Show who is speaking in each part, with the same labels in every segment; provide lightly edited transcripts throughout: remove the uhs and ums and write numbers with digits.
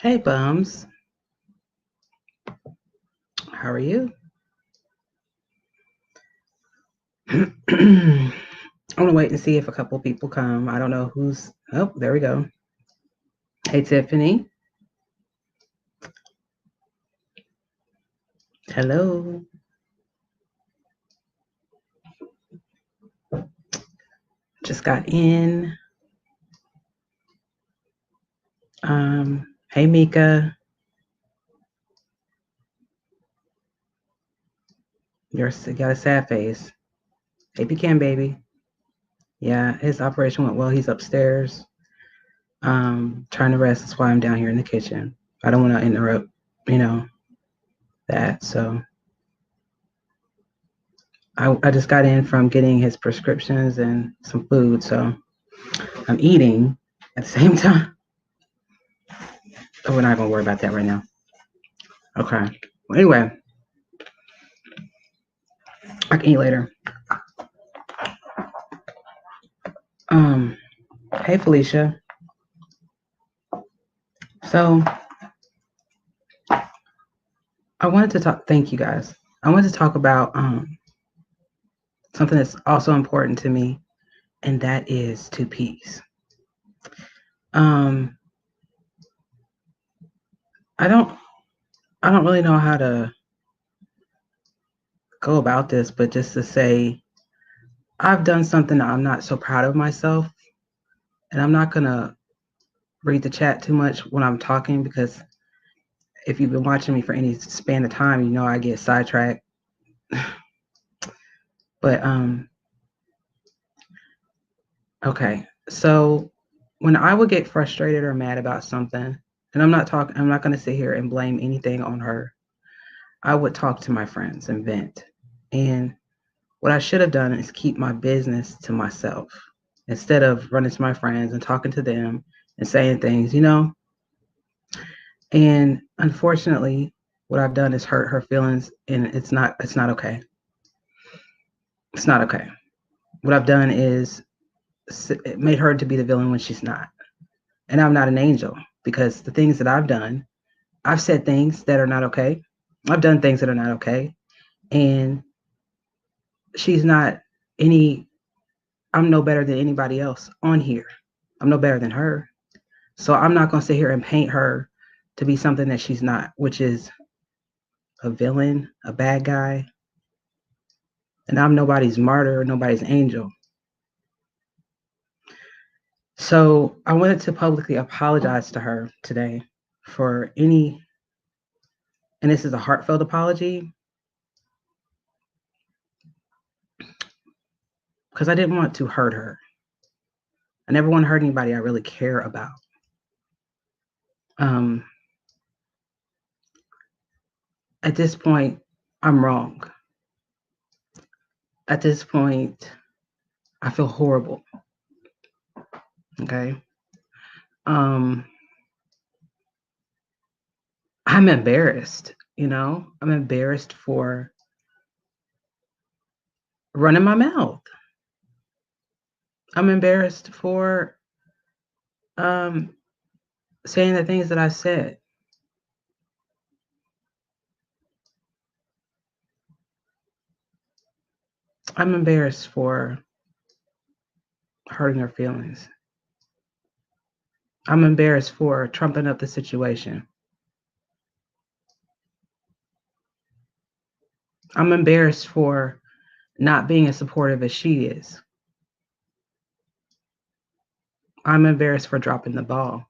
Speaker 1: Hey, bums. How are you? I'm gonna wait and see if a couple people come. I don't know who's. Oh, there we go. Hey, Tiffany. Hello. Just got in. Hey, Mika. You got a sad face. Hey, Pecan baby. Yeah, his operation went well. He's upstairs, trying to rest. That's why I'm down here in the kitchen. I don't want to interrupt, that. So I just got in from getting his prescriptions and some food. So I'm eating at the same time. Oh, we're not going to worry about that right now. Okay. Well, anyway, I can eat later. Hey, Felicia. So I wanted to talk. Thank you, guys. I wanted to talk about something that's also important to me, and that is to peace. I don't really know how to go about this, but just to say, I've done something that I'm not so proud of myself, and I'm not gonna read the chat too much when I'm talking because if you've been watching me for any span of time, you know I get sidetracked. But okay. So when I would get frustrated or mad about something, and I'm not going to sit here and blame anything on her. I would talk to my friends and vent. And what I should have done is keep my business to myself instead of running to my friends and talking to them and saying things, And unfortunately, what I've done is hurt her feelings, and it's not okay. It's not okay. What I've done is made her to be the villain when she's not. And I'm not an angel because the things that I've done, I've said things that are not okay. I've done things that are not okay. And she's not I'm no better than anybody else on here. I'm no better than her. So I'm not going to sit here and paint her to be something that she's not, which is a villain, a bad guy. And I'm nobody's martyr, nobody's angel. So I wanted to publicly apologize to her today for and this is a heartfelt apology, because I didn't want to hurt her. I never want to hurt anybody I really care about. At this point, I'm wrong. At this point, I feel horrible. Okay. I'm embarrassed, I'm embarrassed for running my mouth. I'm embarrassed for saying the things that I said. I'm embarrassed for hurting her feelings. I'm embarrassed for trumping up the situation. I'm embarrassed for not being as supportive as she is. I'm embarrassed for dropping the ball.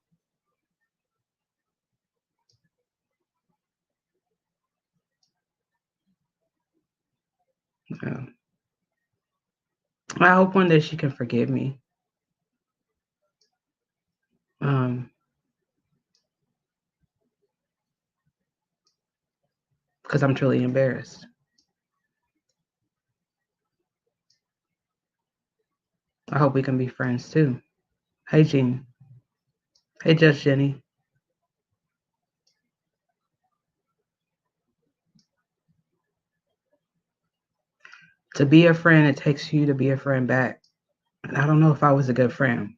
Speaker 1: Yeah. I hope one day she can forgive me. Because I'm truly embarrassed. I hope we can be friends too. Hey, Jean. Hey, Judge Jenny. To be a friend, it takes you to be a friend back. And I don't know if I was a good friend.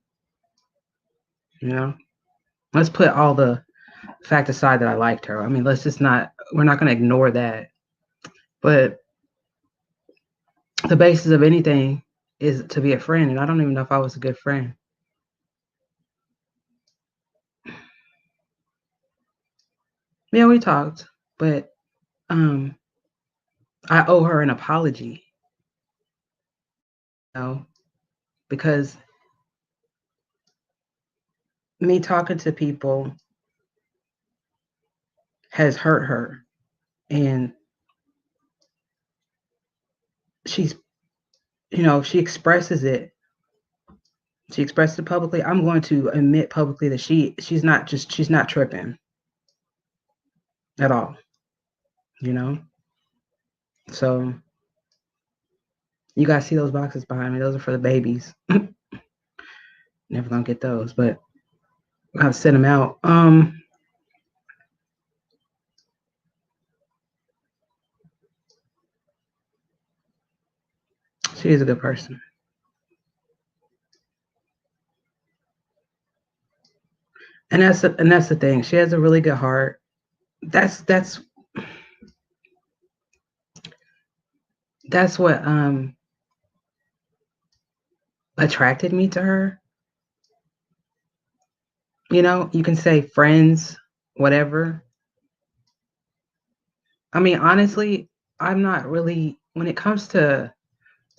Speaker 1: Let's put all the fact aside that I liked her. I mean, we're not going to ignore that. But the basis of anything is to be a friend, and I don't even know if I was a good friend. Yeah, we talked, but I owe her an apology, you know, because me talking to people has hurt her, and she's, she expresses it. She expressed it publicly. I'm going to admit publicly that she's not tripping at all, you know. So you guys see those boxes behind me? Those are for the babies. Never gonna get those, but I've sent them out. She is a good person, and that's the thing. She has a really good heart. That's what attracted me to her. You know, you can say friends, whatever. I mean, honestly, I'm not really, when it comes to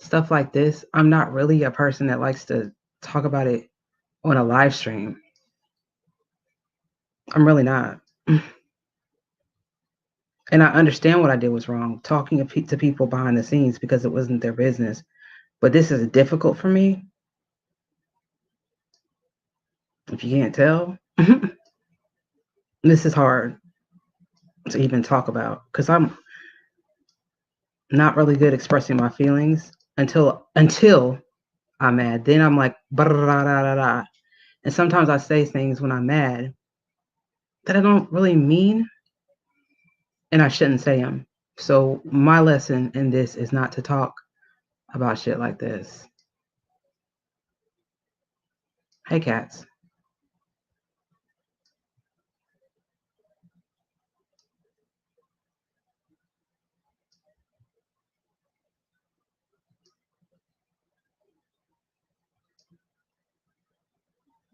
Speaker 1: stuff like this, I'm not really a person that likes to talk about it on a live stream. I'm really not. And I understand what I did was wrong, talking to people behind the scenes because it wasn't their business. But this is difficult for me. If you can't tell, this is hard to even talk about because I'm not really good expressing my feelings until I'm mad. Then I'm like, and sometimes I say things when I'm mad that I don't really mean, and I shouldn't say them. So my lesson in this is not to talk about shit like this. Hey, cats.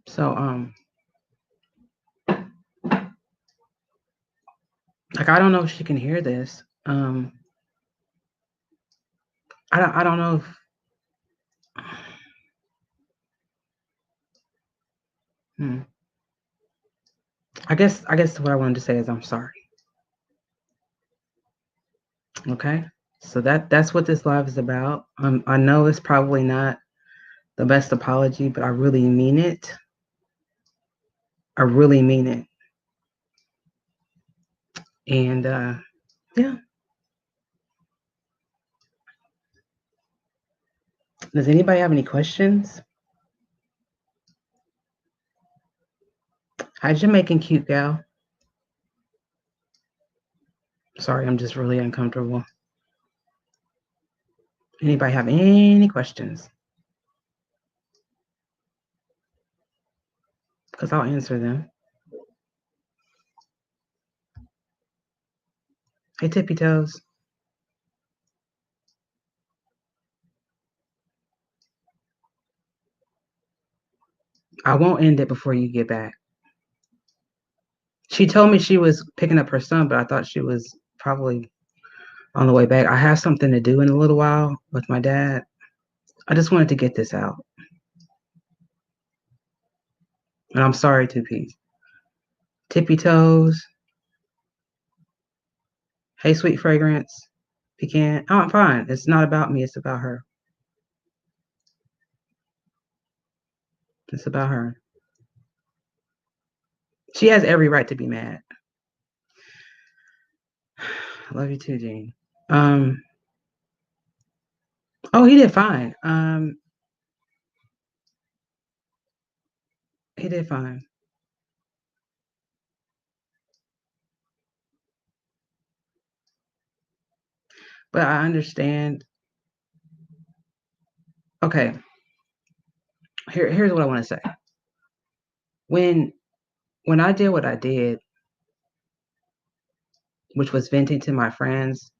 Speaker 1: So like I don't know if she can hear this. I don't know if I guess what I wanted to say is I'm sorry. Okay? So that's what this live is about. I know it's probably not the best apology, but I really mean it. I really mean it. And yeah. Does anybody have any questions? How's Jamaican cute gal? Sorry, I'm just really uncomfortable. Anybody have any questions? Because I'll answer them. Hey, Tippy Toes. I won't end it before you get back. She told me she was picking up her son, but I thought she was probably on the way back. I have something to do in a little while with my dad. I just wanted to get this out. And I'm sorry, Two Piece. Tippy Toes. Hey, Sweet Fragrance. Pecan. Oh, I'm fine. It's not about me. It's about her. It's about her. She has every right to be mad. I love you too, Gene. Oh, he did fine. He did fine. But I understand. Okay. Here's what I want to say. When I did what I did, which was venting to my friends,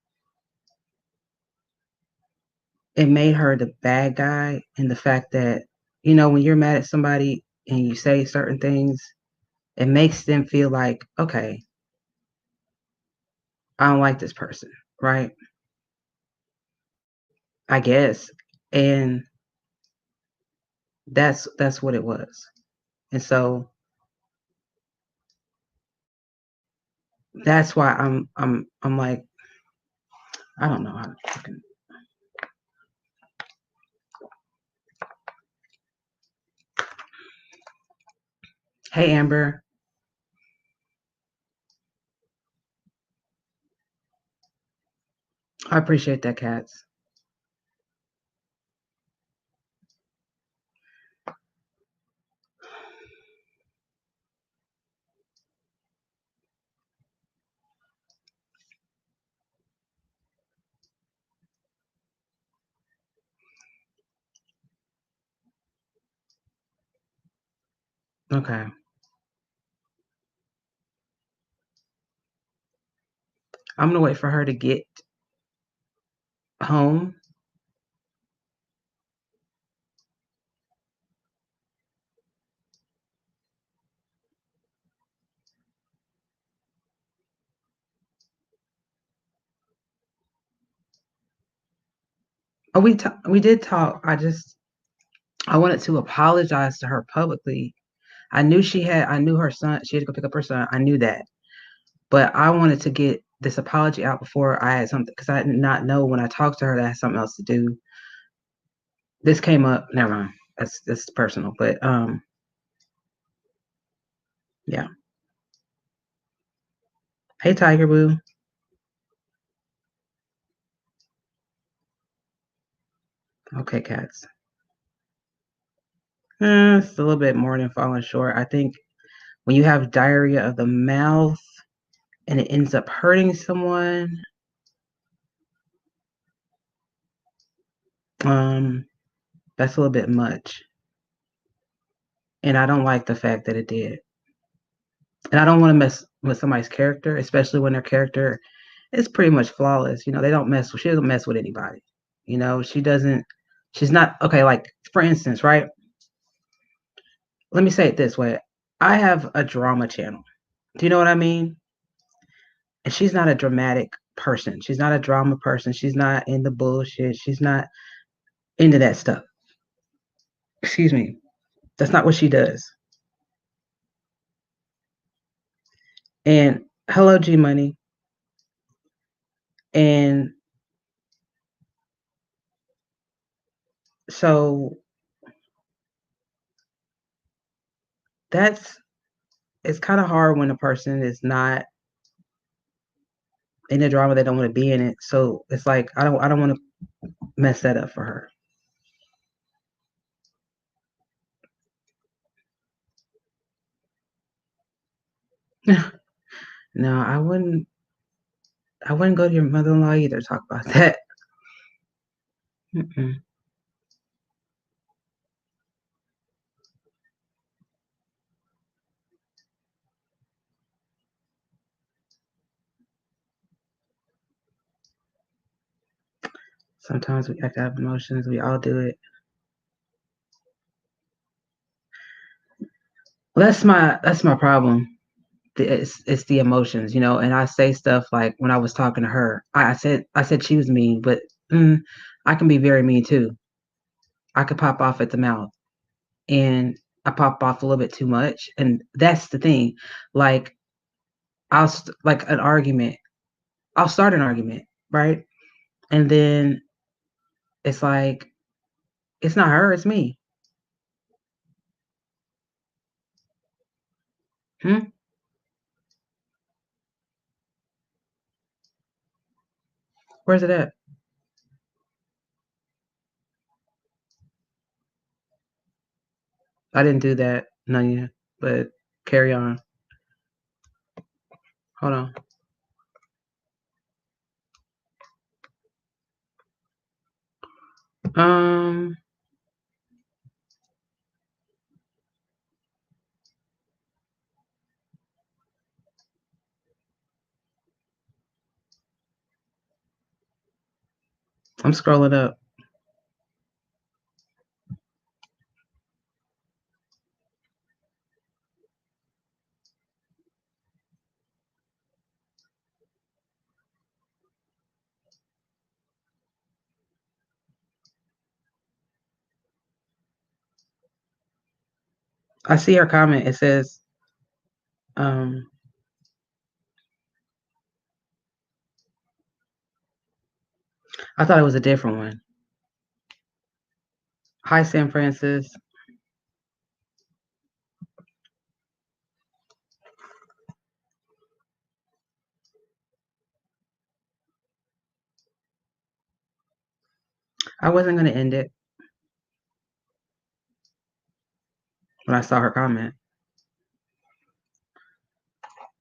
Speaker 1: it made her the bad guy. And the fact that, when you're mad at somebody and you say certain things, it makes them feel like, okay, I don't like this person, right? I guess. And that's what it was. And so that's why I'm like, I don't know how to fucking. Hey Amber. I appreciate that, Cats. Okay. I'm gonna wait for her to get home. Oh, we did talk. I wanted to apologize to her publicly. I knew her son. She had to go pick up her son. I knew that, but I wanted to get this apology out before I had something, because I did not know when I talked to her that I had something else to do. This came up. Never mind. That's personal, but yeah. Hey Tiger Boo. Okay, Cats. It's a little bit more than falling short. I think when you have diarrhea of the mouth and it ends up hurting someone, that's a little bit much. And I don't like the fact that it did. And I don't want to mess with somebody's character, especially when their character is pretty much flawless. She doesn't mess with anybody. She's not, okay, like for instance, right? Let me say it this way. I have a drama channel. Do you know what I mean? And she's not a dramatic person. She's not a drama person. She's not in the bullshit. She's not into that stuff. Excuse me. That's not what she does. And hello, G Money. And so that's it's kind of hard when a person is not in the drama, they don't want to be in it. So it's like I don't want to mess that up for her. No, I wouldn't go to your mother-in-law either to talk about that. Mm-mm. Sometimes we have to have emotions. We all do it. Well, that's my problem. It's the emotions, and I say stuff like when I was talking to her, I said she was mean, but I can be very mean too. I could pop off at the mouth, and I pop off a little bit too much, and that's the thing. Like like an argument. I'll start an argument, right? And then it's like it's not her, it's me. Hmm? Where's it at? I didn't do that, Nanya, but carry on. Hold on. Um, I'm scrolling up. I see her comment. It says, I thought it was a different one. Hi, San Francis. I wasn't going to end it when I saw her comment.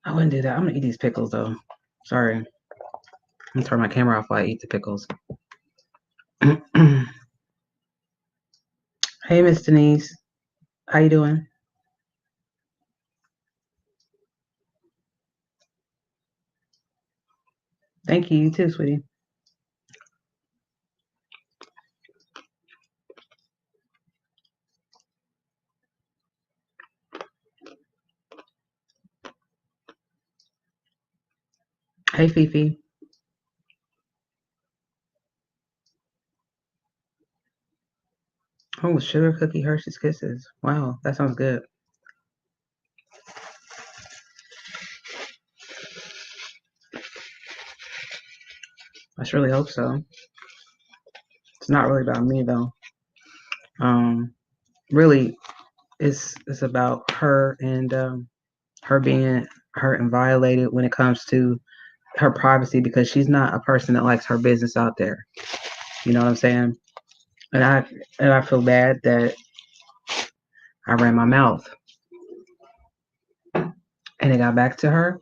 Speaker 1: I wouldn't do that. I'm going to eat these pickles, though. Sorry. I'm going to turn my camera off while I eat the pickles. Hey, Miss Denise. How you doing? Thank you. You too, sweetie. Hey, Fifi. Oh, sugar cookie Hershey's Kisses. Wow, that sounds good. I surely hope so. It's not really about me, though. Really, it's about her and her being hurt and violated when it comes to her privacy, because she's not a person that likes her business out there. You know what I'm saying? And I feel bad that I ran my mouth and it got back to her,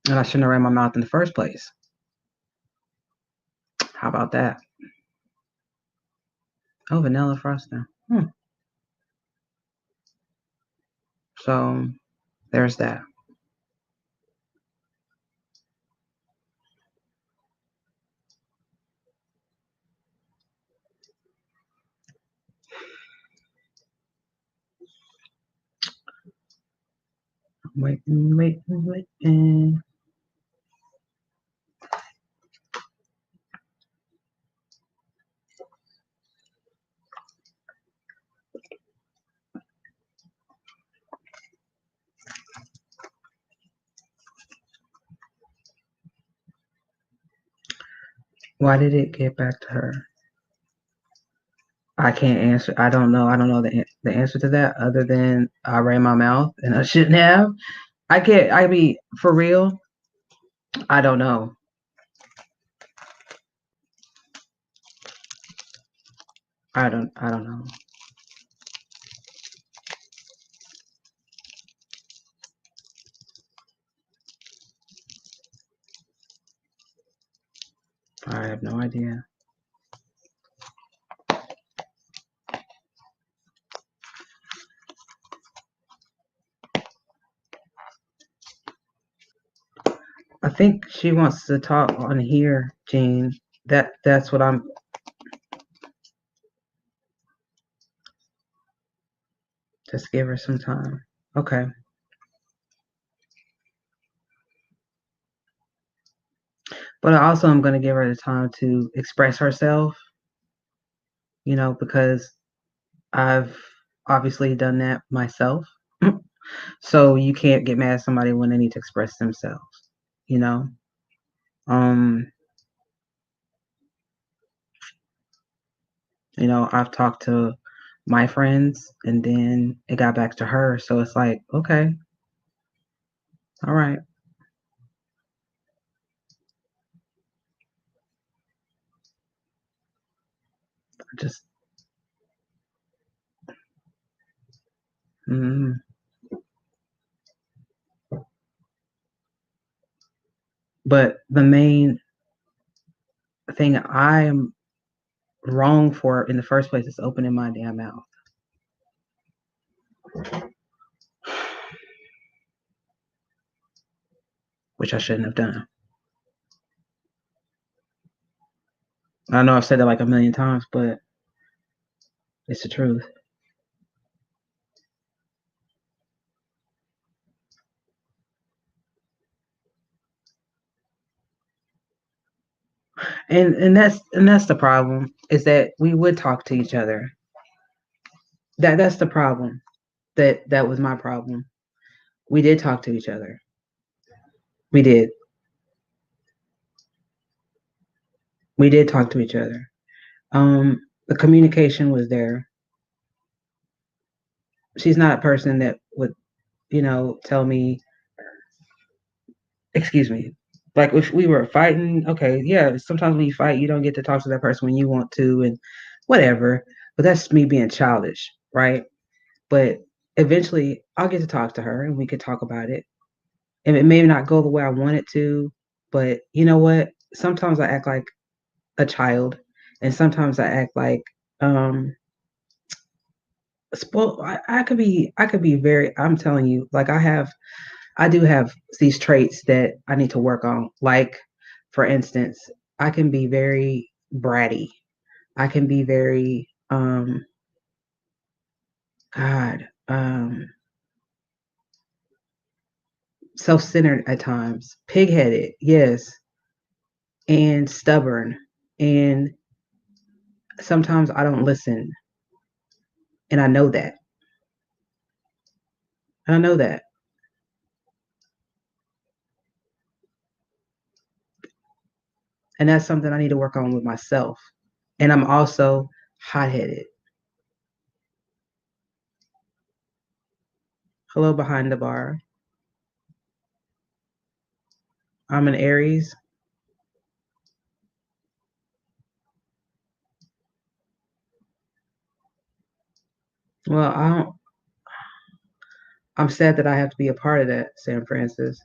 Speaker 1: and I shouldn't have ran my mouth in the first place. How about that? Oh, vanilla frosting. So there's that. Wait. Why did it get back to her? I can't answer. I don't know. I don't know the answer to that, other than I ran my mouth and I shouldn't have. I can't. I mean, for real, I don't know. I don't know. I have no idea. I think she wants to talk on here, Jean. That's what I'm. Just give her some time. Okay. But I also am going to give her the time to express herself, because I've obviously done that myself. So you can't get mad at somebody when they need to express themselves, you know? I've talked to my friends and then it got back to her. So it's like, okay, all right. Just, but the main thing I am wrong for in the first place is opening my damn mouth. Which I shouldn't have done. I know I've said that like a million times, but it's the truth. And that's the problem, is that we would talk to each other. That's the problem. That was my problem. We did talk to each other. We did. We did talk to each other. The communication was there. She's not a person that would, tell me, excuse me, like if we were fighting, okay, yeah, sometimes when you fight, you don't get to talk to that person when you want to and whatever. But that's me being childish, right? But eventually I'll get to talk to her and we could talk about it. And it may not go the way I want it to, but you know what? Sometimes I act like a child and sometimes I act like spoiled. I could be very, I'm telling you, like I do have these traits that I need to work on. Like, for instance, I can be very bratty. I can be very, God, self-centered at times, pig-headed, yes, and stubborn. And sometimes I don't listen, and I know that. I know that, and that's something I need to work on with myself. And I'm also hot-headed. Hello, behind the bar. I'm an Aries. Well, I don't. I'm sad that I have to be a part of that, San Francis,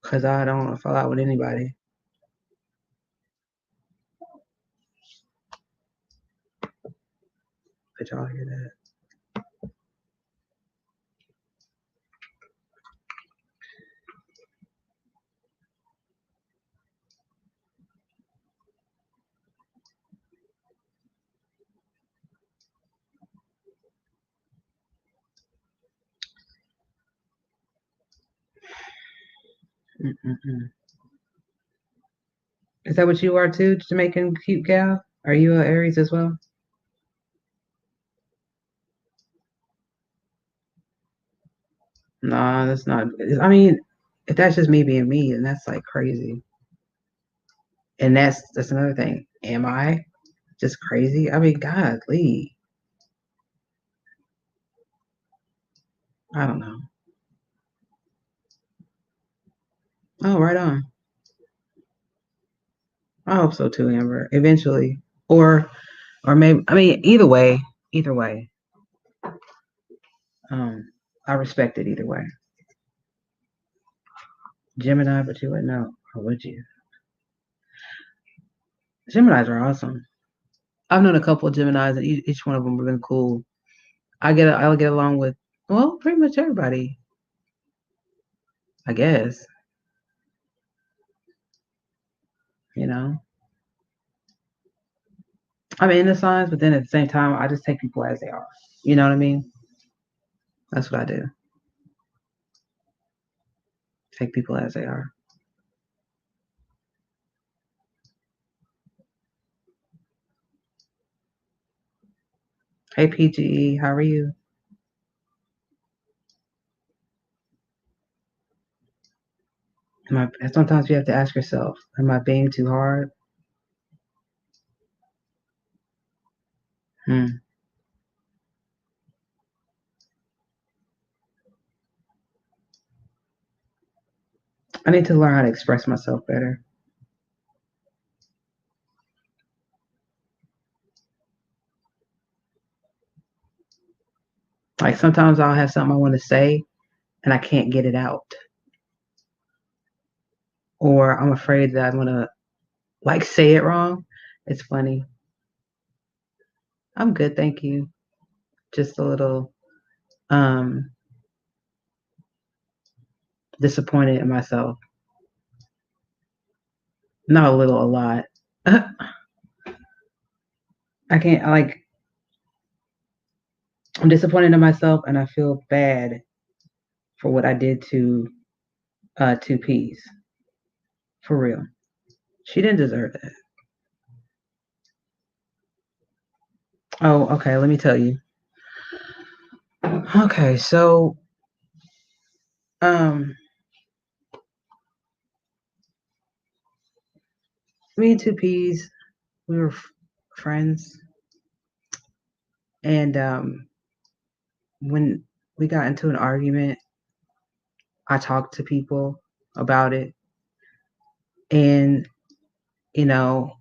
Speaker 1: because I don't want to fall out with anybody. Did y'all hear that? Mm-mm-mm. Is that what you are too, Jamaican cute gal? Are you a Aries as well? Nah, that's not. I mean, if that's just me being me, then that's like crazy. And that's another thing. Am I just crazy? I mean, God, Lee, I don't know. Oh, right on. I hope so too, Amber. Eventually, or maybe. I mean, either way. Um, I respect it either way. Gemini, but you wouldn't know, or would you? Geminis are awesome. I've known a couple of Geminis, and each one of them have been cool. I'll get along with, well, pretty much everybody, I guess. You know, I'm in the signs, but then at the same time, I just take people as they are. You know what I mean? That's what I do. Take people as they are. Hey, PGE, how are you? Sometimes you have to ask yourself, am I being too hard? Hmm. I need to learn how to express myself better. Like sometimes I'll have something I want to say and I can't get it out, or I'm afraid that I'm gonna like say it wrong. It's funny. I'm good, thank you. Just a little, um, disappointed in myself. Not a little, a lot. I can't, like, I'm disappointed in myself and I feel bad for what I did to 2Ps. For real. She didn't deserve that. Oh, okay, let me tell you. Okay, so me and 2Ps, we were friends. And when we got into an argument, I talked to people about it and, you know,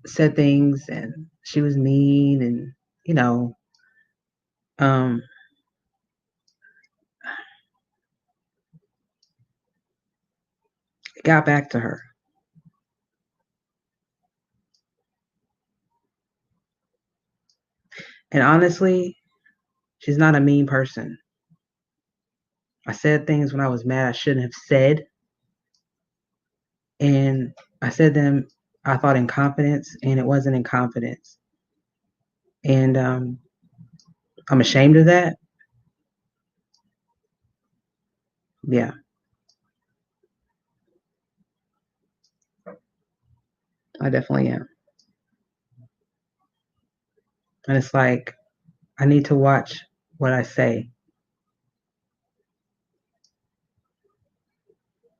Speaker 1: said things, and she was mean, and, you know, um, it got back to her. And honestly, she's not a mean person. I said things when I was mad I shouldn't have said. And I said them, I thought, in confidence, and it wasn't in confidence. And I'm ashamed of that. Yeah, I definitely am. And it's like, I need to watch what I say.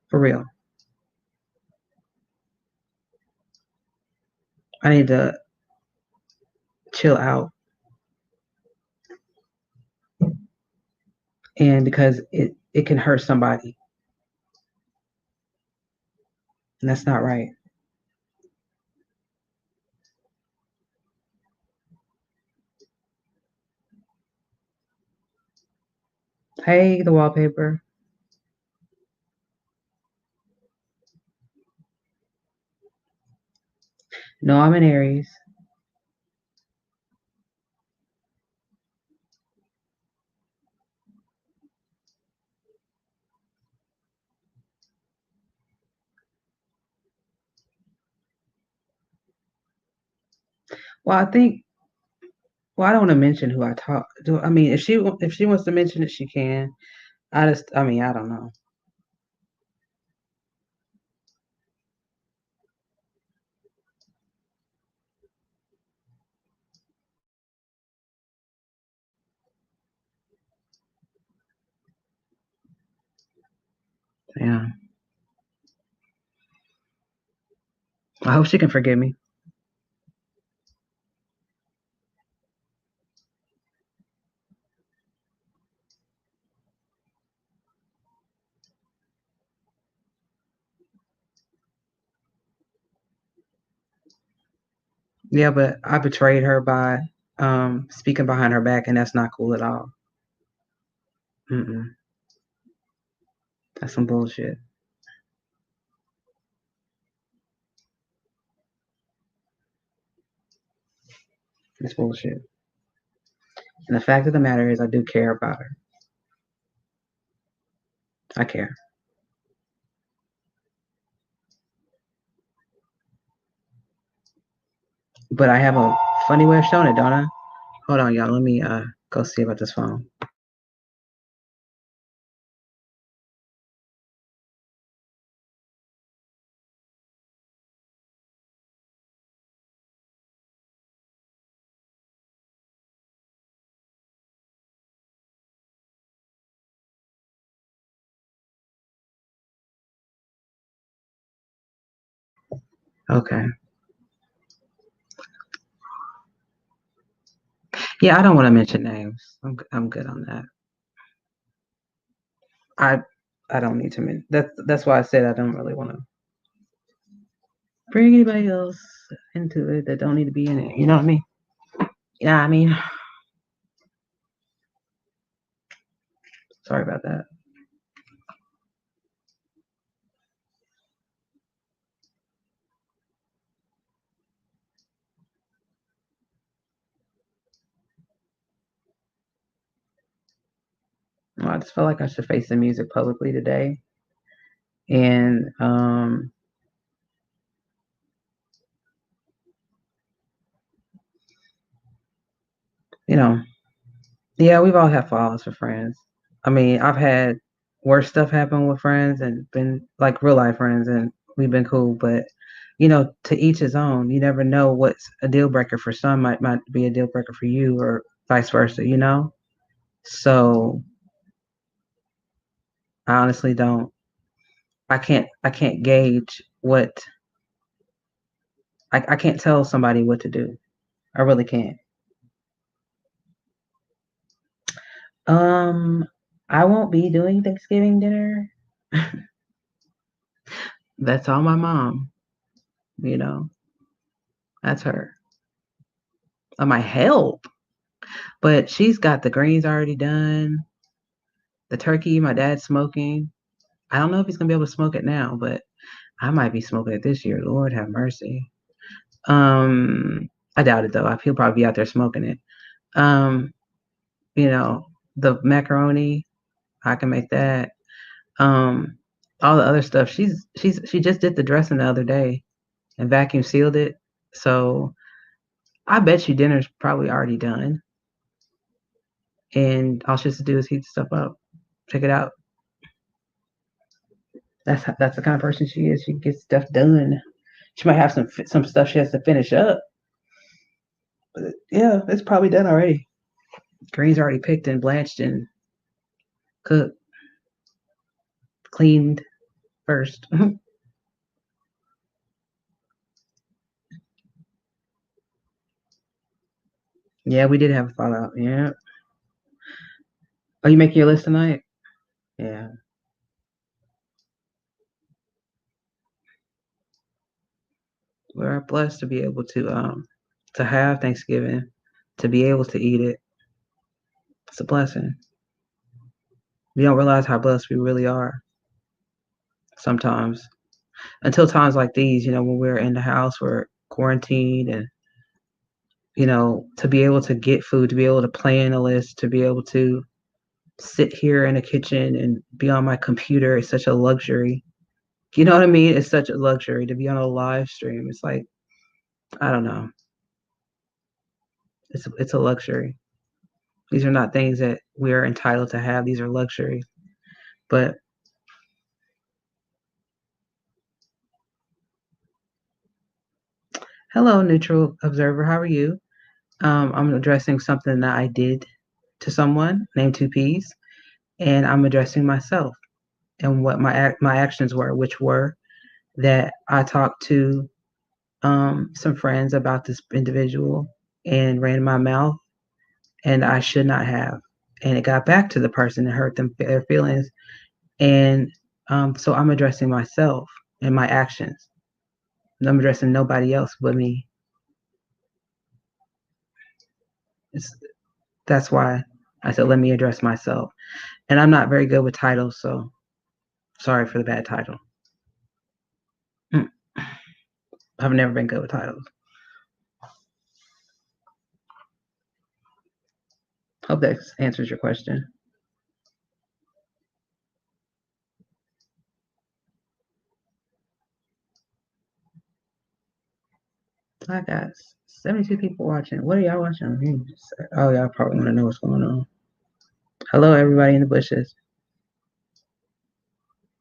Speaker 1: For real. I need to chill out. And because it can hurt somebody. And that's not right. Hey, the wallpaper. No, I'm an Aries. Well, I think. Well, I don't want to mention who I talk to. I mean, if she wants to mention it, she can. I mean, I don't know. Yeah. I hope she can forgive me. Yeah, but I betrayed her by speaking behind her back, and that's not cool at all. Mm-mm. That's some bullshit. It's bullshit. And the fact of the matter is, I do care about her. I care. But I have a funny way of showing it, don't I? Hold on, y'all. Let me go see about this phone. Okay. Yeah, I don't want to mention names. I'm good on that. I I don't need to mention that's why I said I don't really want to bring anybody else into it that don't need to be in it. You know what I mean? Yeah, I mean, sorry about that. Well, I just felt like I should face the music publicly today. And you know, yeah, we've all had flaws with friends. I mean, I've had worse stuff happen with friends and been like real life friends, and we've been cool. But to each his own. You never know what's a deal breaker for some might be a deal breaker for you, or vice versa. So I honestly don't. I can't gauge what I can't tell somebody what to do. I really can't. Um, I won't be doing Thanksgiving dinner. That's all my mom, you know. That's her. I might help, but she's got the greens already done. The turkey, my dad's smoking. I don't know if he's gonna be able to smoke it now, but I might be smoking it this year. Lord have mercy. I doubt it though. He'll probably be out there smoking it. Um, you know, the macaroni, I can make that. Um, all the other stuff. She just did the dressing the other day and vacuum sealed it. So I bet you dinner's probably already done. And all she has to do is heat the stuff up. Check it out. That's the kind of person she is. She gets stuff done. She might have some stuff she has to finish up. But yeah, it's probably done already. Greens already picked and blanched and cooked, cleaned first. Yeah, we did have a fallout. Yeah. Are you making your list tonight? Yeah. We're blessed to be able to have Thanksgiving, to be able to eat it. It's a blessing. We don't realize how blessed we really are sometimes. Until times like these, when we're in the house, we're quarantined, and to be able to get food, to be able to plan a list, to be able to sit here in the kitchen and be on my computer is such a luxury. You know what I mean? It's such a luxury to be on a live stream. It's like, I don't know. It's a luxury. These are not things that we're entitled to have. These are luxuries. But hello, neutral observer. How are you? I'm addressing something that I did to someone named Two Ps, and I'm addressing myself and what my actions were, which were that I talked to some friends about this individual and ran my mouth, and I should not have. And it got back to the person and hurt their feelings. And so I'm addressing myself and my actions. I'm addressing nobody else but me. It's, that's why I said, let me address myself. And I'm not very good with titles, so sorry for the bad title. I've never been good with titles. Hope that answers your question. I got 72 people watching. What are y'all watching? Oh, y'all probably want to know what's going on. Hello, everybody in the bushes,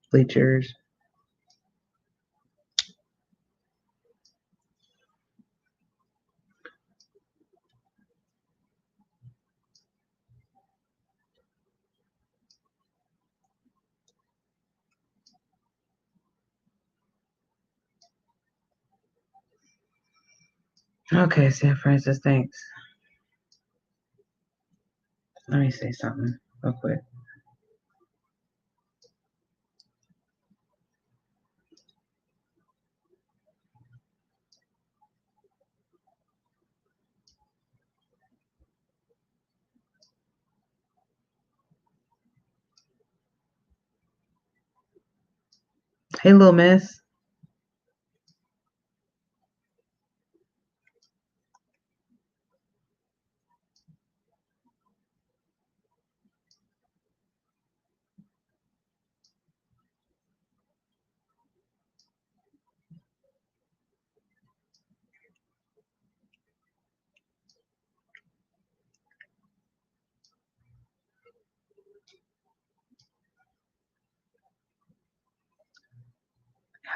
Speaker 1: bleachers. Okay, San Francis, thanks. Let me say something real quick. Hey, little miss.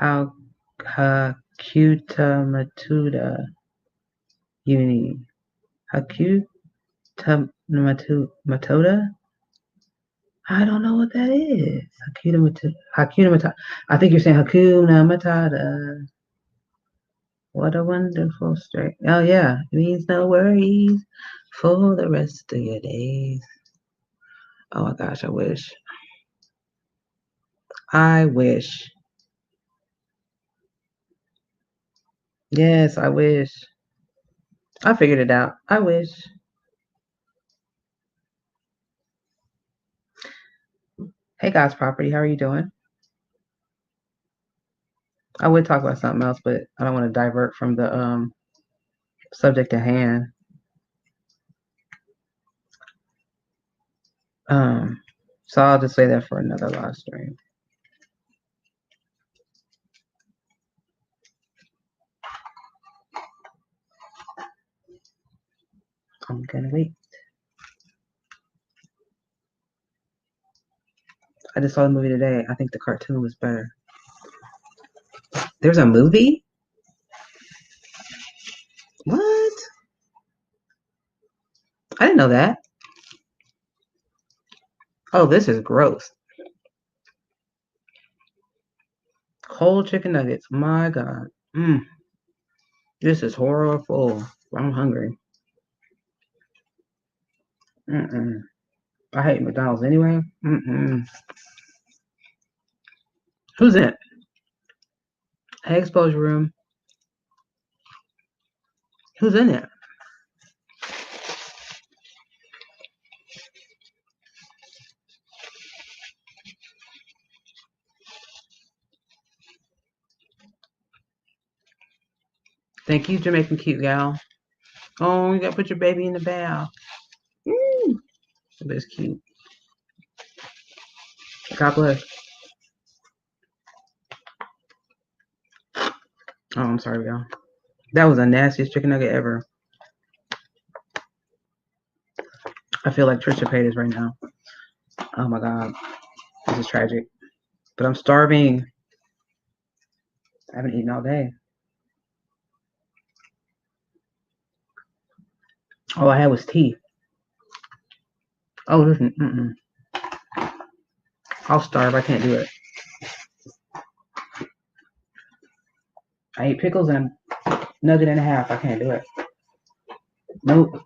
Speaker 1: How Hakutamatuda Uni. Hakutamatoda? I don't know what that is. Hakuna Matata. I think you're saying Hakuna Matata. What a wonderful straight. Oh, yeah. It means no worries for the rest of your days. Oh, my gosh. I wish. I wish. Yes, I wish. I figured it out. I wish. Hey, God's property. How are you doing? I would talk about something else, but I don't want to divert from the subject at hand. So I'll just say that for another live stream. I'm gonna wait. I just saw the movie today. I think the cartoon was better. There's a movie? What? I didn't know that. Oh, this is gross. Cold chicken nuggets. My God. This is horrible. I'm hungry. I hate McDonald's anyway. Who's in it? Hey, exposure room. Who's in it? Thank you, Jamaican cute gal. Oh, you gotta put your baby in the bowl. That's cute. God bless. Oh, I'm sorry, y'all. That was the nastiest chicken nugget ever. I feel like Trisha Paytas right now. Oh my God. This is tragic. But I'm starving. I haven't eaten all day. All I had was tea. Oh, listen. I'll starve. I can't do it. I ate pickles and a nugget and a half. I can't do it. Nope.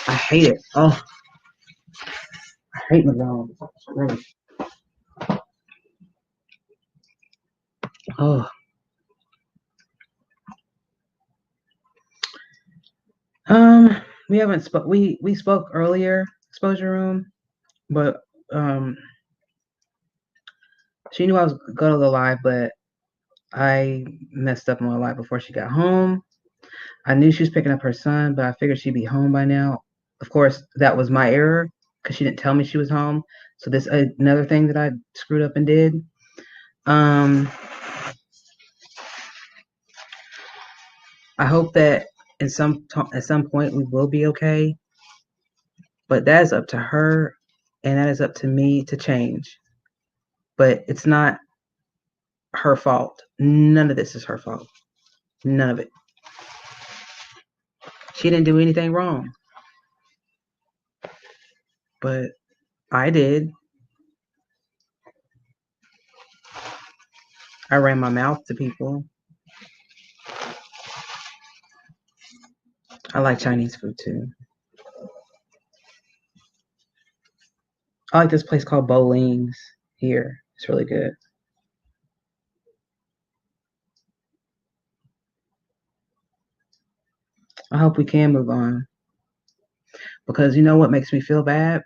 Speaker 1: I hate it. Oh, I hate McDonald's. It's gross. Oh. We haven't spoke. We spoke earlier, exposure room, but she knew I was gonna go live, but I messed up my live before she got home. I knew she was picking up her son, but I figured she'd be home by now. Of course, that was my error because she didn't tell me she was home. So this another thing that I screwed up and did. I hope that at some point we will be okay. But that is up to her, and that is up to me to change. But it's not her fault. None of this is her fault. None of it. She didn't do anything wrong. But I did. I ran my mouth to people. I like Chinese food too. I like this place called Bowling's here. It's really good. I hope we can move on. Because you know what makes me feel bad?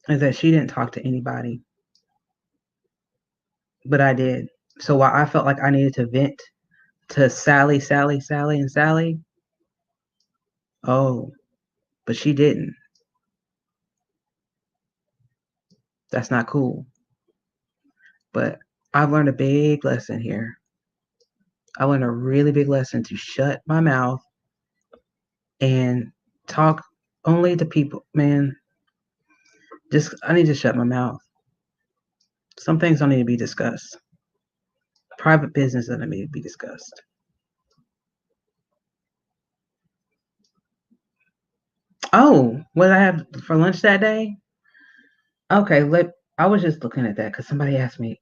Speaker 1: Is that she didn't talk to anybody. But I did. So while I felt like I needed to vent to Sally, and Sally, oh, but she didn't. That's not cool. But I've learned a big lesson here. I learned a really big lesson to shut my mouth and talk only to people. Man, I need to shut my mouth. Some things don't need to be discussed. Private business doesn't need to be discussed. Oh, what did I have for lunch that day? Okay, I was just looking at that because somebody asked me.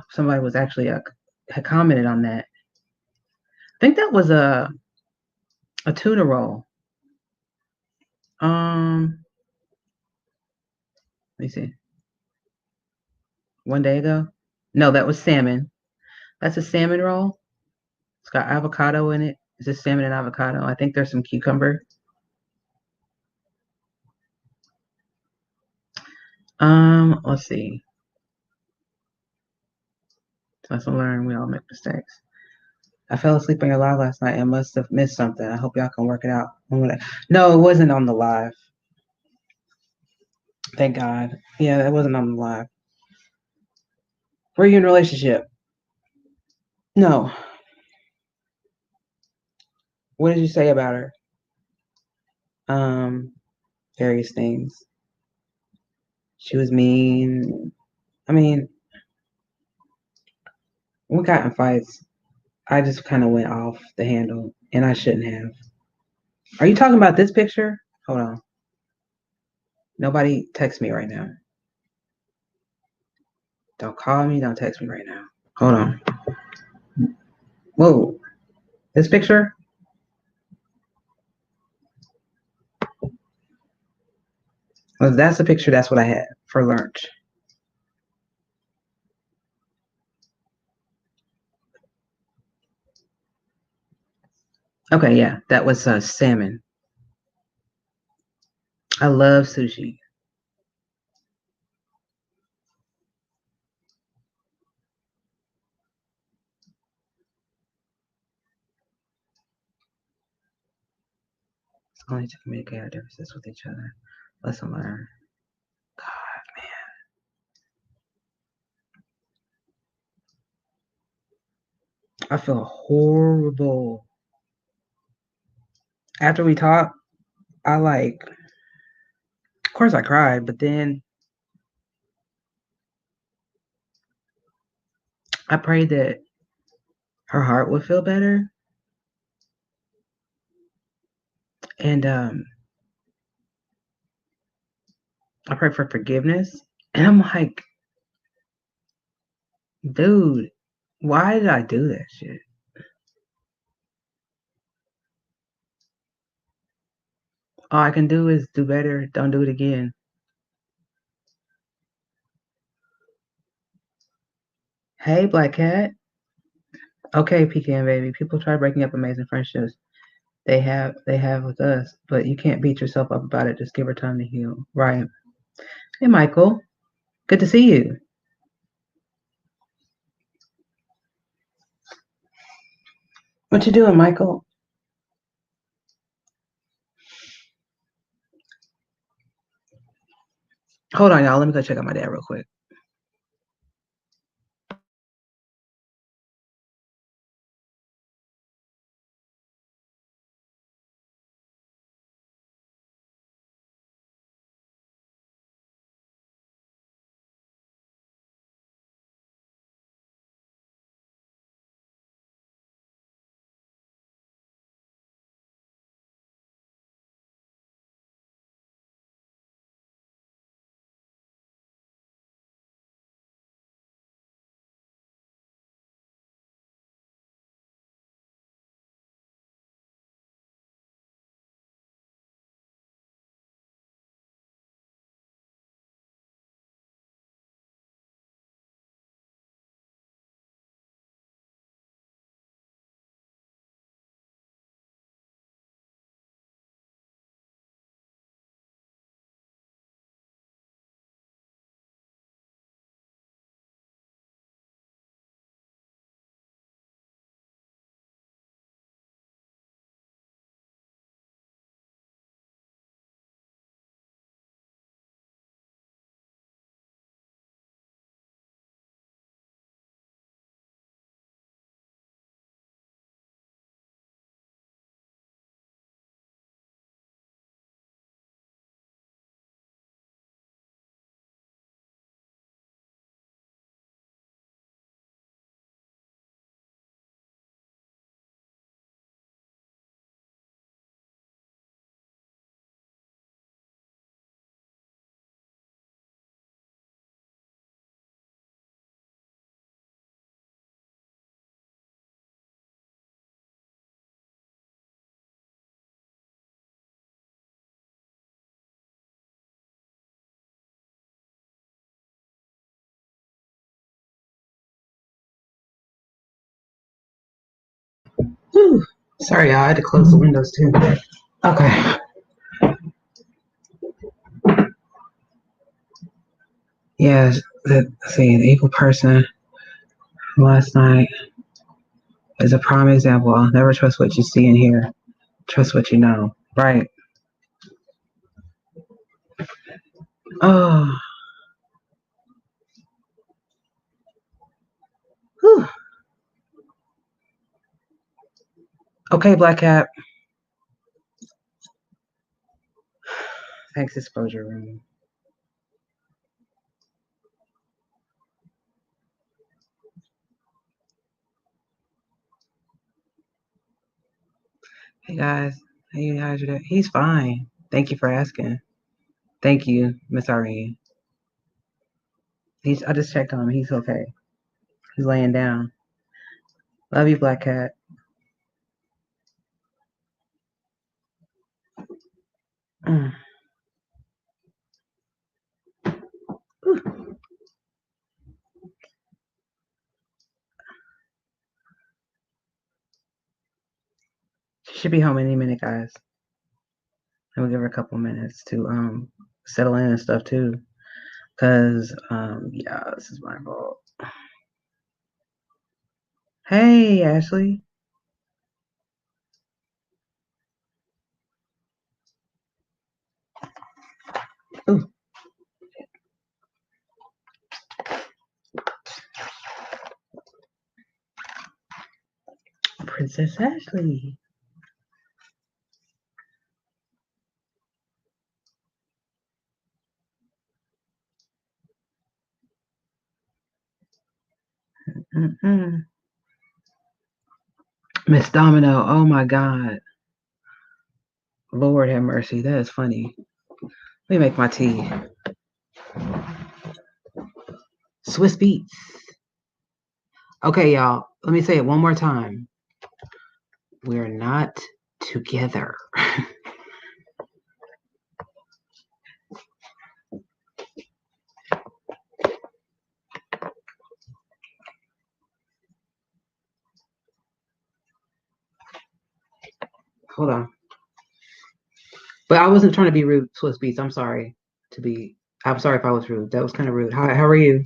Speaker 1: Somebody was actually had commented on that. I think that was a tuna roll. Let me see. One day ago. No, that was salmon. That's a salmon roll. It's got avocado in it. Is this salmon and avocado? I think there's some cucumber. Let's see. Lesson learned, we all make mistakes. I fell asleep on your live last night and must have missed something. I hope y'all can work it out. No, it wasn't on the live. Thank God. Yeah, it wasn't on the live. Were you in a relationship? No. What did you say about her? Various things. She was mean. I mean, we got in fights. I just kind of went off the handle, and I shouldn't have. Are you talking about this picture? Hold on. Nobody text me right now. Don't call me. Don't text me right now. Hold on. Whoa. This picture? Well, that's the picture. That's what I had for lunch. Okay, yeah, that was salmon. I love sushi. It's only to communicate our differences with each other. Lesson learned. God, man. I feel horrible. After we talked, of course I cried, but then I prayed that her heart would feel better. And I prayed for forgiveness. And I'm like, dude, why did I do that shit? All I can do is do better. Don't do it again. Hey, Black Cat. Okay, pecan baby. People try breaking up amazing friendships. They have with us, but you can't beat yourself up about it. Just give her time to heal. Right. Hey, Michael. Good to see you. What you doing, Michael? Hold on, y'all. Let me go check out my dad real quick. Whew. Sorry, y'all. I had to close the windows too. Okay. Yeah, the evil person last night is a prime example. Never trust what you see and hear. Trust what you know. Right. Oh. Whew. Okay, Black Cat. Thanks, exposure room. Hey guys. Hey, you guys are there. He's fine. Thank you for asking. Thank you, Miss Irene. I just checked on him. He's okay. He's laying down. Love you, Black Cat. Mm. She should be home any minute, guys. And we'll give her a couple minutes to settle in and stuff too. Cause yeah, this is my fault. Hey, Ashley. Ooh. Princess Ashley. Mm-mm. Miss Domino. Oh my God. Lord have mercy. That is funny. Let me make my tea. Swiss beats. Okay, y'all. Let me say it one more time. We're not together. Hold on. But I wasn't trying to be rude, Swiss Beats. I'm sorry I'm sorry if I was rude. That was kind of rude. How are you?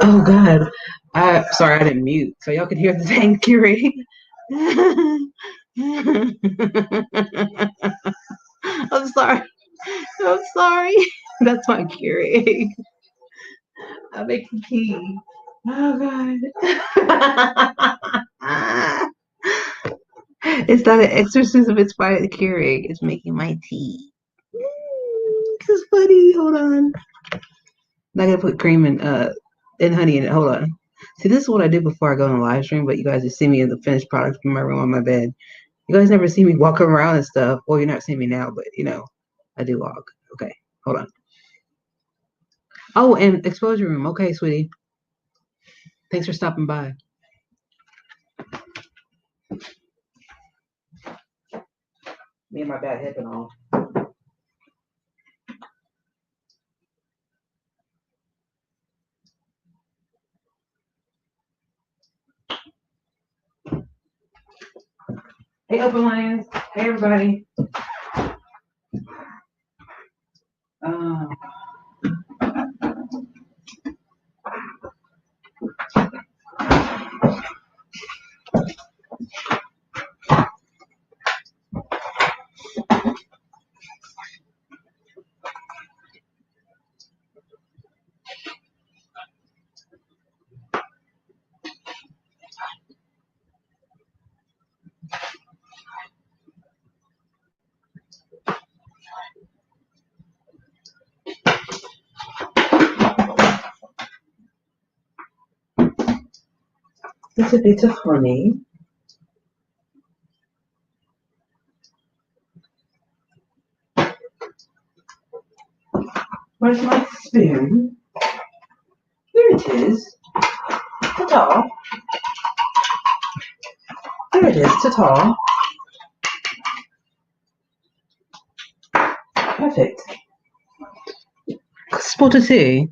Speaker 1: Oh God. Sorry, I didn't mute. So y'all could hear the same curating. I'm sorry. I'm sorry. That's my Keurig. I make the tea. Oh God. It's not an exorcism, it's by the Keurig. It's making my tea. This is funny. Hold on. I'm not gonna put cream and honey in it. Hold on. See, this is what I did before I go on a live stream, but you guys just see me in the finished product in my room on my bed. You guys never see me walking around and stuff. Well, you're not seeing me now, but I do walk. Okay, hold on. Oh, and exposure room. Okay, sweetie. Thanks for stopping by. Me and my bad hip and all. Hey, Open Lions. Hey, everybody. It's a bit of honey. Where's my spoon? Here it is. Ta-ta. Here it is. Ta-ta. Perfect. Spot of tea.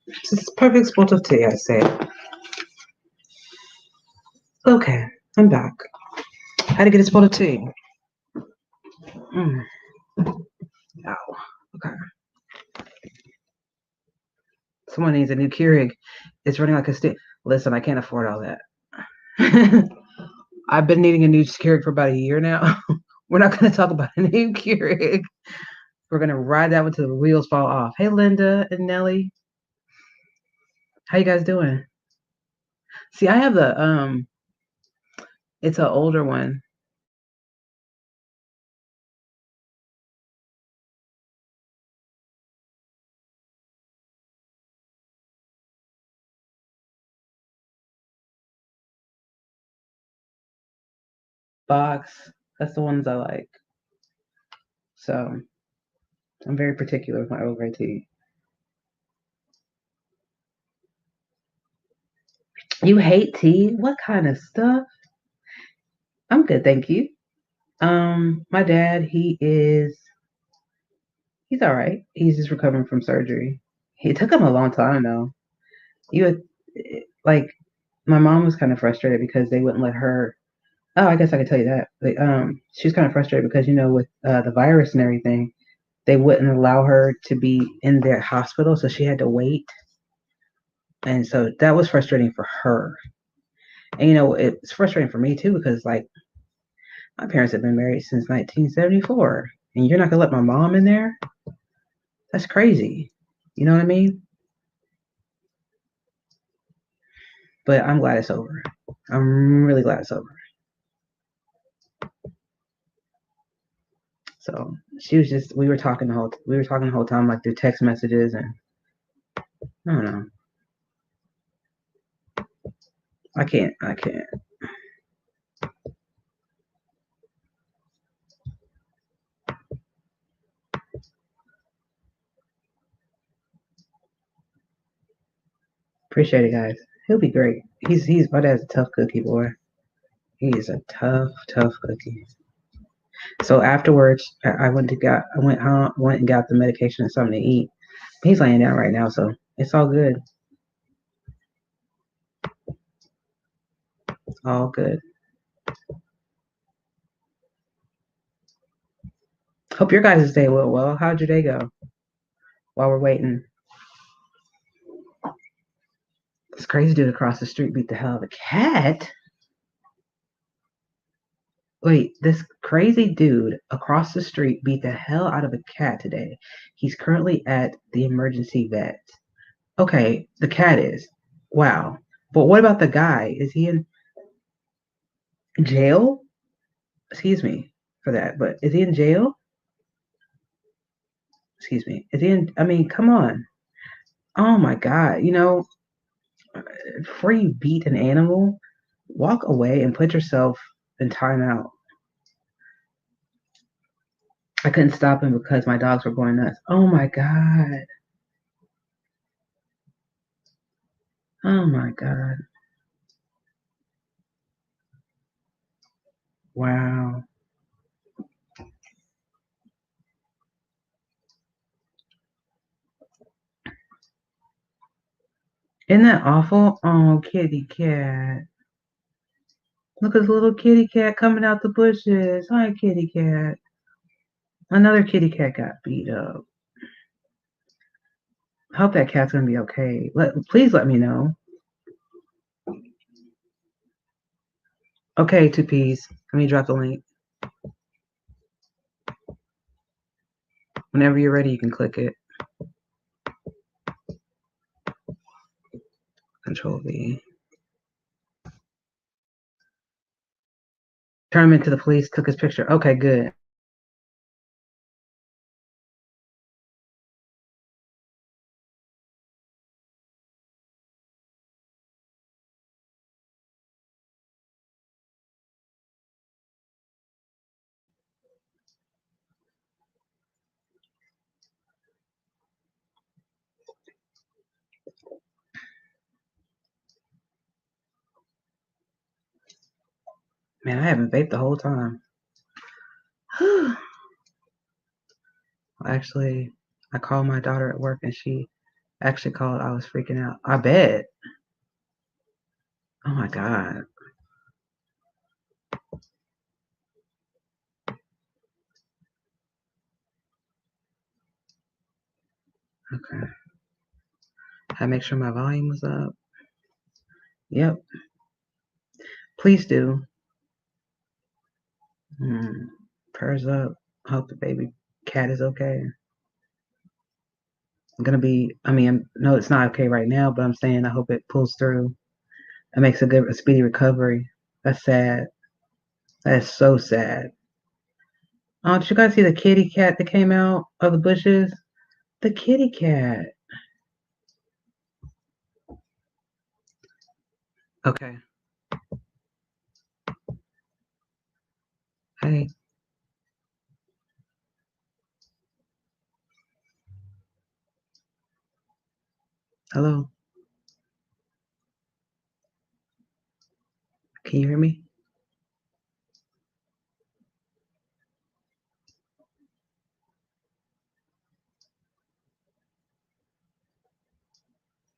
Speaker 1: It's a perfect spot of tea, I say. Okay, I'm back. How to get a spot of tea? Ow. Okay. Someone needs a new Keurig. It's running like a stick. Listen, I can't afford all that. I've been needing a new Keurig for about a year now. We're not going to talk about a new Keurig. We're going to ride that one till the wheels fall off. Hey, Linda and Nelly. How you guys doing? See, I have the, it's an older one. Box. That's the ones I like. So I'm very particular with my Earl Grey tea. You hate tea? What kind of stuff? I'm good, thank you. My dad, he's all right. He's just recovering from surgery. It took him a long time though. You would like my mom was kind of frustrated because they wouldn't let her. Oh, I guess I could tell you that. She was kind of frustrated because with the virus and everything, they wouldn't allow her to be in their hospital, so she had to wait. And so that was frustrating for her. And it's frustrating for me too because like my parents have been married since 1974, and you're not gonna let my mom in there? That's crazy. You know what I mean? But I'm glad it's over. I'm really glad it's over. So she was just we were talking the whole time like through text messages, and I don't know. I can't. Appreciate it, guys. He'll be great. He's my dad's a tough cookie, boy. He is a tough cookie. So afterwards, I went home, went and got the medication and something to eat. He's laying down right now, so it's all good. All good. Hope your guys' day went well. How'd your day go? While we're waiting, this crazy dude across the street beat the hell out of a cat. Wait, this crazy dude across the street beat the hell out of a cat today. He's currently at the emergency vet. Okay, the cat is. Wow. But what about the guy? Is he in jail? Excuse me for that, but is he in jail? Excuse me. Is he in? I mean, come on. Oh my God. Before you beat an animal, walk away and put yourself in timeout. I couldn't stop him because my dogs were going nuts. Oh my God. Oh my God. Wow. Isn't that awful? Oh, kitty cat. Look at the little kitty cat coming out the bushes. Hi, kitty cat. Another kitty cat got beat up. I hope that cat's gonna be okay. Please let me know. Okay, 2Ps. Let me drop the link. Whenever you're ready, you can click it. Control V. Turn him into the police, took his picture. Okay, good. Man, I haven't vaped the whole time. Actually, I called my daughter at work and she actually called. I was freaking out. I bet. Oh my God. Okay. I make sure my volume was up. Yep. Please do. Prayers up. Hope the baby cat is okay. I'm gonna be. I mean, no, it's not okay right now, but I'm saying I hope it pulls through. It makes a speedy recovery. That's sad. That is so sad. Oh, did you guys see the kitty cat that came out of the bushes? The kitty cat. Okay. Hey. Hello. Can you hear me?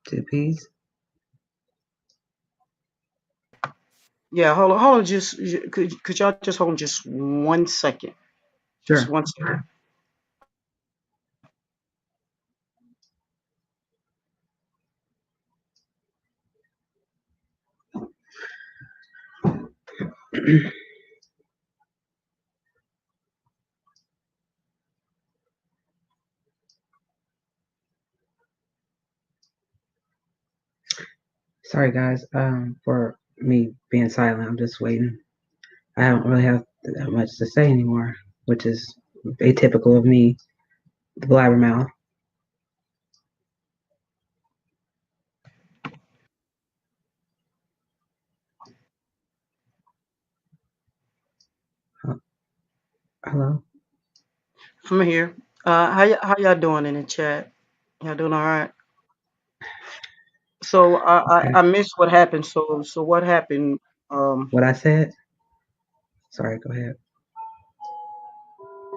Speaker 1: Two P's.
Speaker 2: Yeah, hold on. Just could y'all just hold on just 1 second? Just
Speaker 1: Sure.
Speaker 2: 1 second.
Speaker 1: Sorry, guys, for me being silent. I'm just waiting. I don't really have that much to say anymore, which is atypical of me, the blabbermouth. Hello.
Speaker 2: I'm here. How y'all doing in the chat? Y'all doing all right? So
Speaker 1: Okay.
Speaker 2: I missed what happened. So what happened? Um,
Speaker 1: What I said? Sorry, go ahead.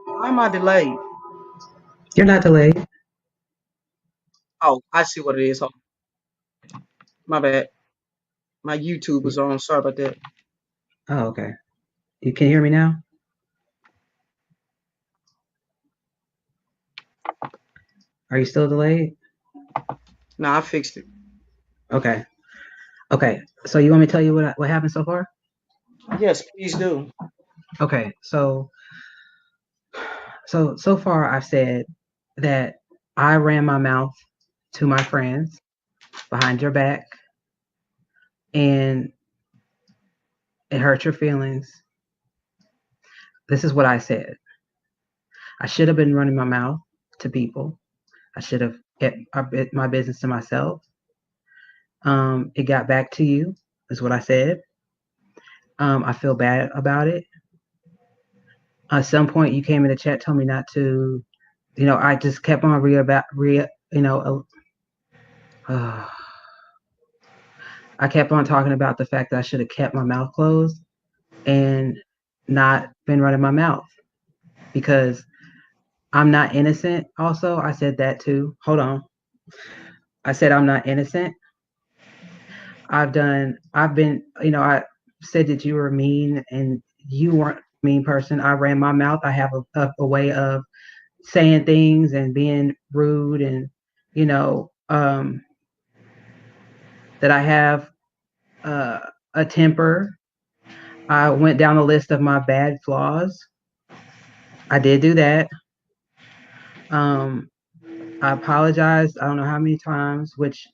Speaker 2: why am I delayed?
Speaker 1: You're not delayed.
Speaker 2: Oh, I see what it is. Oh, my bad. My YouTube was on. Sorry about that.
Speaker 1: Oh, okay. You can hear me now? Are you still delayed?
Speaker 2: No, I fixed it.
Speaker 1: Okay. Okay. So you want me to tell you what happened so far?
Speaker 2: Yes, please do.
Speaker 1: Okay. So far I've said that I ran my mouth to my friends behind your back and it hurt your feelings. This is what I said. I should have been running my mouth to people. I should have kept my business to myself. It got back to you, is what I said. I feel bad about it. At some point, you came in the chat, told me not to. I just kept on I kept on talking about the fact that I should have kept my mouth closed and not been running my mouth because I'm not innocent. Also, I said that too. Hold on. I said I'm not innocent. I said that you were mean and you weren't a mean person. I ran my mouth. I have a way of saying things and being rude and, you know, that I have uh, a temper. I went down the list of my bad flaws. I did do that. Um, I apologized. I don't know how many times, which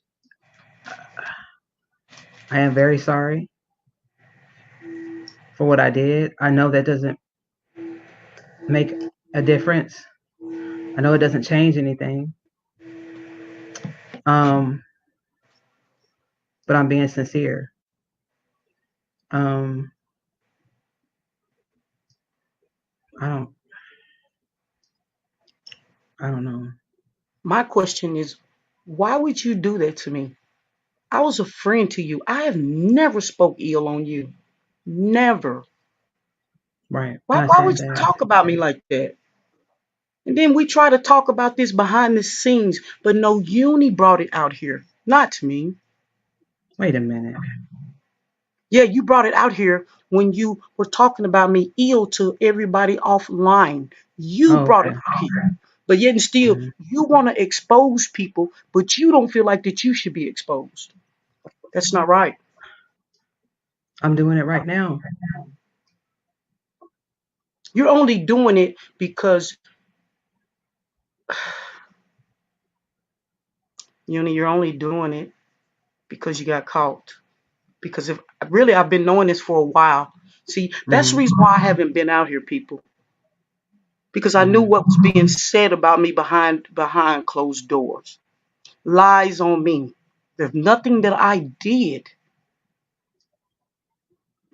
Speaker 1: I am very sorry for what I did. I know that doesn't make a difference. I know it doesn't change anything. Um, but I'm being sincere. Um, I don't, I don't know.
Speaker 2: My question is, why would you do that to me? I was a friend to you. I have never spoke ill on you. Never.
Speaker 1: Right.
Speaker 2: Why,
Speaker 1: And I
Speaker 2: why
Speaker 1: said
Speaker 2: would you
Speaker 1: that.
Speaker 2: talk about me like that? And then we try to talk about this behind the scenes, but no, Uni brought it out here, not me.
Speaker 1: Wait a minute.
Speaker 2: Yeah, you brought it out here when you were talking about me ill to everybody offline. You
Speaker 1: Oh,
Speaker 2: brought it
Speaker 1: okay.
Speaker 2: out here. But yet and still,
Speaker 1: Hmm.
Speaker 2: you want to expose people, but you don't feel like that you should be exposed. That's not right.
Speaker 1: I'm doing it right now.
Speaker 2: You're only doing it because, you're only doing it because you got caught. Because if really, I've been knowing this for a while. See, that's the
Speaker 1: Hmm.
Speaker 2: reason why I haven't been out here, people. Because I knew
Speaker 1: Hmm.
Speaker 2: what was being said about me behind closed doors. Lies on me. There's nothing that I did,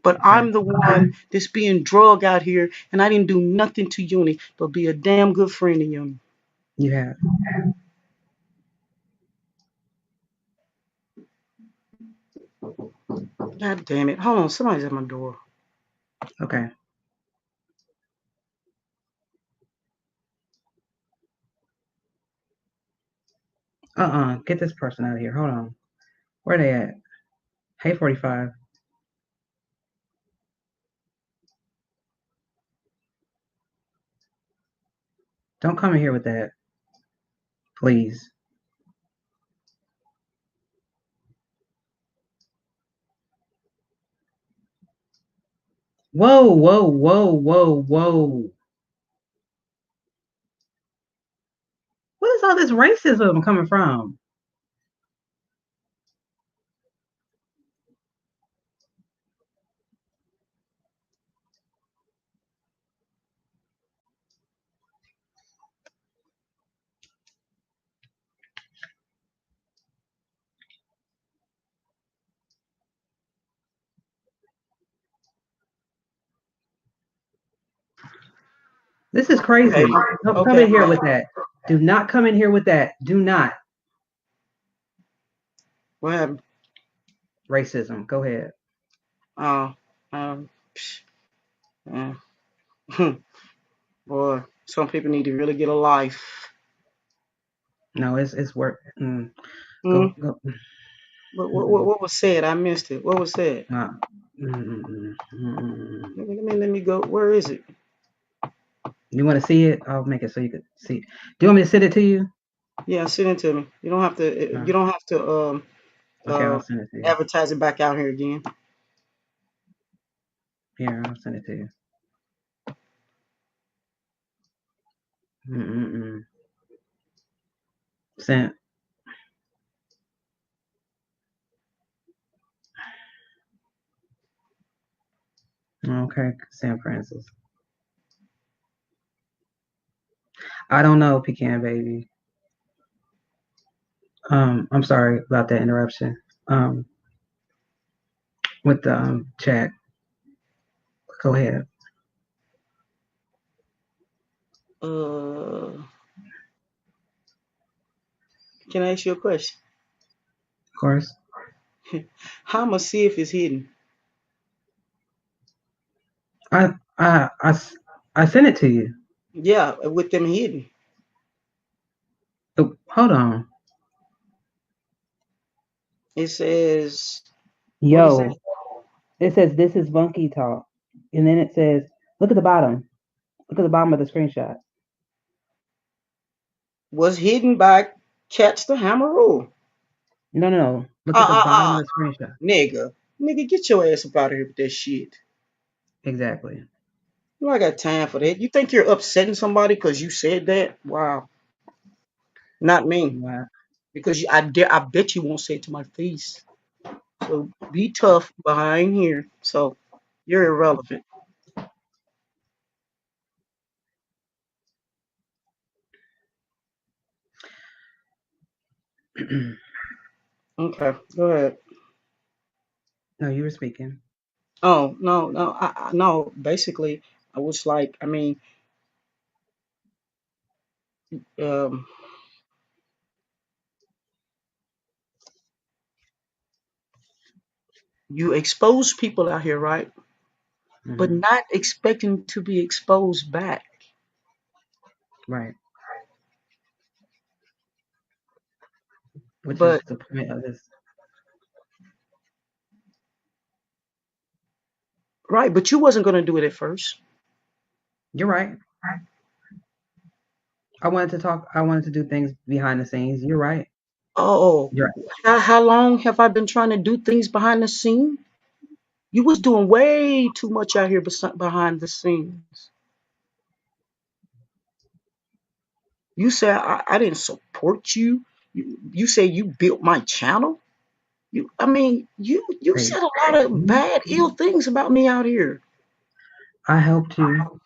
Speaker 2: but
Speaker 1: Okay.
Speaker 2: I'm the one that's being drugged out here, and I didn't do nothing to Uni but be a damn good friend to Uni.
Speaker 1: You have.
Speaker 2: God damn it. Hold on, somebody's at my door.
Speaker 1: Okay. Get this person out of here. Hold on. Where they at? Hey, 45. Don't come in here with that, please. Whoa, whoa, whoa, whoa, whoa. Where is all this racism coming from? This is
Speaker 2: Okay,
Speaker 1: crazy. Don't come
Speaker 2: okay.
Speaker 1: in here with that. Do not come in here with that. Do not.
Speaker 2: What happened?
Speaker 1: Racism. Go ahead.
Speaker 2: Uh, um, uh, boy, some people need to really get a life.
Speaker 1: No, it's work.
Speaker 2: Hmm?
Speaker 1: Go.
Speaker 2: What was said? I missed it. What was said?
Speaker 1: Nah. Mm.
Speaker 2: Let me go. Where is it?
Speaker 1: You want to see it? I'll make it so you can see. Do you want me to send it to you?
Speaker 2: Yeah, send it to me. You don't have to.
Speaker 1: No.
Speaker 2: You don't have to.
Speaker 1: Okay,
Speaker 2: Uh,
Speaker 1: I'll send it to you.
Speaker 2: advertise it back out here again.
Speaker 1: Here, I'll send it to you. Mm. Sent. Okay, San Francis. I don't know, Pecan Baby. I'm sorry about that interruption. Um, with the chat. Go ahead.
Speaker 2: Uh, can I ask you a question?
Speaker 1: Of course.
Speaker 2: How much see if it's hidden?
Speaker 1: I I I I sent it to you.
Speaker 2: Yeah, with them hidden.
Speaker 1: Oh, hold on.
Speaker 2: It says, what is it?
Speaker 1: Yo, it says this is Bunky Talk. And then it says, look at the bottom. Look at the bottom of the screenshot.
Speaker 2: Was hidden by Catch the Hammer Rule.
Speaker 1: No. Look
Speaker 2: Ah,
Speaker 1: at the
Speaker 2: ah,
Speaker 1: bottom of
Speaker 2: ah.
Speaker 1: the screenshot.
Speaker 2: Nigga. Nigga, get your ass up out of here with that shit.
Speaker 1: Exactly.
Speaker 2: You I got time for that. You think you're upsetting somebody because you said that? Wow. Not me.
Speaker 1: Wow.
Speaker 2: Because I bet you won't say it to my face. So be tough behind here. So you're irrelevant. Okay, go ahead.
Speaker 1: No, you were speaking.
Speaker 2: Oh no. No. Basically, I was like, I mean, um, you expose people out here, right? but not expecting to be exposed back.
Speaker 1: Right. Which is
Speaker 2: But
Speaker 1: the point of this.
Speaker 2: right, but you wasn't gonna do it at first.
Speaker 1: You're right. I wanted to talk. I wanted to do things behind the scenes. You're right.
Speaker 2: Oh,
Speaker 1: You're
Speaker 2: how long have I been trying to do things behind the scene? You was doing way too much out here behind the scenes. You said I didn't support you. You say you built my channel. I mean, you
Speaker 1: right.
Speaker 2: said a lot of bad, ill things about me out here.
Speaker 1: I helped you.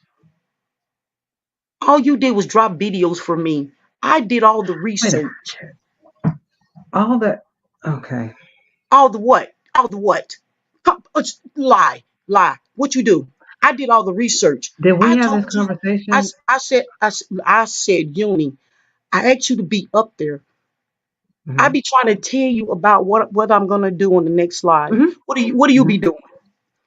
Speaker 2: All you did was drop videos for me. I did all the
Speaker 1: Wait a
Speaker 2: research.
Speaker 1: all that. Okay.
Speaker 2: All the what? All the what? Lie, lie. What you do? I did all the research.
Speaker 1: Did we
Speaker 2: I
Speaker 1: have this
Speaker 2: told you.
Speaker 1: conversation?
Speaker 2: I said, Uni. I asked you to be up there. I
Speaker 1: Hmm.
Speaker 2: be trying to tell you about what I'm gonna do on the next live.
Speaker 1: Hmm.
Speaker 2: What do you be
Speaker 1: Hmm.
Speaker 2: doing?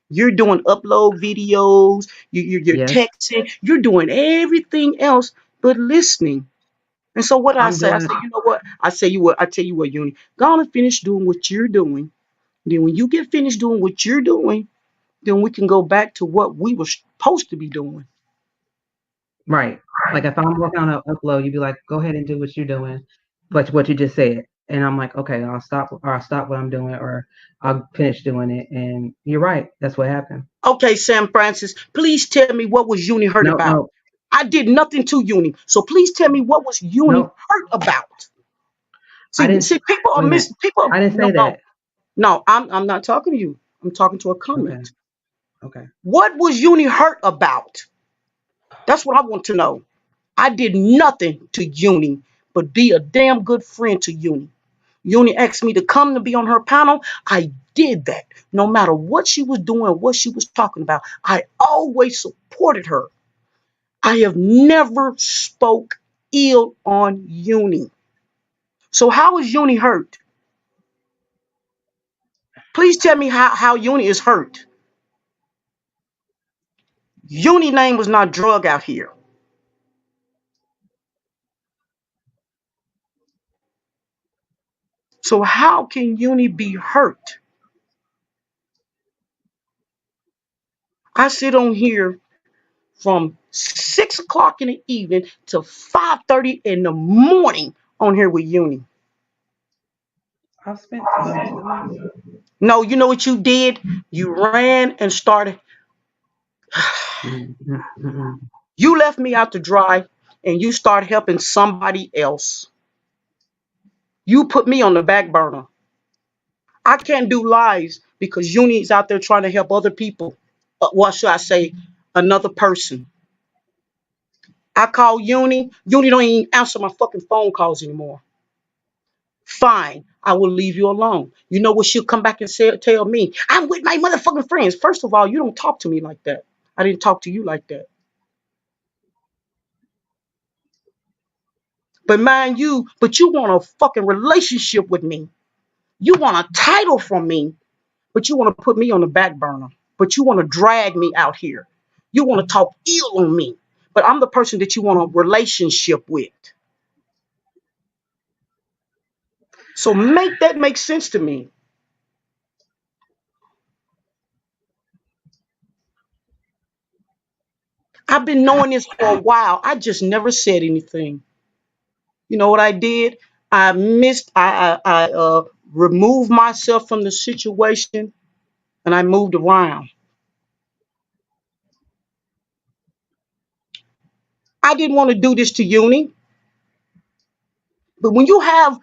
Speaker 2: You're doing upload videos. You're
Speaker 1: Yes,
Speaker 2: texting. You're doing everything else but listening. And so what I
Speaker 1: I'm
Speaker 2: say, I
Speaker 1: doing.
Speaker 2: say, you know what? I tell you what, Uni. Go on and finish doing what you're doing. Then when you get finished doing what you're doing, then we can go back to what we were supposed to be doing.
Speaker 1: Right. Like if I'm working on an upload, you'd be like, "Go ahead and do what you're doing," but what you just said, and I'm like, "Okay, I'll stop, or I'll stop what I'm doing, or I'll finish doing it." And you're right. That's what happened.
Speaker 2: Okay, Sam Francis, please tell me what was Uni hurt
Speaker 1: No,
Speaker 2: about.
Speaker 1: no,
Speaker 2: I did nothing to Uni. So please tell me what was Uni
Speaker 1: no.
Speaker 2: hurt about.
Speaker 1: I didn't.
Speaker 2: See, people are
Speaker 1: Wait a minute. I didn't
Speaker 2: no,
Speaker 1: say
Speaker 2: no,
Speaker 1: that.
Speaker 2: no, I'm not talking to you. I'm talking to a
Speaker 1: Okay.
Speaker 2: comment.
Speaker 1: Okay.
Speaker 2: What was Uni hurt about? That's what I want to know. I did nothing to Uni but be a damn good friend to Uni. Uni asked me to come to be on her panel. I did that. No matter what she was doing, what she was talking about, I always supported her. I have never spoke ill on Uni. So how is Uni hurt? Please tell me how Uni is hurt. Uni name was not drug out here. So how can Uni be hurt? I sit on here from 6 o'clock in the evening to 5:30 in the morning on here with Uni.
Speaker 1: I've spent time too.
Speaker 2: No, you know what you did? You ran and started.
Speaker 1: Mm-mm.
Speaker 2: You left me out to dry and you started helping somebody else. You put me on the back burner. I can't do lives because Uni's out there trying to help other people. What should I say? Another person. I call Uni. Uni don't even answer my fucking phone calls anymore. Fine, I will leave you alone. You know what she'll come back and tell me? I'm with my motherfucking friends. First of all, you don't talk to me like that. I didn't talk to you like that. But mind you, but you want a fucking relationship with me. You want a title from me, but you want to put me on the back burner. But you want to drag me out here. You want to talk ill on me. But I'm the person that you want a relationship with. So make that make sense to me. I've been knowing this for a while. I just never said anything. You know what I did? I removed myself from the situation and I moved around. I didn't want to do this to Uni, but when you have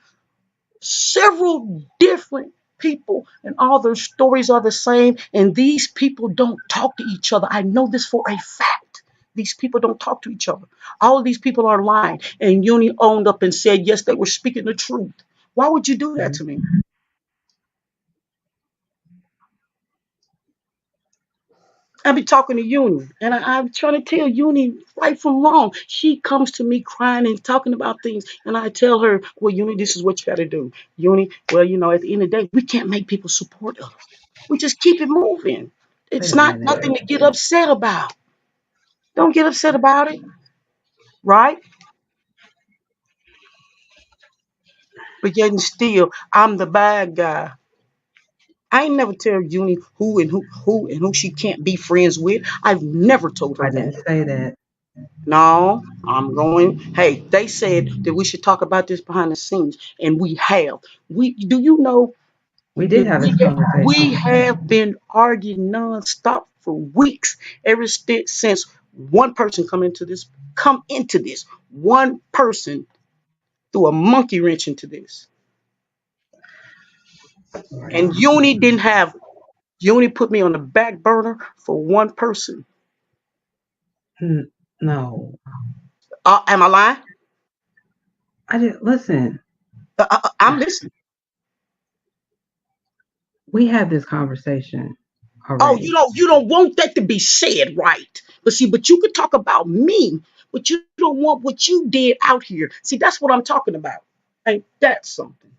Speaker 2: several different people and all their stories are the same and these people don't talk to each other, I know this for a fact. These people don't talk to each other. All of these people are lying. And Uni owned up and said, yes, they were speaking the truth. Why would you do that
Speaker 1: Mhm.
Speaker 2: to me? I be talking to Uni, and I'm trying to tell Uni right from wrong. She comes to me crying and talking about things, and I tell her, "Well, Uni, this is what you got to do. Uni, well, at the end of the day, we can't make people support us. We just keep it moving. It's
Speaker 1: Wait a
Speaker 2: not
Speaker 1: minute.
Speaker 2: nothing to get upset about. Don't get upset about it, right? But yet and still, I'm the bad guy. I ain't never tell Uni who she can't be friends with. I've never told
Speaker 1: I
Speaker 2: her that.
Speaker 1: didn't say that.
Speaker 2: No, I'm going. Hey, they said that we should talk about this behind the scenes, and we have. We do you know
Speaker 1: We did
Speaker 2: that
Speaker 1: have this
Speaker 2: we
Speaker 1: conversation.
Speaker 2: have been arguing nonstop for weeks ever since one person come into this one person threw a monkey wrench into this,
Speaker 1: Right.
Speaker 2: and Uni put me on the back burner for one person.
Speaker 1: No,
Speaker 2: Am I lying?
Speaker 1: I didn't listen.
Speaker 2: I'm listening.
Speaker 1: We had this conversation
Speaker 2: Oh,
Speaker 1: already.
Speaker 2: you don't want that to be said, right? But see, but you could talk about me, but you don't want what you did out here. See, that's what I'm talking about. Ain't that something?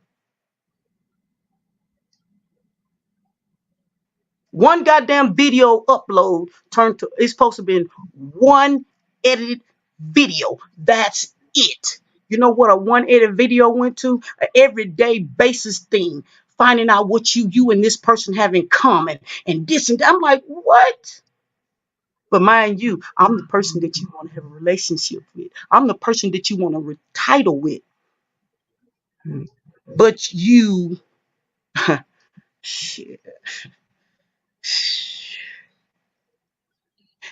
Speaker 2: One goddamn video upload turned to it's supposed to be one edited video. That's it. You know what a one edit video went to? An everyday basis thing. Finding out what you and this person have in common and this and that. I'm like, what? But mind you, I'm the person that you want to have a relationship with. I'm the person that you want to retitle with.
Speaker 1: Hmm.
Speaker 2: But you, shit.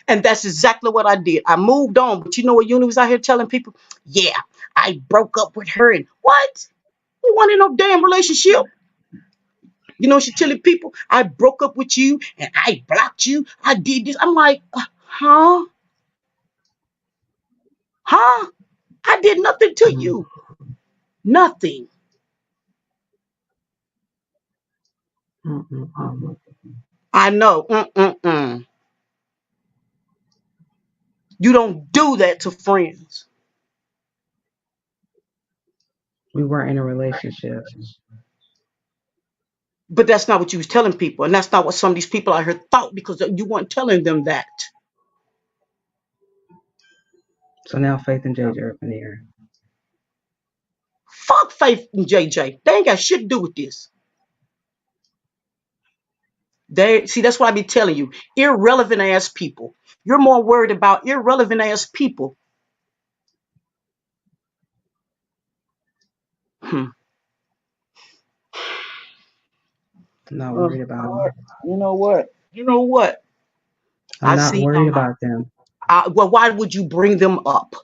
Speaker 2: And that's exactly what I did. I moved on. But you know what Uni was out here telling people? Yeah, I broke up with her. And what? We weren't in no damn relationship. You know, she telling people, I broke up with you and I blocked you. I did this. I'm like, huh? Huh? I did nothing to
Speaker 1: Mm,
Speaker 2: you. Nothing.
Speaker 1: mm, mm, mm.
Speaker 2: I know. Mm-mm-mm. You don't do that to friends.
Speaker 1: We weren't in a relationship.
Speaker 2: But that's not what you was telling people. And that's not what some of these people out here thought because you weren't telling them that.
Speaker 1: So now Faith and JJ are up in the air.
Speaker 2: Fuck Faith and JJ. They ain't got shit to do with this. They see that's what I be telling you. Irrelevant ass people. You're more worried about irrelevant ass people. Hmm.
Speaker 1: I'm not
Speaker 2: Uh,
Speaker 1: worried about them.
Speaker 2: you know what? You know what?
Speaker 1: I'm
Speaker 2: I
Speaker 1: not
Speaker 2: see
Speaker 1: worried
Speaker 2: them.
Speaker 1: about them.
Speaker 2: Well, why would you bring them up?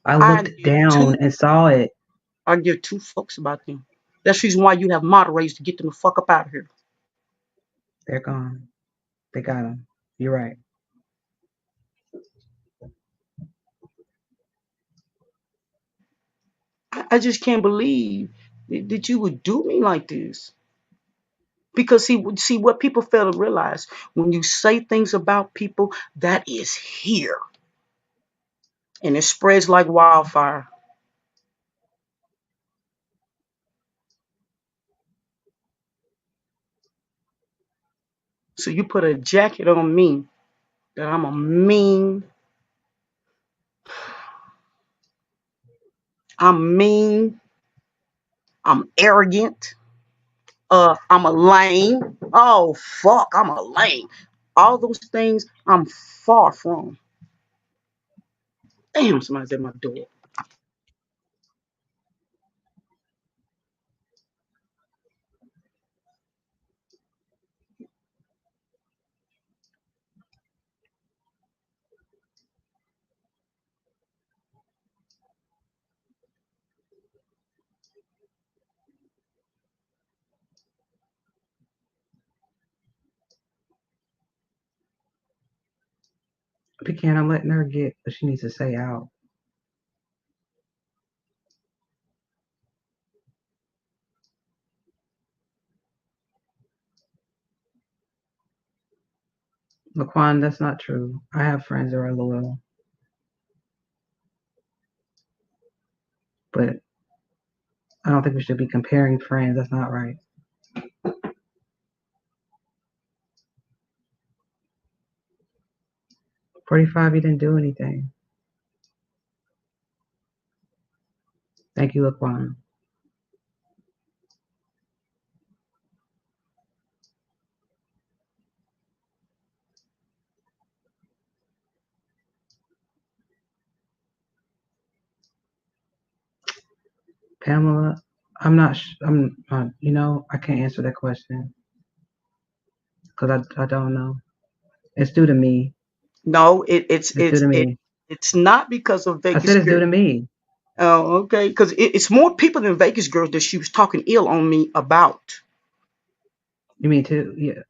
Speaker 1: I
Speaker 2: I
Speaker 1: looked
Speaker 2: give
Speaker 1: down
Speaker 2: two.
Speaker 1: and saw it.
Speaker 2: I give two fucks about them. That's the reason why you have moderators to get them the fuck up out of here.
Speaker 1: They're gone. They got them. You're right.
Speaker 2: I just can't believe that you would do me like this. Because see what people fail to realize when you say things about people that is here and it spreads like wildfire. So you put a jacket on me that I'm a mean, I'm arrogant, I'm a lame. Oh fuck, I'm a lame. All those things I'm far from. Damn, somebody's at my door.
Speaker 1: Pecan, I'm letting her get what she needs to say out. Laquan, that's not true. I have friends that are loyal, but I don't think we should be comparing friends. That's not right. 45, you didn't do anything. Thank you, Laquan. Pamela, I'm not, you know, I can't answer that question because I don't know. It's due to me.
Speaker 2: No,
Speaker 1: It's due to me.
Speaker 2: it's not because of
Speaker 1: I
Speaker 2: Vegas
Speaker 1: said it's due
Speaker 2: girl.
Speaker 1: to me.
Speaker 2: Oh, okay. Because it's more people than Vegas girls that she was talking ill on me about.
Speaker 1: You mean too? Yeah.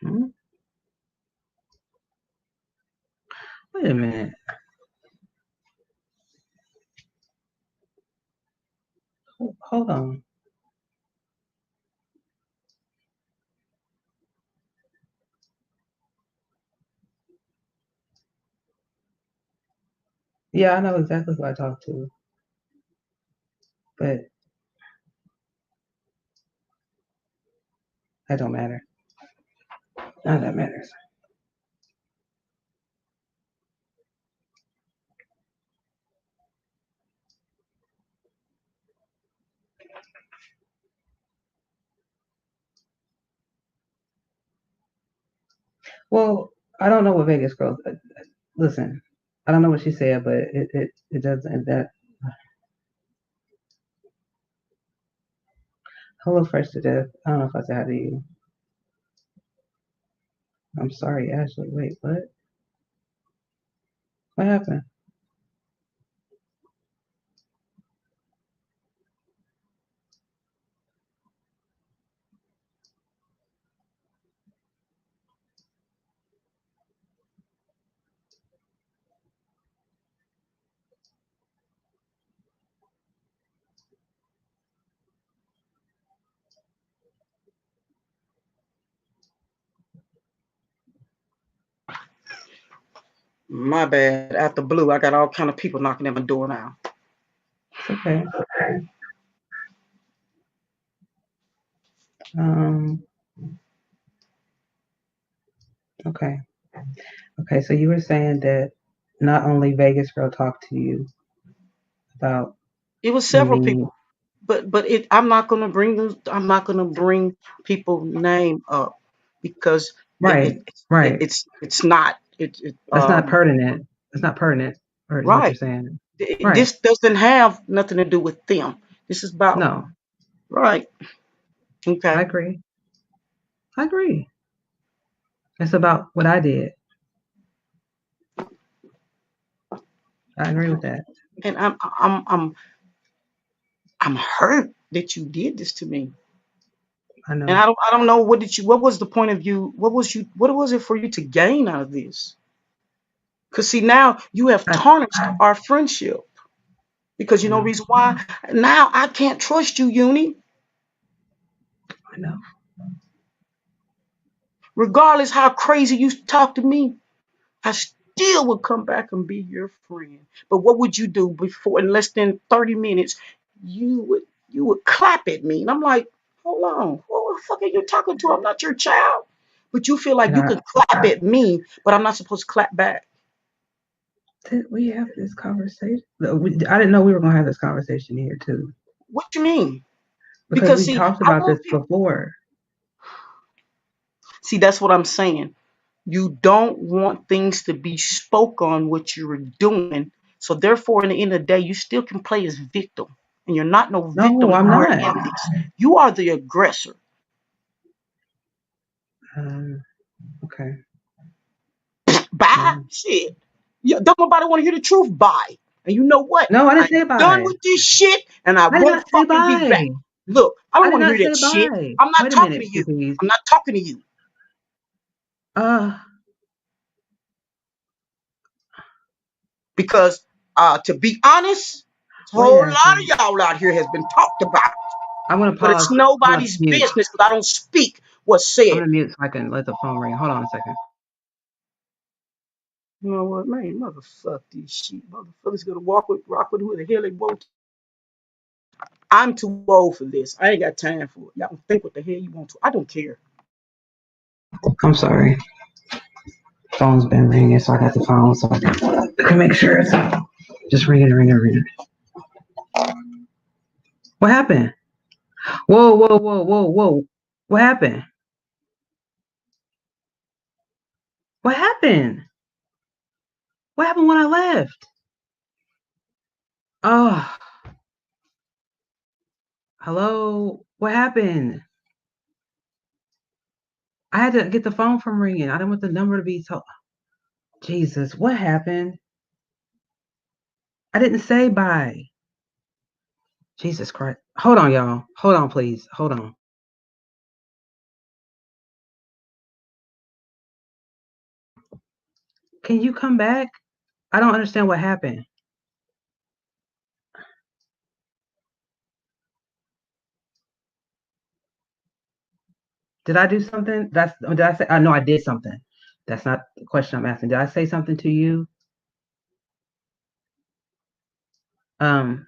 Speaker 1: Hmm? Wait a minute. Hold on. Yeah, I know exactly who I talked to, but that don't matter. None of that matters. Well, I don't know what Vegas girls. Listen, I don't know what she said, but it doesn't. That hello, fresh to death. I don't know if I said hi to you. I'm sorry, Ashley. Wait, what? What happened?
Speaker 2: My bad. After blue, I got all kind of people knocking at my door now.
Speaker 1: It's okay. Um. Okay. Okay. So you were saying that not only Vegas girl talked to you about
Speaker 2: It was several
Speaker 1: me.
Speaker 2: people, but I'm not gonna bring them. I'm not gonna bring people name up because
Speaker 1: Right. Right.
Speaker 2: it's not
Speaker 1: That's not pertinent. It's not pertinent, or is what you're
Speaker 2: right.
Speaker 1: saying. Right.
Speaker 2: This doesn't have nothing to do with them. This is about
Speaker 1: No,
Speaker 2: right.
Speaker 1: I
Speaker 2: Okay.
Speaker 1: agree. I agree. It's about what I did. I agree with that.
Speaker 2: And I'm hurt that you did this to me.
Speaker 1: I
Speaker 2: And
Speaker 1: know.
Speaker 2: I don't know what was the point of you what was it for you to gain out of this? Because see now you have
Speaker 1: I
Speaker 2: tarnished our friendship. Because you know
Speaker 1: know.
Speaker 2: reason why? Now I can't trust you, Uni.
Speaker 1: I know.
Speaker 2: Regardless how crazy you talk to me, I still would come back and be your friend. But what would you do before in less than 30 minutes? You would clap at me. And I'm like, hold on, who the fuck are you talking to? I'm not your child. But you feel like
Speaker 1: And
Speaker 2: you can clap at me, but I'm not supposed to clap back.
Speaker 1: did we have this conversation? I didn't know we were gonna have this conversation here too,
Speaker 2: What you mean?
Speaker 1: because
Speaker 2: Because
Speaker 1: we
Speaker 2: see,
Speaker 1: talked
Speaker 2: I
Speaker 1: about
Speaker 2: want
Speaker 1: this
Speaker 2: people.
Speaker 1: before.
Speaker 2: See, that's what I'm saying. You don't want things to be spoke on what you're doing. So therefore, in the end of the day, you still can play as victim. And you're not no
Speaker 1: No,
Speaker 2: victim
Speaker 1: I'm
Speaker 2: part
Speaker 1: not.
Speaker 2: in this. You are the aggressor.
Speaker 1: Um, okay.
Speaker 2: Bye.
Speaker 1: Well,
Speaker 2: Shit. Yeah, don't nobody want to hear the truth. Bye. And you know what?
Speaker 1: no, I didn't
Speaker 2: I'm
Speaker 1: say
Speaker 2: done
Speaker 1: bye.
Speaker 2: with this shit and I
Speaker 1: I did
Speaker 2: won't
Speaker 1: not say
Speaker 2: fucking be back.
Speaker 1: bye.
Speaker 2: Look, I
Speaker 1: I
Speaker 2: don't
Speaker 1: did
Speaker 2: want to
Speaker 1: not
Speaker 2: hear
Speaker 1: say
Speaker 2: that shit.
Speaker 1: bye.
Speaker 2: I'm not
Speaker 1: Wait a
Speaker 2: talking
Speaker 1: minute,
Speaker 2: to you.
Speaker 1: Cookies.
Speaker 2: I'm not talking to you.
Speaker 1: Uh,
Speaker 2: Because to be honest, a
Speaker 1: wait,
Speaker 2: whole lot
Speaker 1: Ashley.
Speaker 2: of y'all out here has been talked about.
Speaker 1: I'm gonna
Speaker 2: But it's
Speaker 1: pause. I'm gonna
Speaker 2: nobody's
Speaker 1: mute.
Speaker 2: business because I don't speak what's
Speaker 1: I'm
Speaker 2: said.
Speaker 1: gonna mute so I can let the phone ring. Hold on a second.
Speaker 2: You know what, man? Motherfuck these shit. Motherfuckers gonna rock with who the hell they want. I'm too old for this. I ain't got time for it. Y'all think what the hell you want to. I don't care.
Speaker 1: I'm sorry. Phone's been ringing, so I got the phone so I can make sure it's just ringing. What happened? Whoa. What happened? What happened? What happened when I left? Oh, hello. What happened? I had to get the phone from ringing. I didn't want the number to be told. Jesus, what happened? I didn't say bye. Jesus Christ. Hold on, y'all. Hold on, please. Hold on. Can you come back? I don't understand what happened. Did I do something? Did I say? I know I did something. That's not the question I'm asking. Did I say something to you? 2Ps.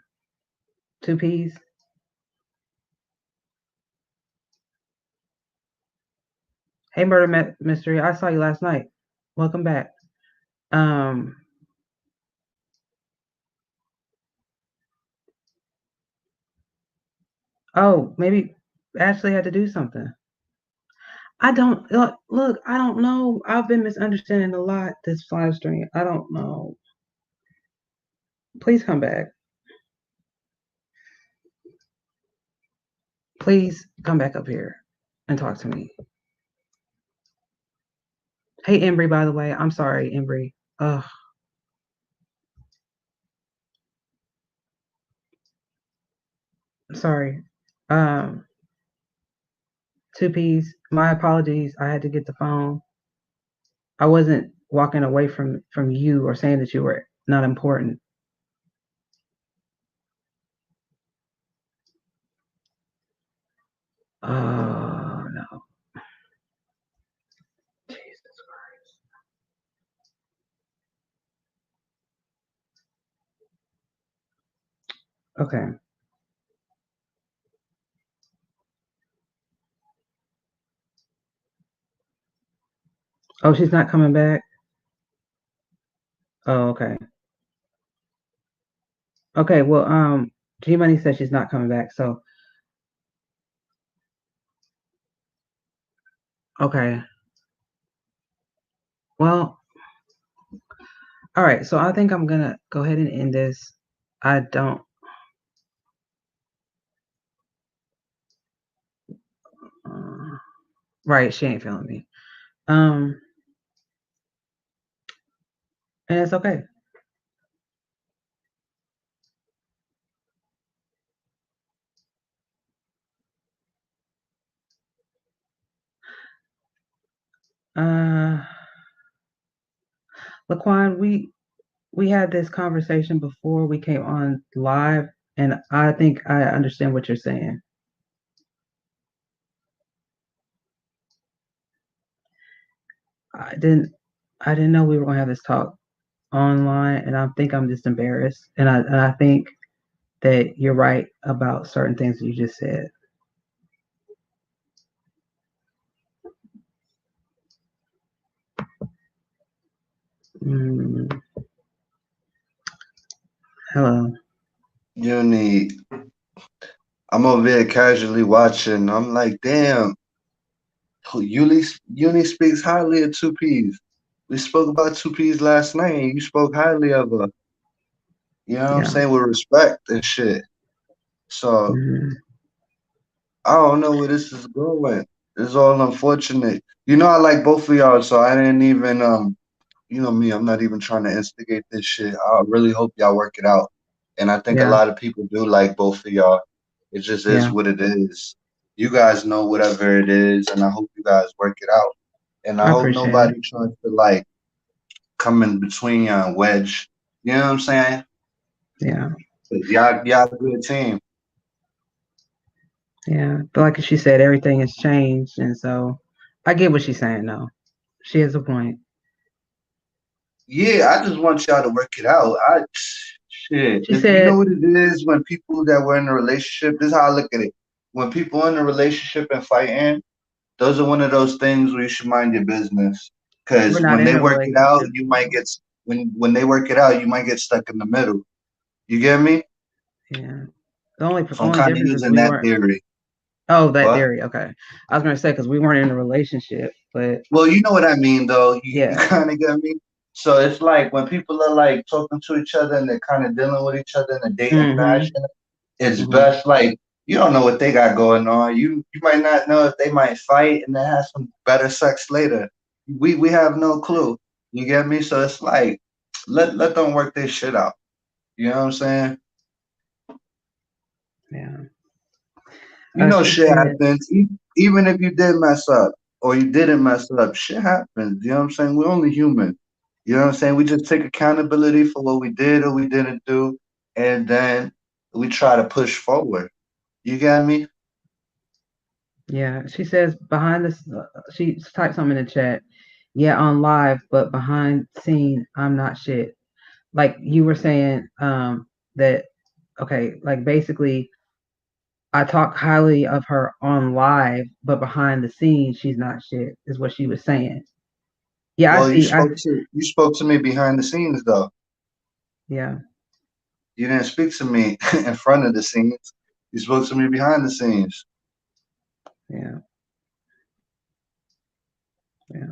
Speaker 1: Hey, murder mystery. I saw you last night. Welcome back. Oh, maybe Ashley had to do something. I don't look. I don't know. I've been misunderstanding a lot this live stream. I don't know. Please come back. Please come back up here and talk to me. Hey, Embry, by the way. I'm sorry, Embry. Ugh. Sorry. 2Ps. My apologies. I had to get the phone. I wasn't walking away from you or saying that you were not important. Oh no. Jesus Christ. Okay. Oh, she's not coming back? Oh, okay. Okay, well, G Money says she's not coming back, so okay. Well, all right, so I think I'm gonna go ahead and end this. I don't right, she ain't feeling me. And it's okay. Laquan, we had this conversation before we came on live, and I think I understand what you're saying. I didn't know we were gonna have this talk online, and I think I'm just embarrassed. And I think that you're right about certain things that you just said. Hello.
Speaker 3: Uni, I'm over here casually watching. I'm like, damn, Uni speaks highly of 2Ps. We spoke about 2Ps last night, and you spoke highly of her. You know what I'm saying? With respect and shit. So, I don't know where this is going. It's all unfortunate. You know, I like both of y'all, so I didn't even, you know me, I'm not even trying to instigate this shit. I really hope y'all work it out. And I think a lot of people do like both of y'all. It just is what it is. You guys know whatever it is, and I hope you guys work it out. And I hope nobody tries to like come in between y'all and wedge. You know what I'm saying?
Speaker 1: Yeah.
Speaker 3: Y'all a good team.
Speaker 1: Yeah. But like she said, everything has changed, and so I get what she's saying though. She has a point.
Speaker 3: Yeah, I just want y'all to work it out. Shit.
Speaker 1: She
Speaker 3: You know
Speaker 1: said,
Speaker 3: what it is when people that were in a relationship, this is how I look at it. When people in a relationship and fighting, those are one of those things where you should mind your business.
Speaker 1: we're
Speaker 3: Because
Speaker 1: not
Speaker 3: when
Speaker 1: in
Speaker 3: they
Speaker 1: a
Speaker 3: work it out,
Speaker 1: relationship.
Speaker 3: you might get when they work it out, you might get stuck in the middle. You get me?
Speaker 1: Yeah. The only
Speaker 3: So I'm
Speaker 1: only
Speaker 3: kind of
Speaker 1: difference is
Speaker 3: using
Speaker 1: we
Speaker 3: that
Speaker 1: weren't.
Speaker 3: theory.
Speaker 1: Oh, that
Speaker 3: What?
Speaker 1: theory. Okay. I was gonna say because we weren't in a relationship, but
Speaker 3: Well, you know what I mean, though. You
Speaker 1: yeah.
Speaker 3: kind of get me. So it's like when people are like talking to each other and they're kind of dealing with each other in a dating
Speaker 1: Mm-hmm.
Speaker 3: fashion. It's
Speaker 1: Mm-hmm.
Speaker 3: best like you don't know what they got going on. You might not know if they might fight and then have some better sex later. We have no clue. You get me? So it's like let them work this shit out. You know what I'm saying?
Speaker 1: Yeah.
Speaker 3: You know
Speaker 1: She
Speaker 3: shit
Speaker 1: said,
Speaker 3: happens. Even if you did mess up or you didn't mess up, shit happens. You know what I'm saying? We're only human. You know what I'm saying? We just take accountability for what we did or we didn't do, and then we try to push forward. You get me?
Speaker 1: yeah. She says behind this. She typed something in the chat. Yeah, on live, but behind scene, I'm not shit. Like you were saying, that. Okay, like basically, I talk highly of her on live, but behind the scenes, she's not shit. Is what she was saying. Yeah, I
Speaker 3: Well,
Speaker 1: see.
Speaker 3: you spoke to me behind the scenes though.
Speaker 1: Yeah,
Speaker 3: You didn't speak to me in front of the scenes. You spoke to me behind the scenes.
Speaker 1: yeah, yeah.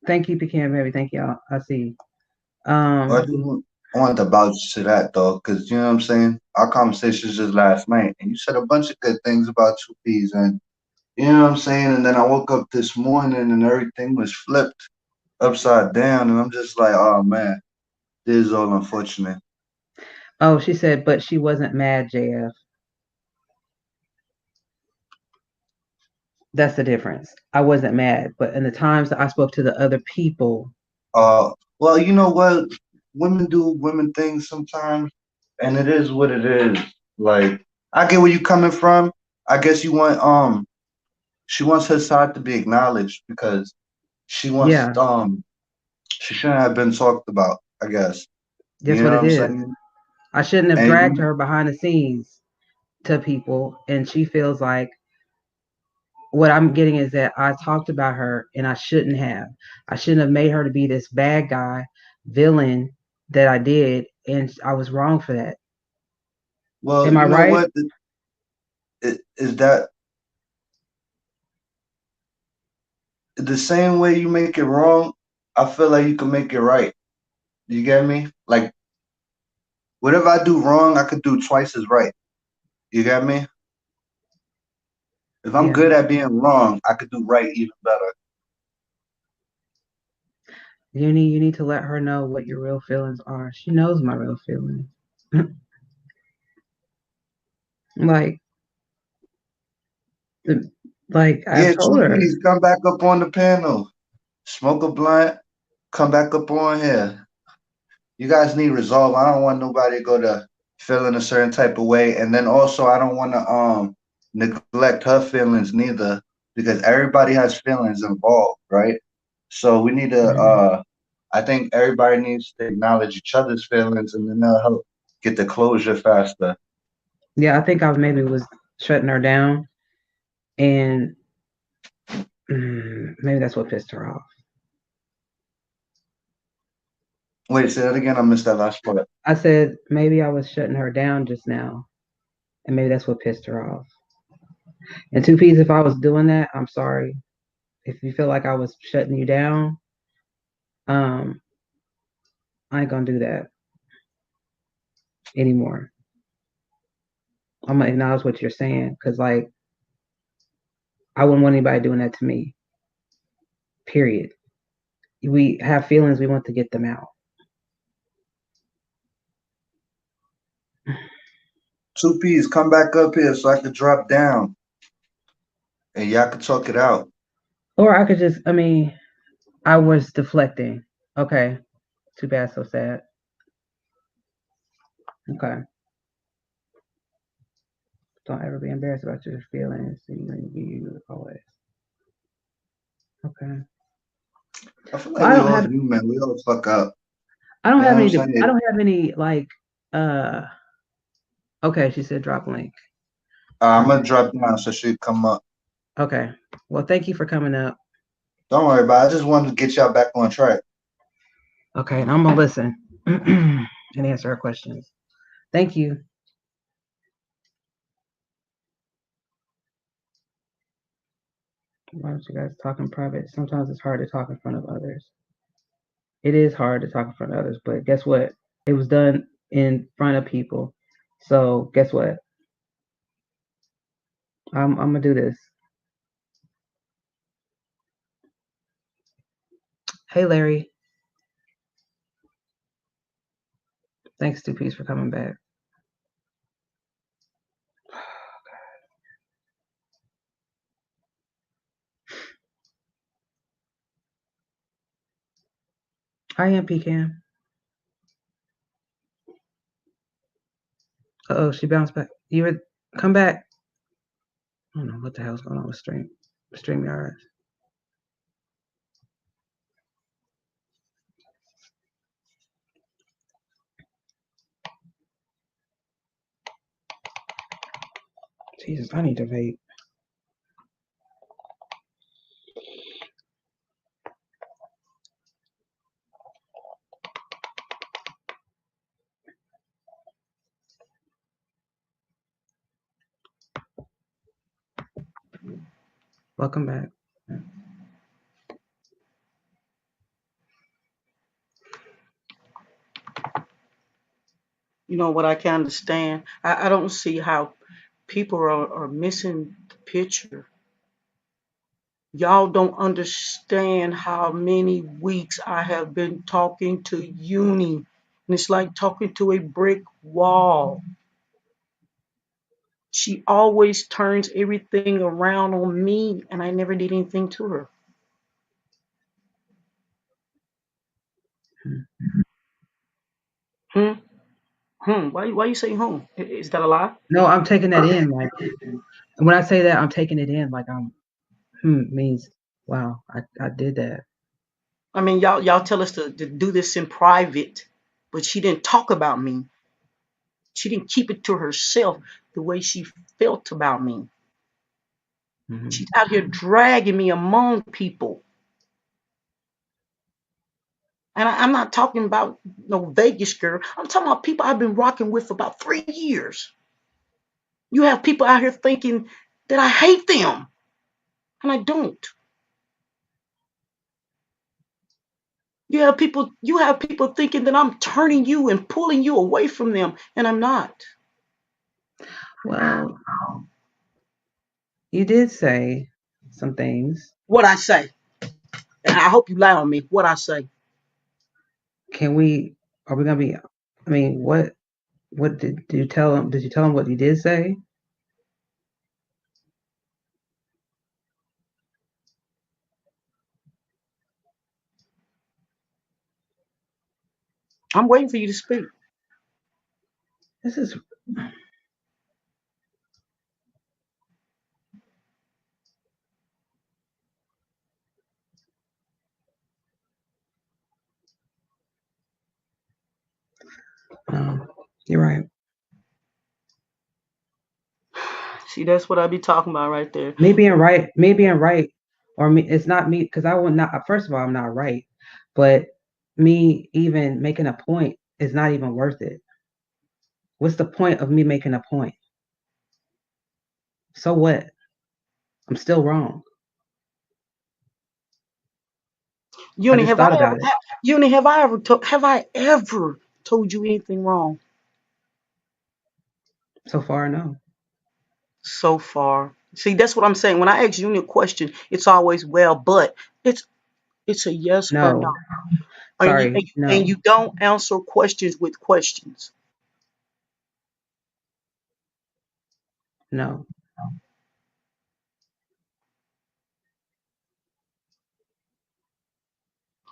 Speaker 1: Thank you, Pecan Baby. Thank y'all. I see.
Speaker 3: Well,
Speaker 1: Um,
Speaker 3: I want to vouch to that though, because you know what I'm saying. Our conversations just last night, and you said a bunch of good things about two P's, and you know what I'm saying. And then I woke up this morning, and everything was flipped upside down, and I'm just like, oh man, this is all unfortunate.
Speaker 1: oh, she said, but she wasn't mad, JF. That's the difference. I wasn't mad, but in the times that I spoke to the other people,
Speaker 3: Well, you know what? Women do women things sometimes, and it is what it is. Like, I get where you coming from. I guess you want she wants her side to be acknowledged because she wants
Speaker 1: yeah,
Speaker 3: she shouldn't have been talked about, I guess.
Speaker 1: that's
Speaker 3: You
Speaker 1: what
Speaker 3: know what
Speaker 1: it
Speaker 3: I'm
Speaker 1: is.
Speaker 3: saying?
Speaker 1: I shouldn't have
Speaker 3: And
Speaker 1: dragged
Speaker 3: you
Speaker 1: her behind the scenes to people, and she feels like what I'm getting is that I talked about her and I shouldn't have. I shouldn't have made her to be this bad guy, villain that I did, and I was wrong for that.
Speaker 3: well,
Speaker 1: Am I
Speaker 3: you know
Speaker 1: right?
Speaker 3: what? Is that the same way you make it wrong, I feel like you can make it right. You get me? Like whatever I do wrong, I could do twice as right. You get me? If I'm
Speaker 1: Yeah.
Speaker 3: good at being wrong, I could do right even better.
Speaker 1: You need to let her know what your real feelings are. She knows my real feelings. like, like I've
Speaker 3: Yeah,
Speaker 1: told
Speaker 3: two
Speaker 1: her.
Speaker 3: P's, come back up on the panel. Smoke a blunt, come back up on here. You guys need resolve. I don't want nobody to go to feeling a certain type of way. And then also I don't want to neglect her feelings neither because everybody has feelings involved, right? So we need to I think everybody needs to acknowledge each other's feelings and then that'll help get the closure faster.
Speaker 1: Yeah, I think I maybe was shutting her down, and maybe that's what pissed her off.
Speaker 3: Wait, say that again. I missed that last part.
Speaker 1: I said maybe I was shutting her down just now, and maybe that's what pissed her off. And two P's, if I was doing that, I'm sorry. If you feel like I was shutting you down, um, I ain't gonna do that anymore. I'm gonna acknowledge what you're saying because, like, I wouldn't want anybody doing that to me. Period. We have feelings, we want to get them out.
Speaker 3: Two P's, come back up here so I can drop down and y'all can talk it out.
Speaker 1: Or I could just, I mean, I was deflecting. Okay. Too bad, so sad. Okay. Don't ever be embarrassed about your feelings. You always. Okay.
Speaker 3: I feel like
Speaker 1: Well, I
Speaker 3: we
Speaker 1: don't
Speaker 3: all
Speaker 1: have.
Speaker 3: human. We all fuck up.
Speaker 1: I don't
Speaker 3: You know
Speaker 1: have
Speaker 3: what I'm
Speaker 1: any. I
Speaker 3: saying?
Speaker 1: don't have any like. Uh. Okay, she said drop link.
Speaker 3: I'm gonna drop down so she come up.
Speaker 1: Okay. Well, thank you for coming up.
Speaker 3: Don't worry about it. I just wanted to get y'all back on track.
Speaker 1: Okay, and I'm gonna listen and answer her questions. Thank you. Why don't you guys talk in private? Sometimes it's hard to talk in front of others. It is hard to talk in front of others, but guess what? It was done in front of people. So guess what? I'm gonna do this. Hey Larry. Thanks, 2Ps, for coming back. I am Pecan. Oh, she bounced back. You would come back. I don't know what the hell's going on with StreamYard. Jesus, I need to vape. Welcome back.
Speaker 2: You know what I can understand? I don't see how people are missing the picture. Y'all don't understand how many weeks I have been talking to Uni. And it's like talking to a brick wall. She always turns everything around on me, and I never did anything to her. Hmm? Why you say Is that a lie?
Speaker 1: No, I'm taking that in. Like when I say that, I'm taking it in. Like I'm means wow, I did that.
Speaker 2: I mean, y'all tell us to do this in private, but she didn't talk about me. She didn't keep it to herself the way she felt about me.
Speaker 1: Mm-hmm.
Speaker 2: She's out here dragging me among people. And I'm not talking about no Vegas girl. I'm talking about people I've been rocking with for about 3 years. You have people out here thinking that I hate them, and I don't. You have people thinking that I'm turning you and pulling you away from them, and I'm not.
Speaker 1: Well, you did say some things.
Speaker 2: What I say, and I hope you lie on me. What I say.
Speaker 1: Can we? Are we gonna be? I mean, what? What did you tell him? Did you tell him what you did say?
Speaker 2: I'm waiting for you to speak.
Speaker 1: This is. No, you're right.
Speaker 2: See, that's what I be talking about right there.
Speaker 1: Me being right, or me. It's not me because I will not. First of all, I'm not right, but me even making a point is not even worth it. What's the point of me making a point? So what? I'm still wrong. I
Speaker 2: Uni,
Speaker 1: just
Speaker 2: have I
Speaker 1: thought
Speaker 2: ever,
Speaker 1: about it.
Speaker 2: Uni, have I ever told you anything wrong
Speaker 1: So far, no.
Speaker 2: so far? See, that's what I'm saying. When I ask Uni a question, it's always well, but it's a yes or no.
Speaker 1: No.
Speaker 2: And you
Speaker 1: Sorry.
Speaker 2: and, and
Speaker 1: No.
Speaker 2: you don't answer questions with questions.
Speaker 1: No.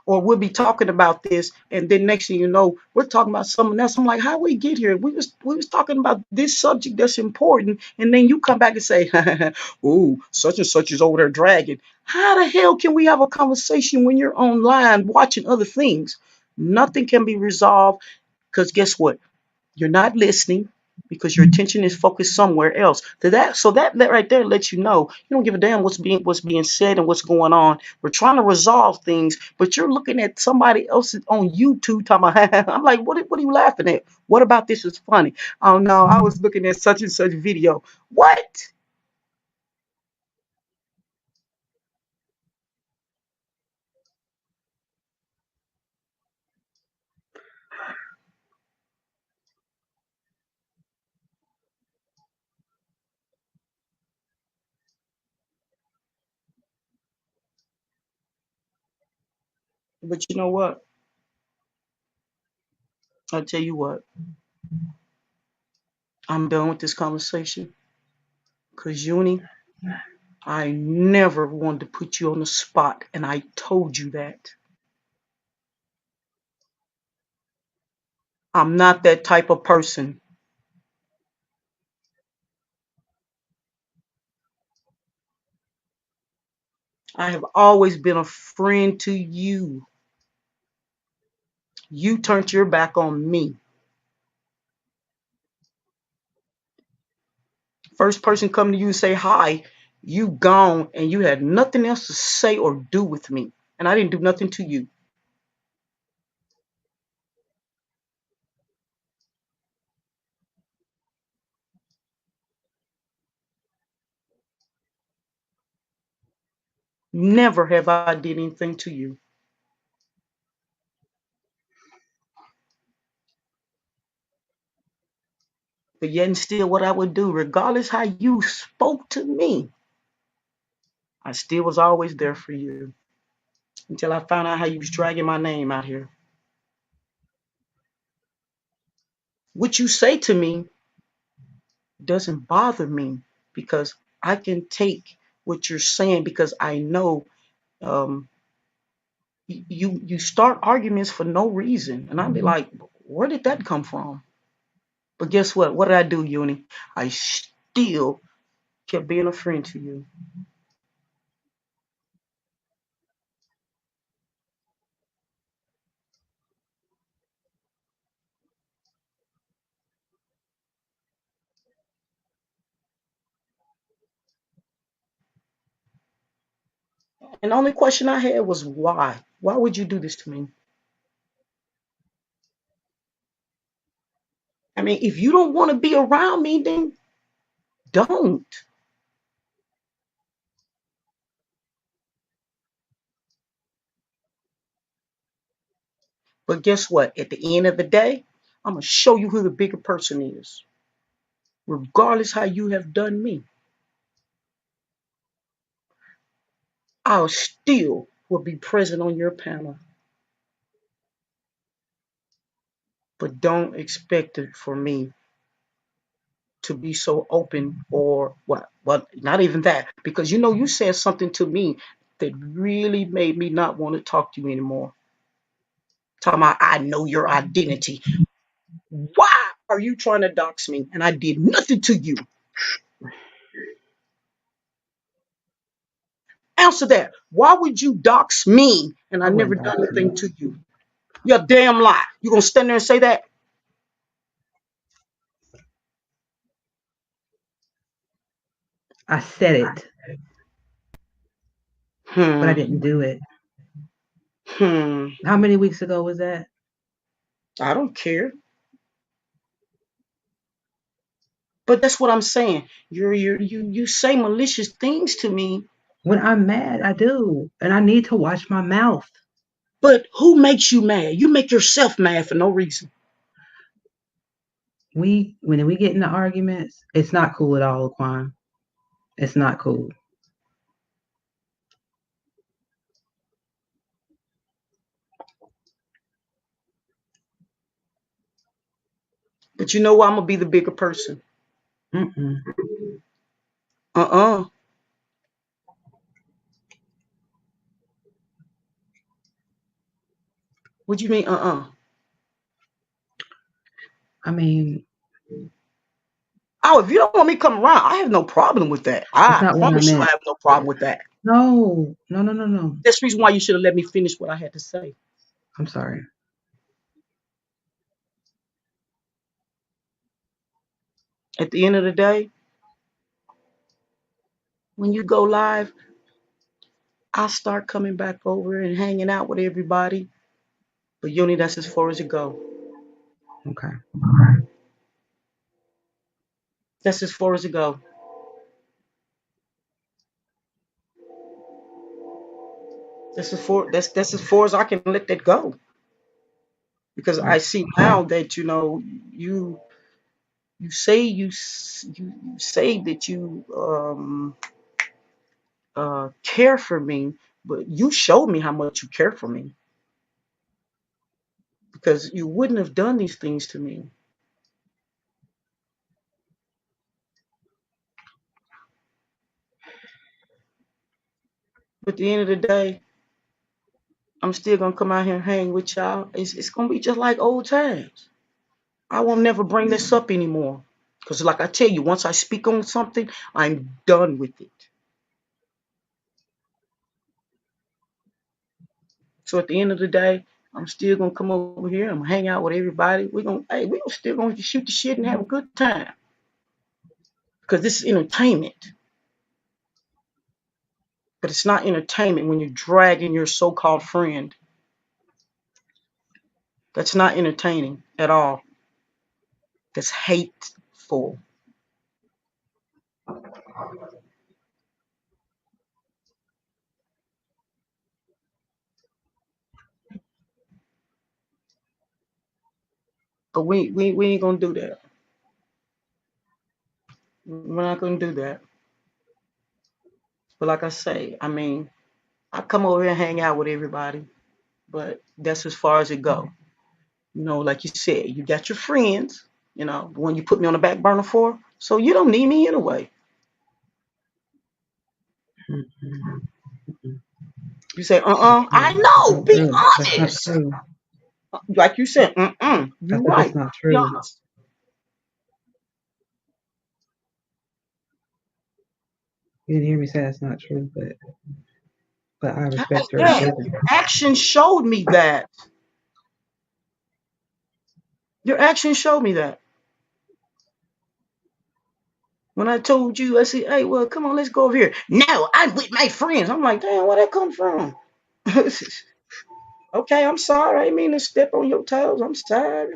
Speaker 2: Or we'll be talking about this, and then next thing you know, we're talking about something else. I'm like, how we get here? We was talking about this subject that's important, and then you come back and say, "Ooh, such and such is over there dragging." How the hell can we have a conversation when you're online watching other things? Nothing can be resolved because guess what? You're not listening because your attention is focused somewhere else. So that right there lets you know you don't give a damn what's being said and what's going on. We're trying to resolve things, but you're looking at somebody else on YouTube talking about. I'm like, what are you laughing at? What about this is funny? Oh no, I was looking at such and such video. What? But you know what? I'll tell you what. I'm done with this conversation because Uni, I never wanted to put you on the spot, and I told you that. I'm not that type of person. I have always been a friend to you. You turned your back on me. First person come to you and say hi, you gone and you had nothing else to say or do with me. And I didn't do nothing to you. Never have I did anything to you. But yet and still what I would do, regardless how you spoke to me, I still was always there for you. Until I found out how you was dragging my name out here. What you say to me doesn't bother me because I can take what you're saying because I know um, you start arguments for no reason, and I'd be like, where did that come from? But guess what? What did I do, Uni? I still kept being a friend to you. And the only question I had was why? Why would you do this to me? I mean, if you don't want to be around me, then don't. But guess what? At the end of the day, I'm gonna show you who the bigger person is, regardless how you have done me. I'll still will be present on your panel, but don't expect it for me to be so open or what? Well, not even that, because you know you said something to me that really made me not want to talk to you anymore. Talking about I know your identity. Why are you trying to dox me? And I did nothing to you. Answer that. Why would you dox me and I
Speaker 1: I
Speaker 2: never
Speaker 1: wouldn't
Speaker 2: done
Speaker 1: dox
Speaker 2: anything
Speaker 1: you.
Speaker 2: to you? You're a damn lie. You gonna stand there and say that?
Speaker 1: I said it, but I
Speaker 2: Hmm.
Speaker 1: didn't do it.
Speaker 2: Hmm.
Speaker 1: How many weeks ago was that?
Speaker 2: I don't care. But that's what I'm saying. You say malicious things to me,
Speaker 1: When I'm mad, I do. And I need to watch my mouth.
Speaker 2: but who makes you mad? You make yourself mad for no reason.
Speaker 1: When we get into arguments, it's not cool at all, Quan. It's not cool.
Speaker 2: But you know what? I'm gonna be the bigger person.
Speaker 1: Mm-mm.
Speaker 2: Uh-uh. What do you mean, uh-uh?
Speaker 1: I mean,
Speaker 2: Oh, if you don't want me to come around, I have no problem with that.
Speaker 1: that's
Speaker 2: I
Speaker 1: not what I
Speaker 2: promise you I
Speaker 1: meant.
Speaker 2: have no problem with that.
Speaker 1: No, no, no, no, no.
Speaker 2: That's the reason why you should have let me finish what I had to say.
Speaker 1: I'm sorry.
Speaker 2: At the end of the day, when you go live, I'll start coming back over and hanging out with everybody. But Uni, that's as far as it go.
Speaker 1: Okay.
Speaker 2: That's as far as it go. That's as far as I can let that go. Because I see now that you you say you say that you care for me, but you showed me how much you care for me because you wouldn't have done these things to me. But at the end of the day, I'm still gonna come out here and hang with y'all. It's gonna be just like old times. I won't never bring this up anymore. Because like I tell you, once I speak on something, I'm done with it. So at the end of the day, I'm still gonna come over here. I'm gonna hang out with everybody. We gonna still gonna shoot the shit and have a good time. Because this is entertainment. But it's not entertainment when you're dragging your so-called friend. That's not entertaining at all. That's hateful. But we ain't gonna do that. We're not gonna do that. But like I say, I mean, I come over here and hang out with everybody, but that's as far as it go. Like you said, you got your friends, the one you put me on the back burner for, so you don't need me anyway. You say, I
Speaker 1: That's
Speaker 2: know,
Speaker 1: not
Speaker 2: be
Speaker 1: true. That's not
Speaker 2: honest.
Speaker 1: true.
Speaker 2: Like you said,
Speaker 1: I
Speaker 2: you're
Speaker 1: said that's
Speaker 2: right.
Speaker 1: not
Speaker 2: Be
Speaker 1: true.
Speaker 2: honest.
Speaker 1: You didn't hear me say that's not true, but I respect your
Speaker 2: Yeah,
Speaker 1: decision.
Speaker 2: your action showed me that. Your action showed me that. When I told you, I said, hey, well, come on, let's go over here. No, I'm with my friends. I'm like, damn, where that come from? Okay, I'm sorry. I didn't mean to step on your toes. I'm sorry.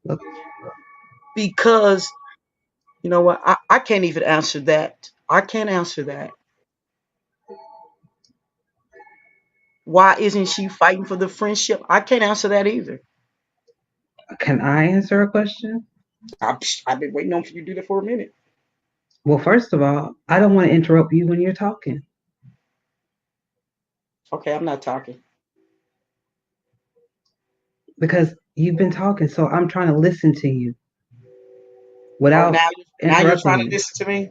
Speaker 1: Look,
Speaker 2: Because, you know what? I can't even answer that. I can't answer that. Why isn't she fighting for the friendship? I can't answer that either.
Speaker 1: can I answer a question?
Speaker 2: I've been waiting on for you to do that for a minute.
Speaker 1: Well, first of all, I don't want to interrupt you when you're talking
Speaker 2: Okay, I'm not talking.
Speaker 1: because you've been talking, so I'm trying to listen to you
Speaker 2: Oh,
Speaker 1: without
Speaker 2: now you're
Speaker 1: interrupting
Speaker 2: trying to
Speaker 1: you.
Speaker 2: listen to me.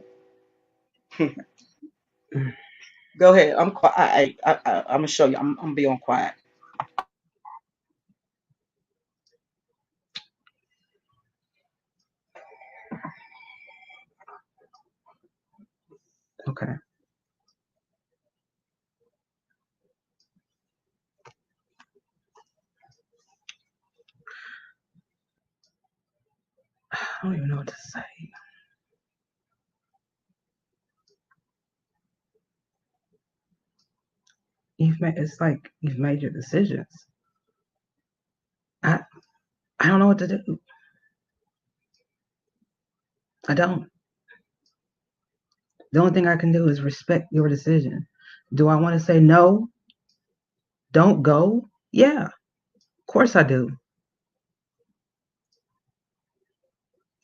Speaker 2: Go ahead. I'm quiet. I'm gonna show you. I'm gonna be on quiet.
Speaker 1: Okay. I don't even know what to say. It's like you've made your decisions. I I don't know what to do. I don't. The only thing I can do is respect your decision. Do I want to say no? Don't go? Yeah, of course I do.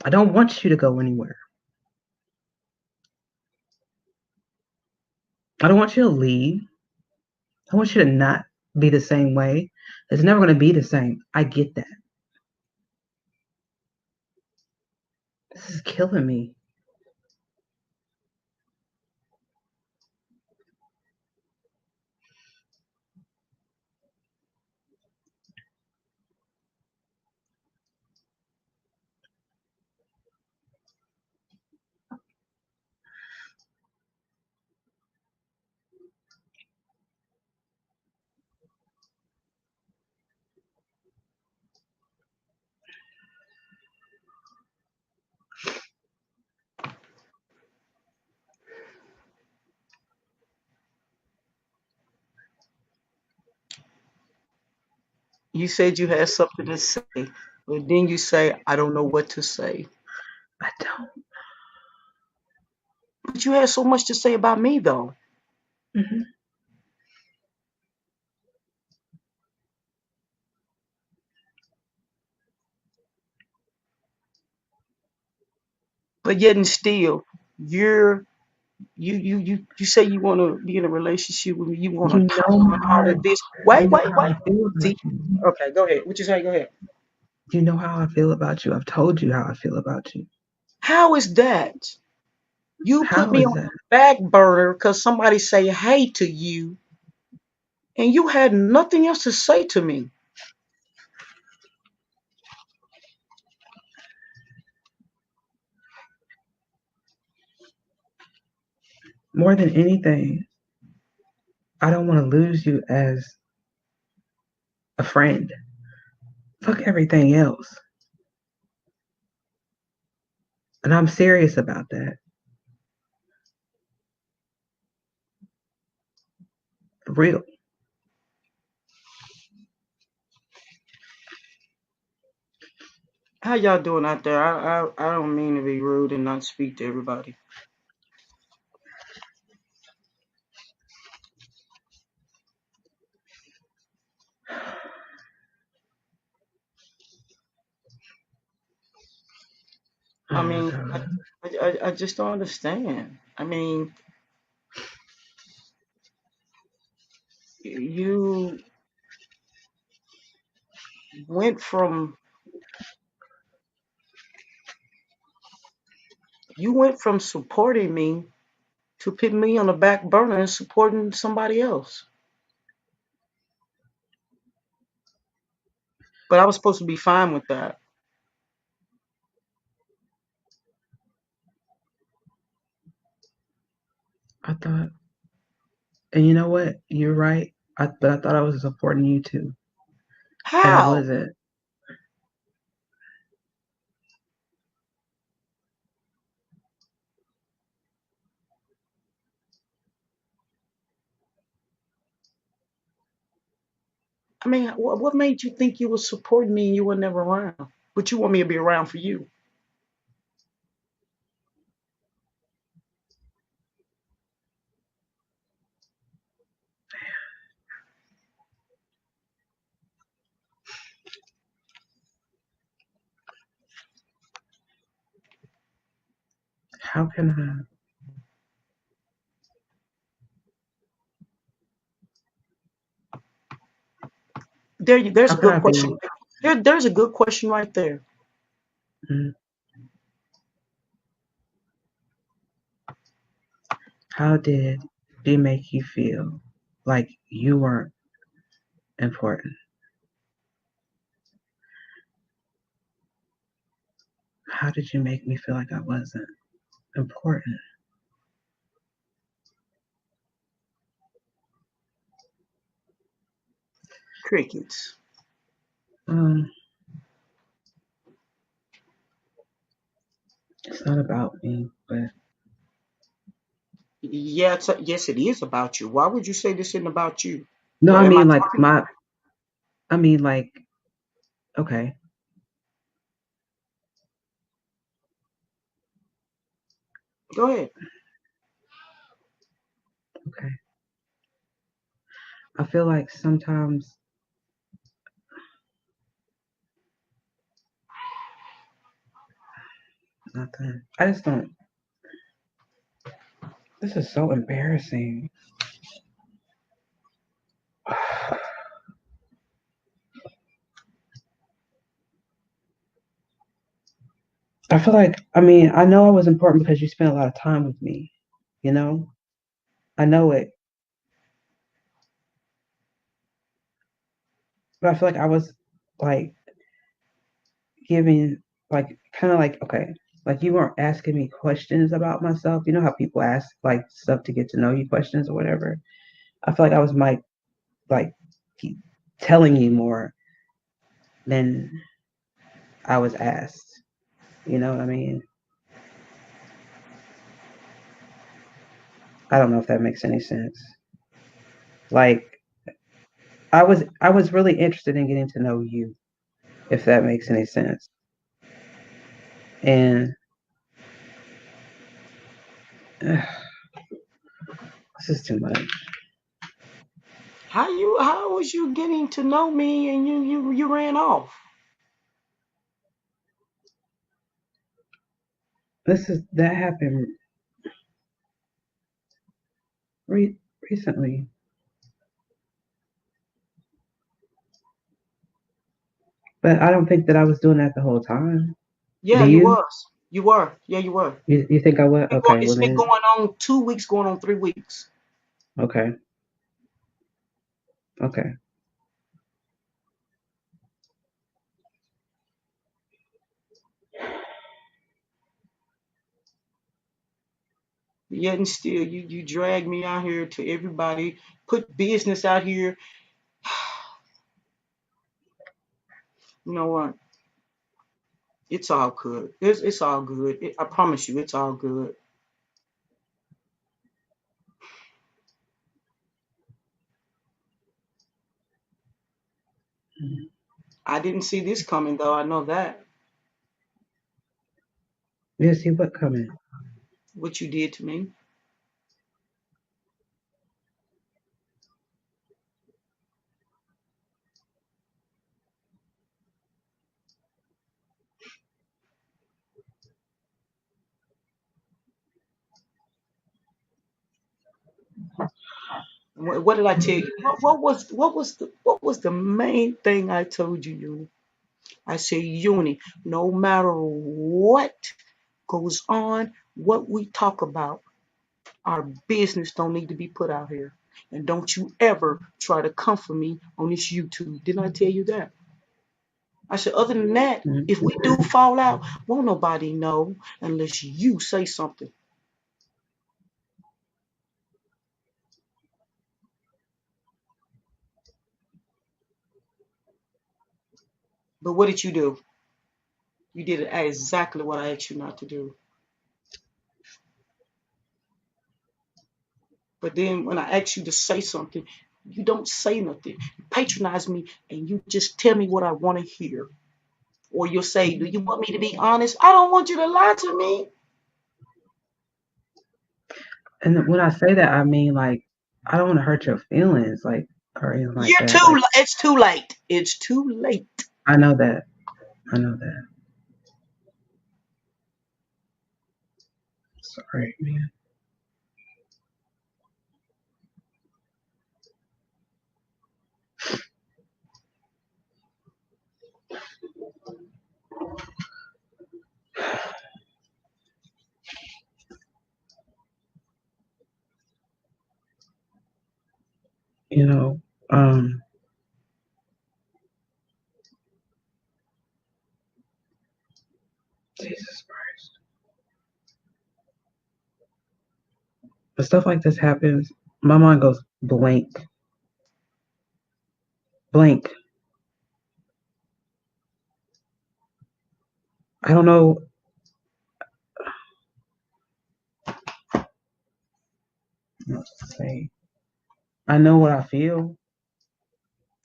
Speaker 1: I don't want you to go anywhere. I don't want you to leave. I want you to not be the same way. It's never going to be the same. I get that. This is killing me.
Speaker 2: You said you had something to say, but then you say, I don't know what to say.
Speaker 1: I don't.
Speaker 2: But you had so much to say about me, though.
Speaker 1: Mm-hmm.
Speaker 2: But yet and still, you say you want to be in a relationship with me. You want
Speaker 1: You
Speaker 2: to talk
Speaker 1: know
Speaker 2: and all
Speaker 1: how
Speaker 2: of this.
Speaker 1: you
Speaker 2: Wait,
Speaker 1: know
Speaker 2: wait,
Speaker 1: how
Speaker 2: wait.
Speaker 1: I feel
Speaker 2: See,
Speaker 1: about you.
Speaker 2: okay, go ahead. What you say? Go ahead.
Speaker 1: You know how I feel about you. I've told you how I feel about you.
Speaker 2: How is that? You put
Speaker 1: How
Speaker 2: me
Speaker 1: is
Speaker 2: on
Speaker 1: that?
Speaker 2: the back burner because somebody say hey to you, and you had nothing else to say to me.
Speaker 1: More than anything, I don't want to lose you as a friend. Fuck everything else. And I'm serious about that. For real.
Speaker 2: How y'all doing out there? I don't mean to be rude and not speak to everybody.
Speaker 1: Oh
Speaker 2: I
Speaker 1: my
Speaker 2: mean,
Speaker 1: God.
Speaker 2: I just don't understand. I mean, you went from supporting me to putting me on the back burner and supporting somebody else. But I was supposed to be fine with that.
Speaker 1: I thought, and you know what? You're right. But I thought I was supporting you too. And I
Speaker 2: How?
Speaker 1: wasn't.
Speaker 2: I mean, what made you think you were supporting me and you were never around? But you want me to be around for you.
Speaker 1: How can I?
Speaker 2: There's
Speaker 1: How
Speaker 2: a
Speaker 1: can
Speaker 2: good
Speaker 1: I
Speaker 2: question.
Speaker 1: be?
Speaker 2: There's a good question right there.
Speaker 1: Mm, how did she make you feel like you weren't important? How did you make me feel like I wasn't important?
Speaker 2: Crickets.
Speaker 1: Um, it's not about me, but
Speaker 2: Yeah, yes, it is about you. Why would you say this isn't about you?
Speaker 1: no, I
Speaker 2: Am I
Speaker 1: mean like
Speaker 2: talking?
Speaker 1: my. I mean like okay,
Speaker 2: Go ahead.
Speaker 1: okay. I feel like sometimes nothing. I just don't. This is so embarrassing. I feel like, I mean, I know I was important because you spent a lot of time with me, you know? I know it. But I feel like I was like giving, like, kind of like, okay, like you weren't asking me questions about myself. You know how people ask like stuff to get to know you questions or whatever? I feel like I was like telling you more than I was asked. You know what I mean? I don't know if that makes any sense. Like, I was really interested in getting to know you, if that makes any sense. And this is too much.
Speaker 2: How was you getting to know me and you ran off?
Speaker 1: That happened recently. But I don't think that I was doing that the whole time.
Speaker 2: Yeah,
Speaker 1: Do
Speaker 2: you
Speaker 1: you?
Speaker 2: was. You were. Yeah, you were.
Speaker 1: You think I was? Okay, well
Speaker 2: It's been
Speaker 1: then,
Speaker 2: going on 2 weeks, going on 3 weeks.
Speaker 1: okay, okay.
Speaker 2: Yet and still, you drag me out here to everybody, put business out here. You know what? It's all good. It's all good. I promise you, it's all good. I didn't see this coming though. I know that.
Speaker 1: You see what coming?
Speaker 2: What you did to me. What did I tell you? What was the main thing I told you, Uni? I said, Uni, no matter what goes on, what we talk about, our business don't need to be put out here. And don't you ever try to come for me on this YouTube. Didn't I tell you that? I said, other than that,
Speaker 1: Mm.
Speaker 2: if we do fall out, won't nobody know unless you say something. But what did you do? You did exactly what I asked you not to do. But then when I ask you to say something, you don't say nothing. You patronize me and you just tell me what I want to hear. Or you'll say, do you want me to be honest? I don't want you to lie to me.
Speaker 1: And when I say that, I mean like I don't want to hurt your feelings, like or anything like that. Like
Speaker 2: It's too late. It's too late.
Speaker 1: I know that. I know that. Sorry, man. You know, um, Jesus Christ. But stuff like this happens, my mind goes blank. Blank. I don't know. What to say. I know what I feel.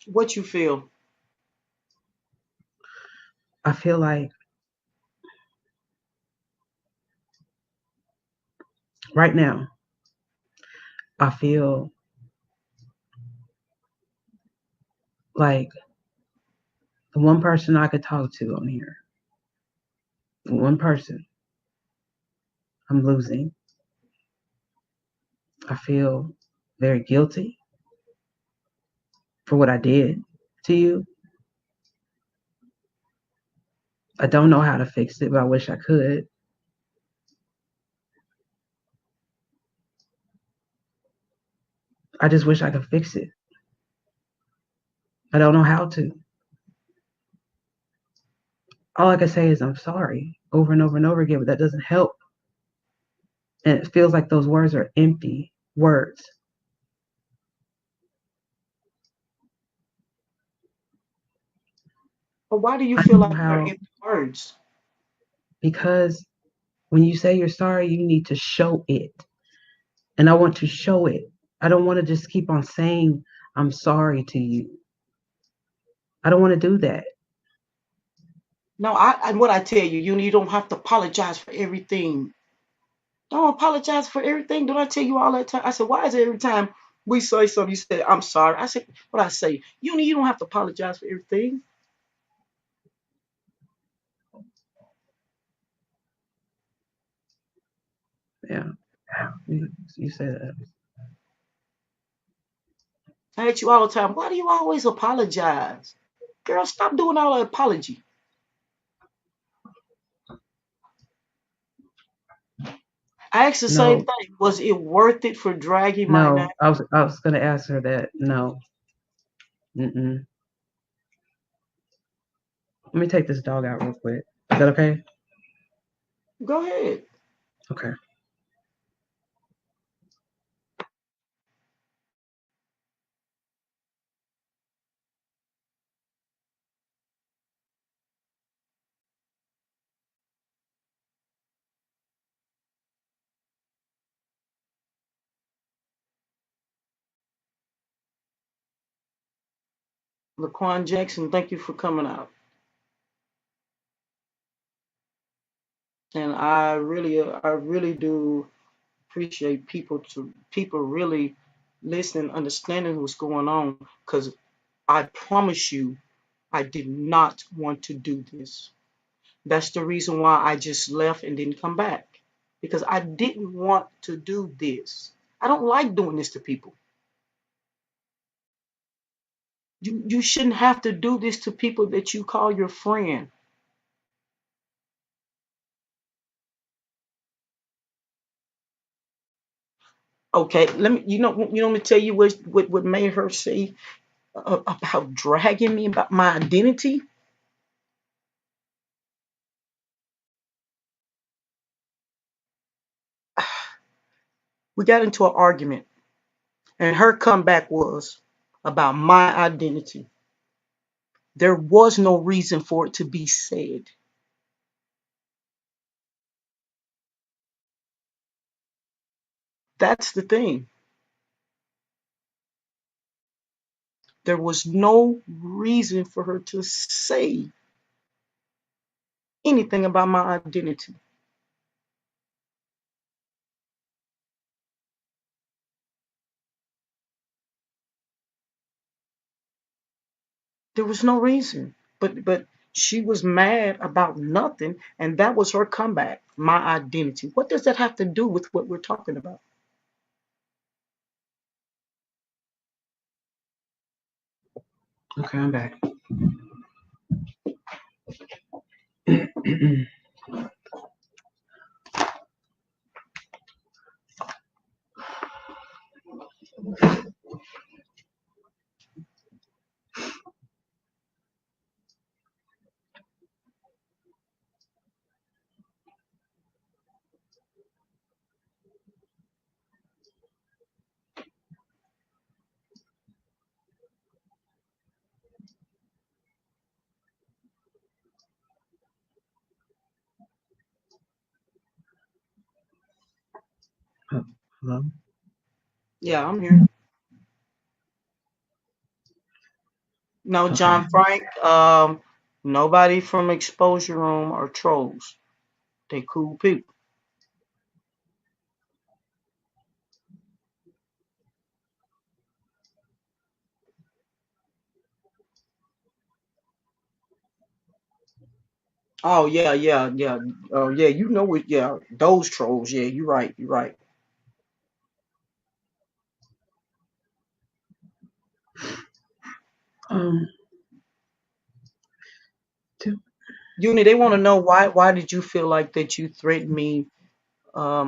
Speaker 2: What you feel?
Speaker 1: I feel like right now, I feel like the one person I could talk to on here, the one person I'm losing. I feel very guilty for what I did to you. I don't know how to fix it, but I wish I could. I just wish I could fix it. I don't know how to. All I can say is I'm sorry over and over and over again, but that doesn't help. And it feels like those words are empty words.
Speaker 2: But why do you
Speaker 1: I
Speaker 2: feel
Speaker 1: know
Speaker 2: like they're
Speaker 1: how,
Speaker 2: empty words?
Speaker 1: because when you say you're sorry, you need to show it. And I want to show it. I don't want to just keep on saying I'm sorry to you. I don't want to do that.
Speaker 2: No, what I tell you, you don't have to apologize for everything. Don't apologize for everything. Don't I tell you all that time? I said, why is it every time we say something, you say, I'm sorry? I said, what I say? You don't have to apologize for everything.
Speaker 1: Yeah, you say that.
Speaker 2: I ask you all the time, why do you always apologize? Girl, stop doing all the apology. I asked the same
Speaker 1: No,
Speaker 2: thing. Was it worth it for dragging my name?
Speaker 1: no. I was gonna ask her that. No. Mm-mm. Let me take this dog out real quick. Is that okay?
Speaker 2: Go ahead.
Speaker 1: Okay.
Speaker 2: Laquan Jackson, thank you for coming out. And I really do appreciate people really listening, understanding what's going on. Because I promise you, I did not want to do this. That's the reason why I just left and didn't come back. Because I didn't want to do this. I don't like doing this to people. You shouldn't have to do this to people that you call your friend. Okay, let me tell you what made her say about dragging me about my identity. We got into an argument, and her comeback was about my identity. There was no reason for it to be said. That's the thing. There was no reason for her to say anything about my identity. There was no reason. But she was mad about nothing, and that was her comeback. My identity. What does that have to do with what we're talking about?
Speaker 1: Okay, I'm back. Hello?
Speaker 2: Yeah, I'm here. No,
Speaker 1: Okay.
Speaker 2: John Frank. Nobody from Exposure Room are trolls. They cool people. Oh yeah, yeah, yeah. Oh yeah, you know it. Yeah, those trolls. Yeah, you're right. You're right.
Speaker 1: Um, to,
Speaker 2: Uni, they want to know why did you feel like that you threatened me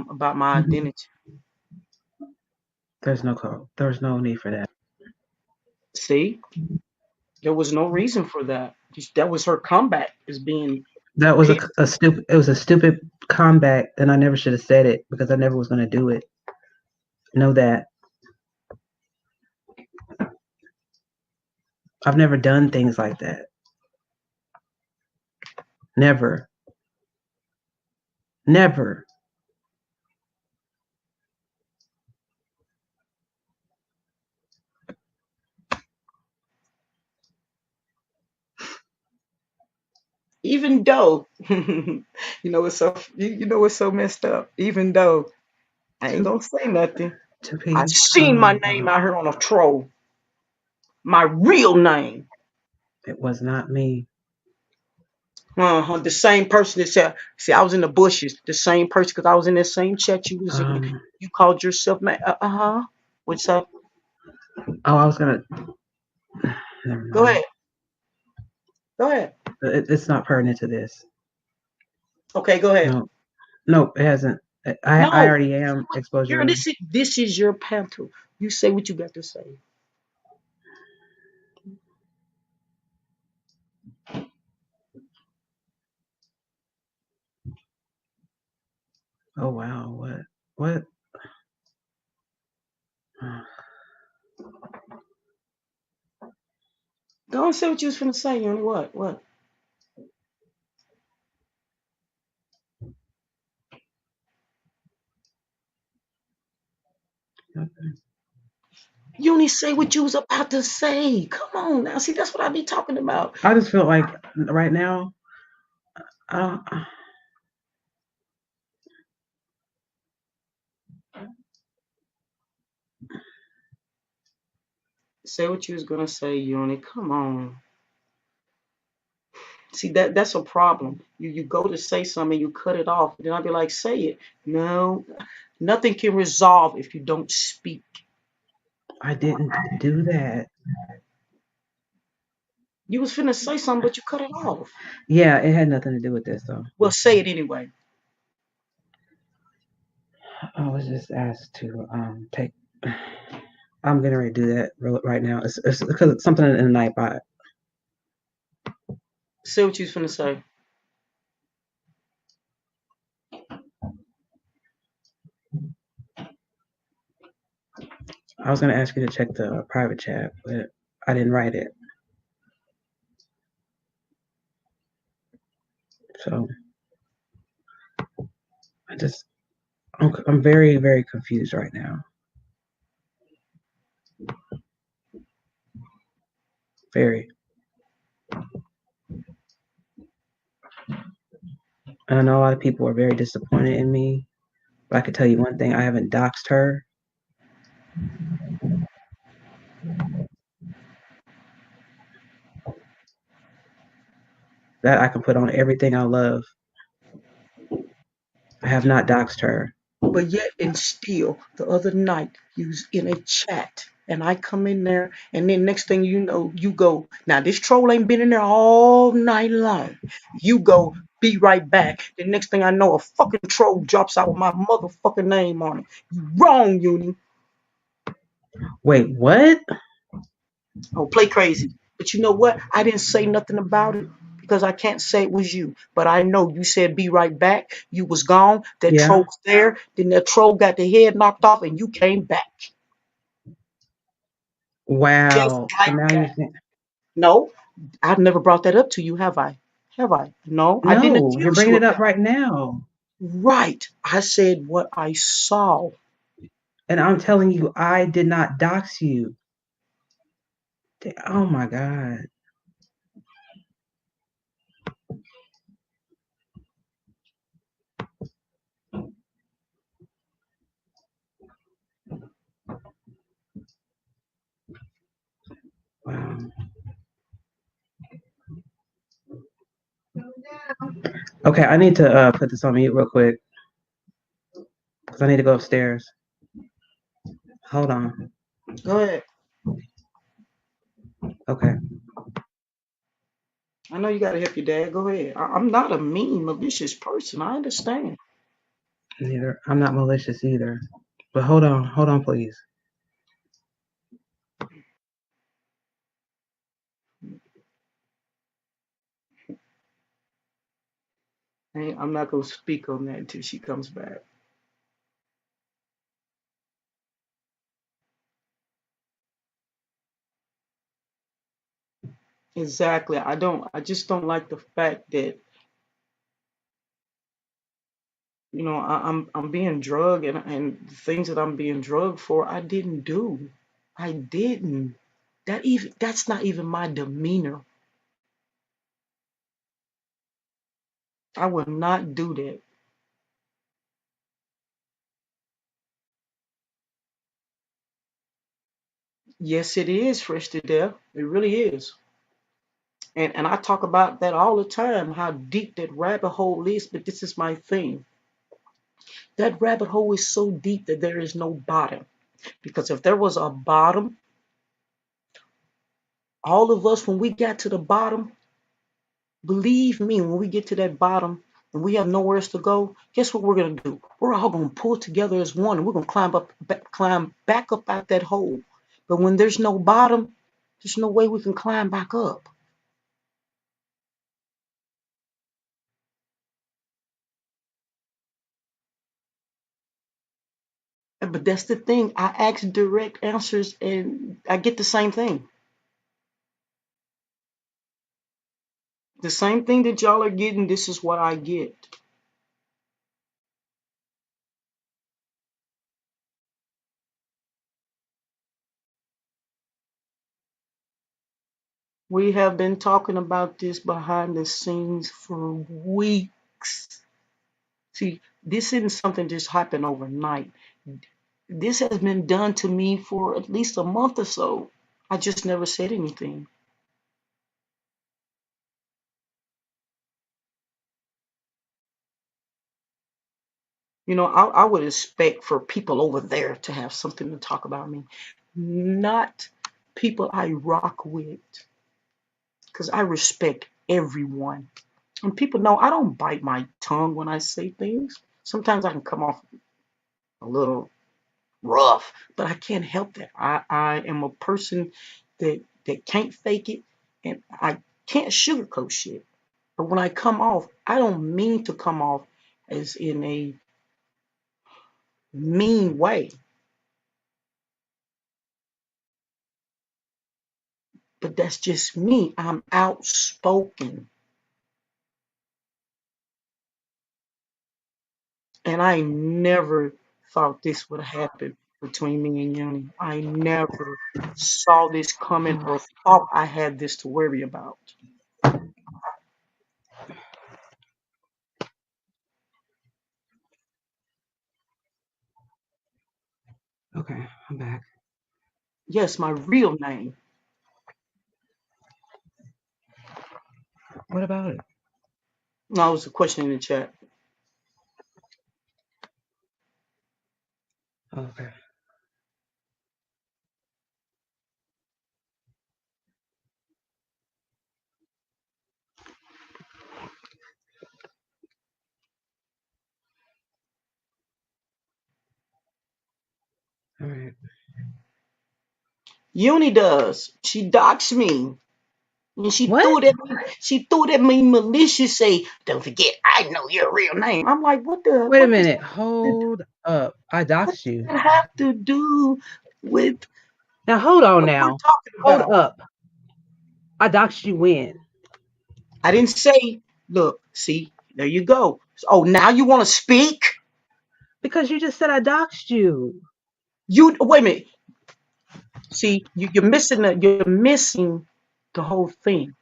Speaker 2: about my
Speaker 1: mhm.
Speaker 2: identity?
Speaker 1: There's no call. There's no need for that.
Speaker 2: See, there was no reason for that. That was her comeback as being
Speaker 1: That was
Speaker 2: pissed.
Speaker 1: a stupid. It was a stupid comeback, and I never should have said it because I never was going to do it. Know that. I've never done things like that. Never. Never.
Speaker 2: Even though, you know what's so messed up. Even though I ain't
Speaker 1: Two,
Speaker 2: gonna say nothing.
Speaker 1: two
Speaker 2: I
Speaker 1: P. Oh
Speaker 2: seen my
Speaker 1: my
Speaker 2: name
Speaker 1: God.
Speaker 2: out here on a troll. My real name.
Speaker 1: It was not me.
Speaker 2: The same person that said, see, I was in the bushes. The same person, because I was in the same chat you was in.
Speaker 1: Um.
Speaker 2: You called yourself, man. Uh-huh. What's up?
Speaker 1: Oh, I was gonna. Never
Speaker 2: Go
Speaker 1: mind.
Speaker 2: ahead. Go ahead.
Speaker 1: It's not pertinent to this.
Speaker 2: Okay, go ahead.
Speaker 1: No. No, it hasn't. I
Speaker 2: No.
Speaker 1: already am exposure
Speaker 2: Girl,
Speaker 1: room.
Speaker 2: this is your panel. You say what you got to say.
Speaker 1: Oh wow. What? What?
Speaker 2: Don't say what you was finna say, Yoni. What? What? You only say what you was about to say. Come on now. See, that's what I be talking about.
Speaker 1: I just feel like right now. Uh,
Speaker 2: Say what you was gonna say, Yoni. Come on. See, that's a problem. You go to say something, you cut it off. Then I'll be like, say it. No, nothing can resolve if you don't speak.
Speaker 1: I didn't do that.
Speaker 2: You was finna say something, but you cut it off.
Speaker 1: Yeah, it had nothing to do with this though.
Speaker 2: Well, say it anyway.
Speaker 1: I was just asked to take. I'm gonna redo that right now. It's because it's something in the night bot.
Speaker 2: Say what you was finna say.
Speaker 1: I was gonna ask you to check the private chat, but I didn't write it. So I'm very, very confused right now. Very. And I know a lot of people are very disappointed in me, but I can tell you one thing: I haven't doxed her. That I can put on everything I love. I have not doxed her.
Speaker 2: But yet and still, the other night, you was in a chat. And I come in there, and then next thing you know, you go, now this troll ain't been in there all night long. You go, be right back. The next thing I know, a fucking troll drops out with my motherfucking name on it. You wrong, Uni.
Speaker 1: Wait, what?
Speaker 2: Oh, play crazy. But you know what? I didn't say nothing about it because I can't say it was you. But I know you said be right back. You was gone. That troll
Speaker 1: Yeah.
Speaker 2: was there. Then that troll got the head knocked off and you came back. Just
Speaker 1: Wow. So
Speaker 2: like
Speaker 1: now
Speaker 2: that.
Speaker 1: you're saying
Speaker 2: No, I've never brought that up to you, have I? Have I? No, I didn't
Speaker 1: no. You're
Speaker 2: accuse
Speaker 1: bringing
Speaker 2: you
Speaker 1: it
Speaker 2: of
Speaker 1: up
Speaker 2: that.
Speaker 1: right now,
Speaker 2: Right. I said what I saw.
Speaker 1: and I'm telling you, I did not dox you. Oh my god. Wow. Okay, I need to put this on mute real quick because I need to go upstairs. Hold on.
Speaker 2: Go ahead.
Speaker 1: Okay.
Speaker 2: I know you got to help your dad. Go ahead. I'm not a mean, malicious person. I understand.
Speaker 1: Neither. I'm not malicious either. But hold on. Hold on, please.
Speaker 2: I'm not going to speak on that until she comes back. Exactly. I just don't like the fact that, I'm being drugged and the things that I'm being drugged for, I didn't do. I didn't. That's not even my demeanor. I would not do that. Yes, it is fresh to death. It really is. And I talk about that all the time, how deep that rabbit hole is, but this is my thing. That rabbit hole is so deep that there is no bottom. Because if there was a bottom, all of us, when we got to the bottom, believe me, when we get to that bottom and we have nowhere else to go, guess what we're gonna do? We're all gonna pull together as one, and we're gonna climb back up out that hole. But when there's no bottom, there's no way we can climb back up. But that's the thing. I ask direct answers and I get the same thing. The same thing that y'all are getting, this is what I get. We have been talking about this behind the scenes for weeks. See, this isn't something just happened overnight. This has been done to me for at least a month or so. I just never said anything. You know, I would expect for people over there to have something to talk about me, not people I rock with, because I respect everyone. And people know I don't bite my tongue when I say things. Sometimes I can come off a little rough, but I can't help that. I am a person that can't fake it, and I can't sugarcoat shit. But when I come off, I don't mean to come off as in a mean way. But that's just me. I'm outspoken. And I never thought this would happen between me and Uni. I never saw this coming or thought I had this to worry about.
Speaker 1: Okay, I'm back.
Speaker 2: Yes, my real name.
Speaker 1: What about it?
Speaker 2: No, it was a question in the chat.
Speaker 1: Okay. All right.
Speaker 2: Uni does. She doxed me. And she
Speaker 1: What?
Speaker 2: threw it at me. She threw it at me malicious. Say, "Don't forget, I know your real name." I'm like,
Speaker 1: Wait a
Speaker 2: what does
Speaker 1: minute. Hold up. I
Speaker 2: what
Speaker 1: doxed
Speaker 2: does
Speaker 1: you.
Speaker 2: that have to do with
Speaker 1: Now hold on
Speaker 2: what we're
Speaker 1: now.
Speaker 2: talking
Speaker 1: Hold
Speaker 2: about?
Speaker 1: up. I doxed you when?
Speaker 2: I didn't say, look, see, there you go. Oh, now you want to speak?
Speaker 1: Because you just said I doxed you.
Speaker 2: You wait a minute. See, you're missing the whole thing.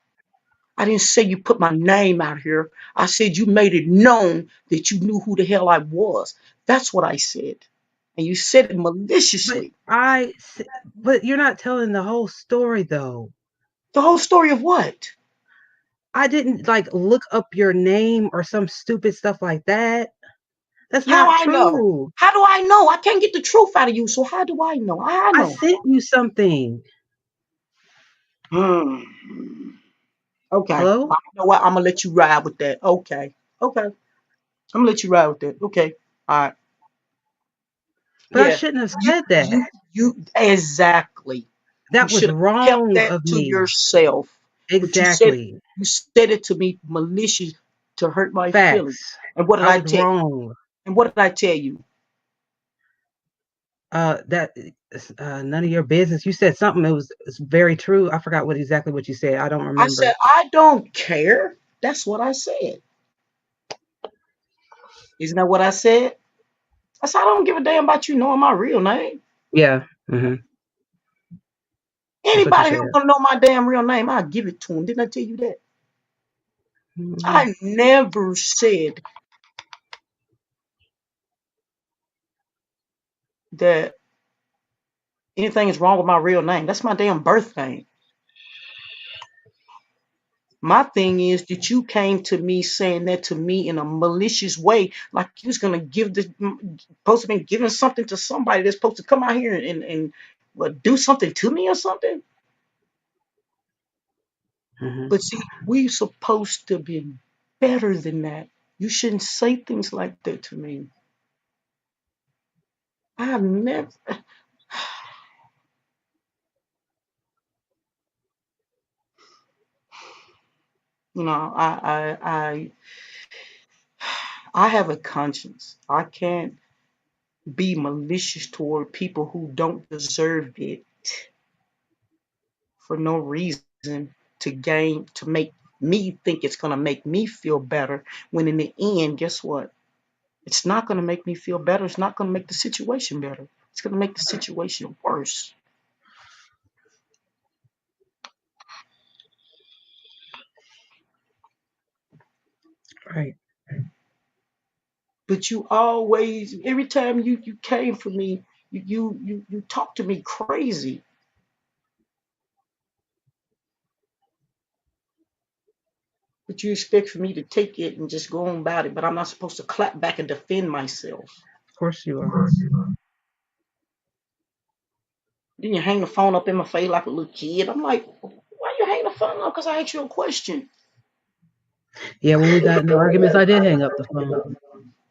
Speaker 2: I didn't say you put my name out here. I said you made it known that you knew who the hell I was. That's what I said. And you said it
Speaker 1: But
Speaker 2: maliciously.
Speaker 1: but you're not telling the whole story though.
Speaker 2: The whole story of what?
Speaker 1: I didn't like look up your name or some stupid stuff like that. That's
Speaker 2: How
Speaker 1: not
Speaker 2: I know?
Speaker 1: true.
Speaker 2: How do I know? I can't get the truth out of you. So how do I know? I
Speaker 1: I
Speaker 2: know.
Speaker 1: sent you something.
Speaker 2: Hmm. Okay.
Speaker 1: Hello?
Speaker 2: You know what? I'm gonna let you ride with that. Okay. Okay. I'm gonna let you ride with that. Okay. All right.
Speaker 1: But I
Speaker 2: Yeah.
Speaker 1: shouldn't have
Speaker 2: You
Speaker 1: said that.
Speaker 2: you exactly. You
Speaker 1: That was
Speaker 2: should have kept
Speaker 1: wrong
Speaker 2: that
Speaker 1: of
Speaker 2: to
Speaker 1: me.
Speaker 2: yourself. But
Speaker 1: Exactly.
Speaker 2: you said it to me malicious to hurt my feelings.
Speaker 1: Facts.
Speaker 2: And what did
Speaker 1: I
Speaker 2: I
Speaker 1: was
Speaker 2: tell you?
Speaker 1: wrong.
Speaker 2: And what did I tell you?
Speaker 1: That none of your business. You said something that was very true. I forgot exactly what you said. I don't
Speaker 2: I said
Speaker 1: remember.
Speaker 2: I don't care. That's what I said. Isn't that what I said? I said I don't give a damn about you knowing my real name.
Speaker 1: Yeah. That's what you
Speaker 2: Anybody who
Speaker 1: said.
Speaker 2: want to know my damn real name, I'll give it to him. Didn't I tell you that? I never said that anything is wrong with my real name. That's my damn birth name. My thing is that you came to me saying that to me in a malicious way, like you was gonna give the supposed to be giving something to somebody that's supposed to come out here and what, do something to me or something. But see, we supposed to be better than that. You shouldn't say things like that to me. I have never. You know, I have a conscience. I can't be malicious toward people who don't deserve it for no reason to make me think it's gonna make me feel better. When in the end, guess what? It's not gonna make me feel better. It's not gonna make the situation better. It's gonna make the situation worse.
Speaker 1: Right.
Speaker 2: But you always, every time you came for me, you talk to me crazy. But you expect for me to take it and just go on about it. But I'm not supposed to clap back and defend myself.
Speaker 1: Of course you are.
Speaker 2: Then you hang the phone up in my face like a little kid. I'm like, why you hang the phone up? Because I asked you a question.
Speaker 1: Yeah, when we got into arguments, I did hang up the phone.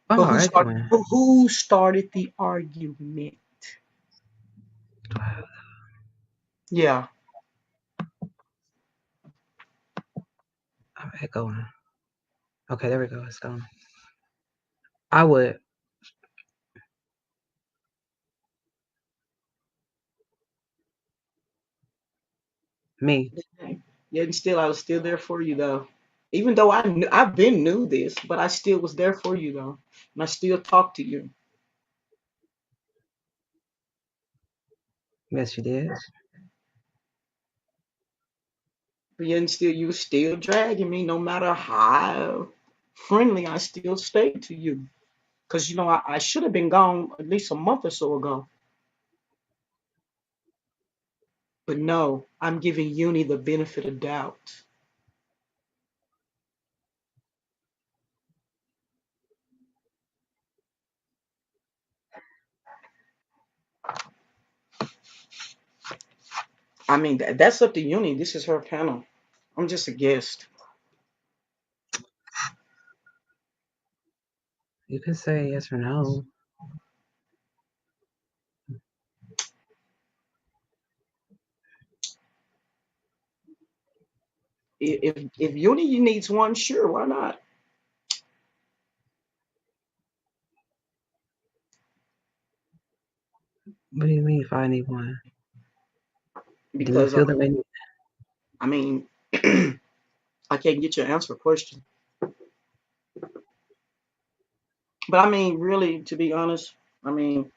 Speaker 2: But
Speaker 1: Oh, arguing.
Speaker 2: who started the argument? Yeah.
Speaker 1: I'm echoing. Okay, there we go. It's gone. I would. Me.
Speaker 2: Yeah, and still, I was still there for you though. Even though I've been knew this, but I still was there for you though, and I still talk to you.
Speaker 1: Yes, you did.
Speaker 2: But yet, and still, you still dragging me, no matter how friendly I still stay to you. Cause you know I should have been gone at least a month or so ago. But no, I'm giving Uni the benefit of doubt. I mean, that's up to Uni. This is her panel. I'm just a guest.
Speaker 1: You can say yes or no.
Speaker 2: If Uni needs one, sure, why not?
Speaker 1: What do you mean if I need one? Do you
Speaker 2: Because
Speaker 1: feel that maybe?
Speaker 2: I mean, I can't get you an answer question. But I mean, really, to be honest, I mean,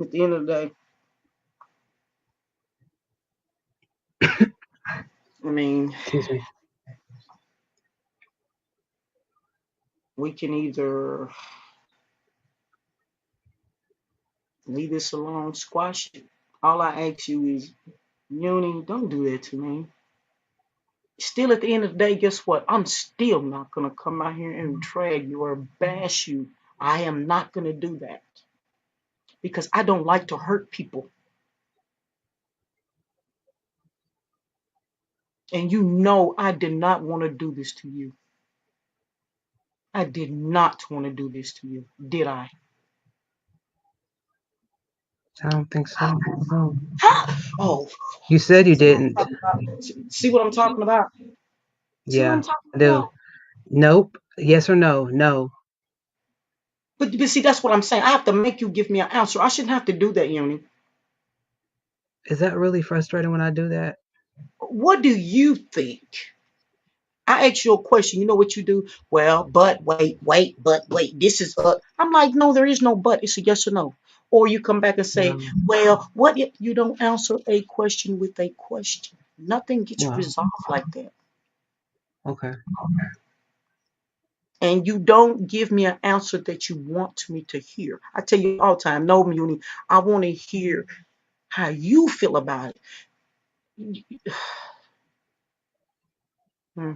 Speaker 2: at the end of the day, I mean,
Speaker 1: Excuse me.
Speaker 2: we can either leave this alone, squash it. All I ask you is, Uni, don't do that to me. Still, at the end of the day, guess what? I'm still not gonna come out here and drag you or bash you. I am not gonna do that because I don't like to hurt people. And you know I did not want to do this to you. I did not want to do this to you, did I?
Speaker 1: I don't think so. No.
Speaker 2: Oh,
Speaker 1: You said you didn't.
Speaker 2: see what I'm talking about? See what I'm
Speaker 1: Yeah,
Speaker 2: talking
Speaker 1: I do.
Speaker 2: about?
Speaker 1: Nope. Yes or no? No.
Speaker 2: But see, that's what I'm saying. I have to make you give me an answer. I shouldn't have to do that, Uni.
Speaker 1: Is that really frustrating when I do that?
Speaker 2: What do you think? I ask you a question. You know what you do? Well, but wait. This is I'm like, no, there is no but. It's a yes or no. Or you come back and say,
Speaker 1: Well,
Speaker 2: well, what if you don't answer a question with a question? Nothing gets
Speaker 1: well,
Speaker 2: resolved like that.
Speaker 1: Okay.
Speaker 2: And you don't give me an answer that you want me to hear. I tell you all the time, no, Muni, I want to hear how you feel about it. Hmm.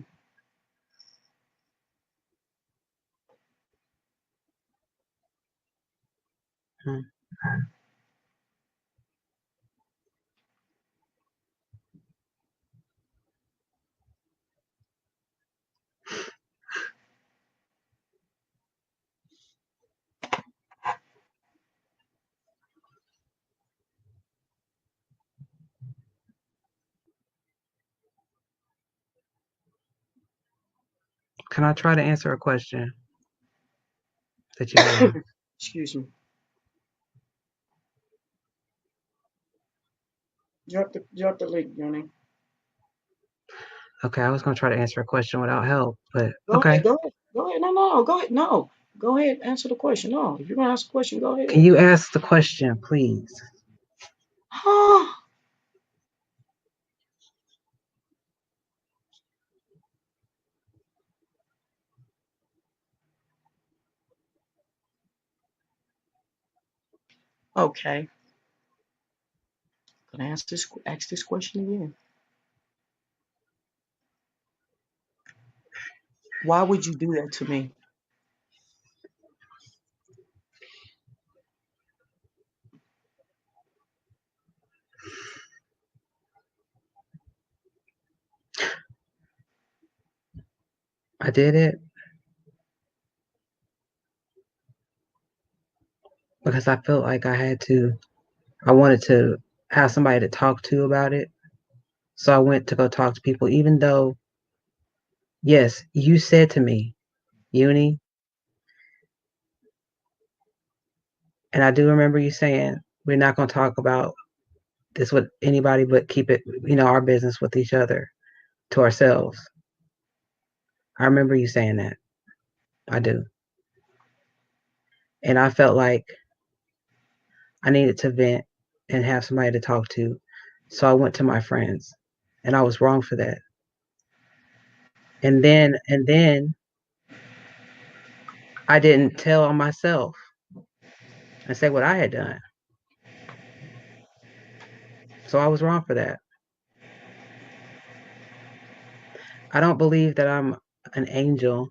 Speaker 1: Hmm. Can I try to answer a question that you have?
Speaker 2: Excuse me. Drop the link, Muni.
Speaker 1: Okay, I was gonna try to answer a question without help, but
Speaker 2: Go
Speaker 1: okay.
Speaker 2: ahead, go ahead, go ahead. No, go ahead. No, go ahead. Answer the question. No, if you're gonna ask a question, go
Speaker 1: Can
Speaker 2: ahead.
Speaker 1: you ask the question, please?
Speaker 2: Huh? Okay. Gonna ask this question again. Why would you do that to me?
Speaker 1: I did it because I felt like I wanted to have somebody to talk to about it. So I went to go talk to people, even though, yes, you said to me, Uni, and I do remember you saying, we're not going to talk about this with anybody, but keep it, our business with each other, to ourselves. I remember you saying that. I do. And I felt like I needed to vent and have somebody to talk to. So I went to my friends, and I was wrong for that. And then I didn't tell on myself and say what I had done. So I was wrong for that. I don't believe that I'm an angel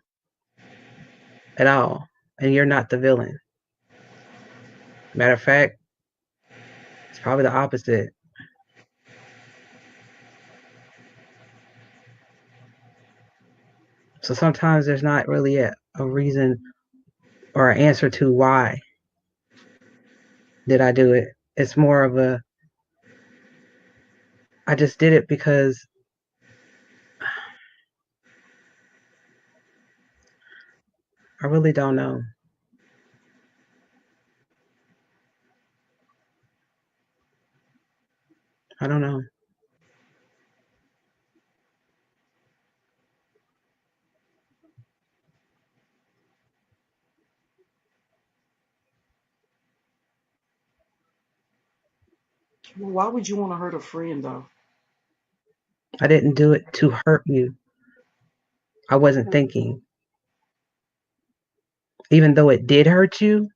Speaker 1: at all, and you're not the villain. Matter of fact, it's probably the opposite. So sometimes there's not really a reason or an answer to why did I do it. It's more of I just did it because I really don't know. I don't know.
Speaker 2: Well, why would you want to hurt a friend though?
Speaker 1: I didn't do it to hurt you. I wasn't thinking. Even though it did hurt you,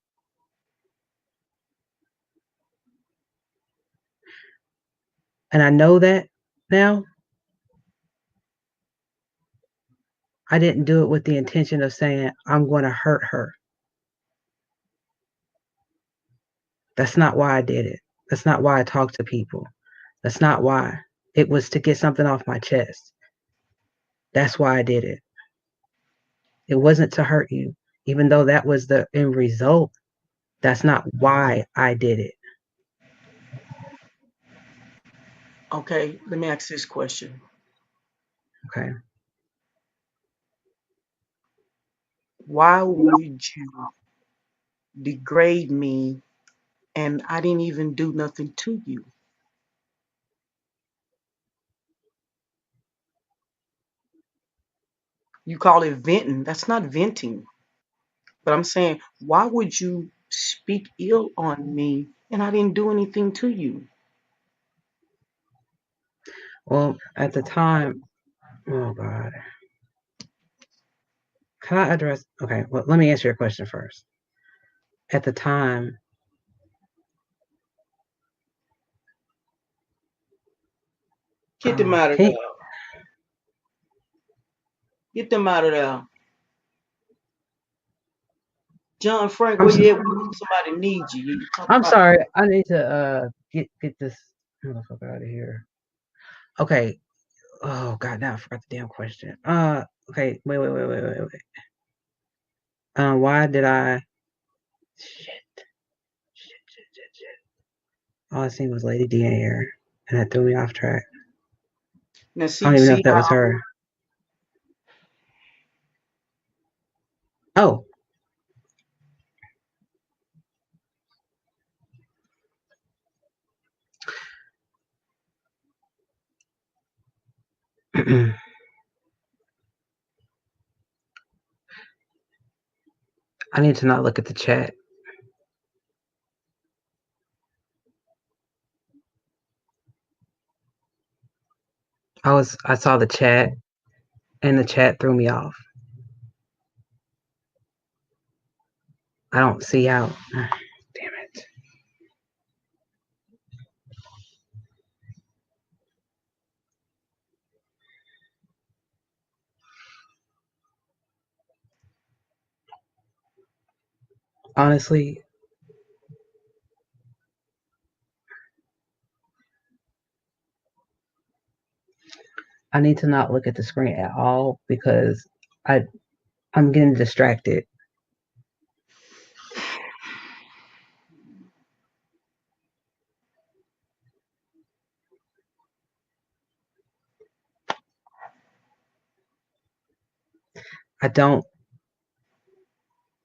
Speaker 1: and I know that now, I didn't do it with the intention of saying, I'm going to hurt her. That's not why I did it. That's not why I talk to people. That's not why. It was to get something off my chest. That's why I did it. It wasn't to hurt you, even though that was the end result. That's not why I did it.
Speaker 2: Okay, let me ask this question.
Speaker 1: Okay.
Speaker 2: Why would you degrade me and I didn't even do nothing to you? You call it venting. That's not venting. But I'm saying, why would you speak ill on me and I didn't do anything to you?
Speaker 1: Well, at the time, oh God. can I address? Okay, well, let me answer your question first. At the time,
Speaker 2: Get them out of there. Get them out of there. John Frank, where you at? Somebody needs you.
Speaker 1: I'm sorry. I need to get this motherfucker out of here. Okay. Oh god, now I forgot the damn question. Okay. Wait. Why did I? Shit. All I seen was Lady D in here, and that threw me off track.
Speaker 2: Now,
Speaker 1: I don't even know if that was her. Oh. I need to not look at the chat. I saw the chat, and the chat threw me off. I don't see how. Damn it. Honestly, I need to not look at the screen at all because I'm getting distracted.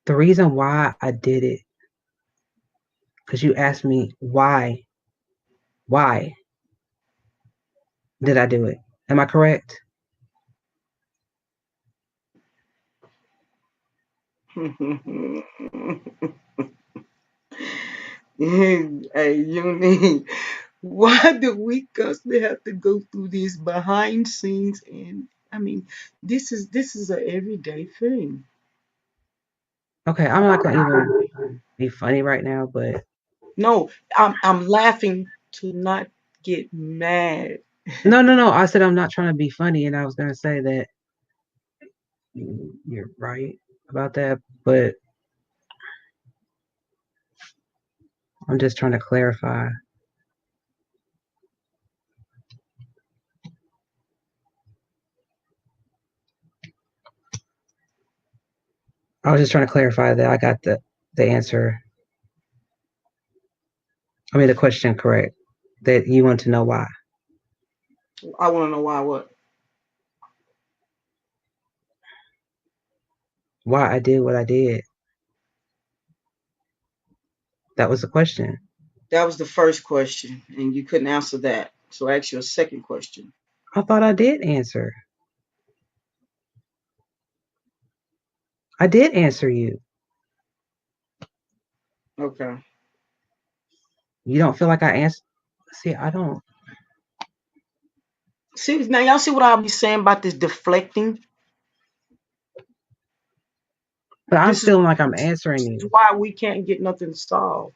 Speaker 1: The reason why I did it, because you asked me why did I do it? Am I correct?
Speaker 2: Hey, Uni, why do we constantly have to go through these behind scenes? And I mean, this is an everyday thing.
Speaker 1: Okay, I'm not gonna even be funny right now, but
Speaker 2: no, I'm laughing to not get mad.
Speaker 1: No. I said I'm not trying to be funny, and I was gonna say that you're right about that, but I'm just trying to clarify. I was just trying to clarify that I got the answer. I mean the question correct. That you want to know why.
Speaker 2: I want to know why what?
Speaker 1: Why I did what I did. That was the question.
Speaker 2: That was the first question, and you couldn't answer that. So I asked you a second question.
Speaker 1: I thought I did answer. I did answer you.
Speaker 2: Okay.
Speaker 1: You don't feel like I answered? See, I don't.
Speaker 2: See, now y'all see what I'll be saying about this deflecting?
Speaker 1: But I'm feeling like I'm answering you.
Speaker 2: This is why we can't get nothing solved.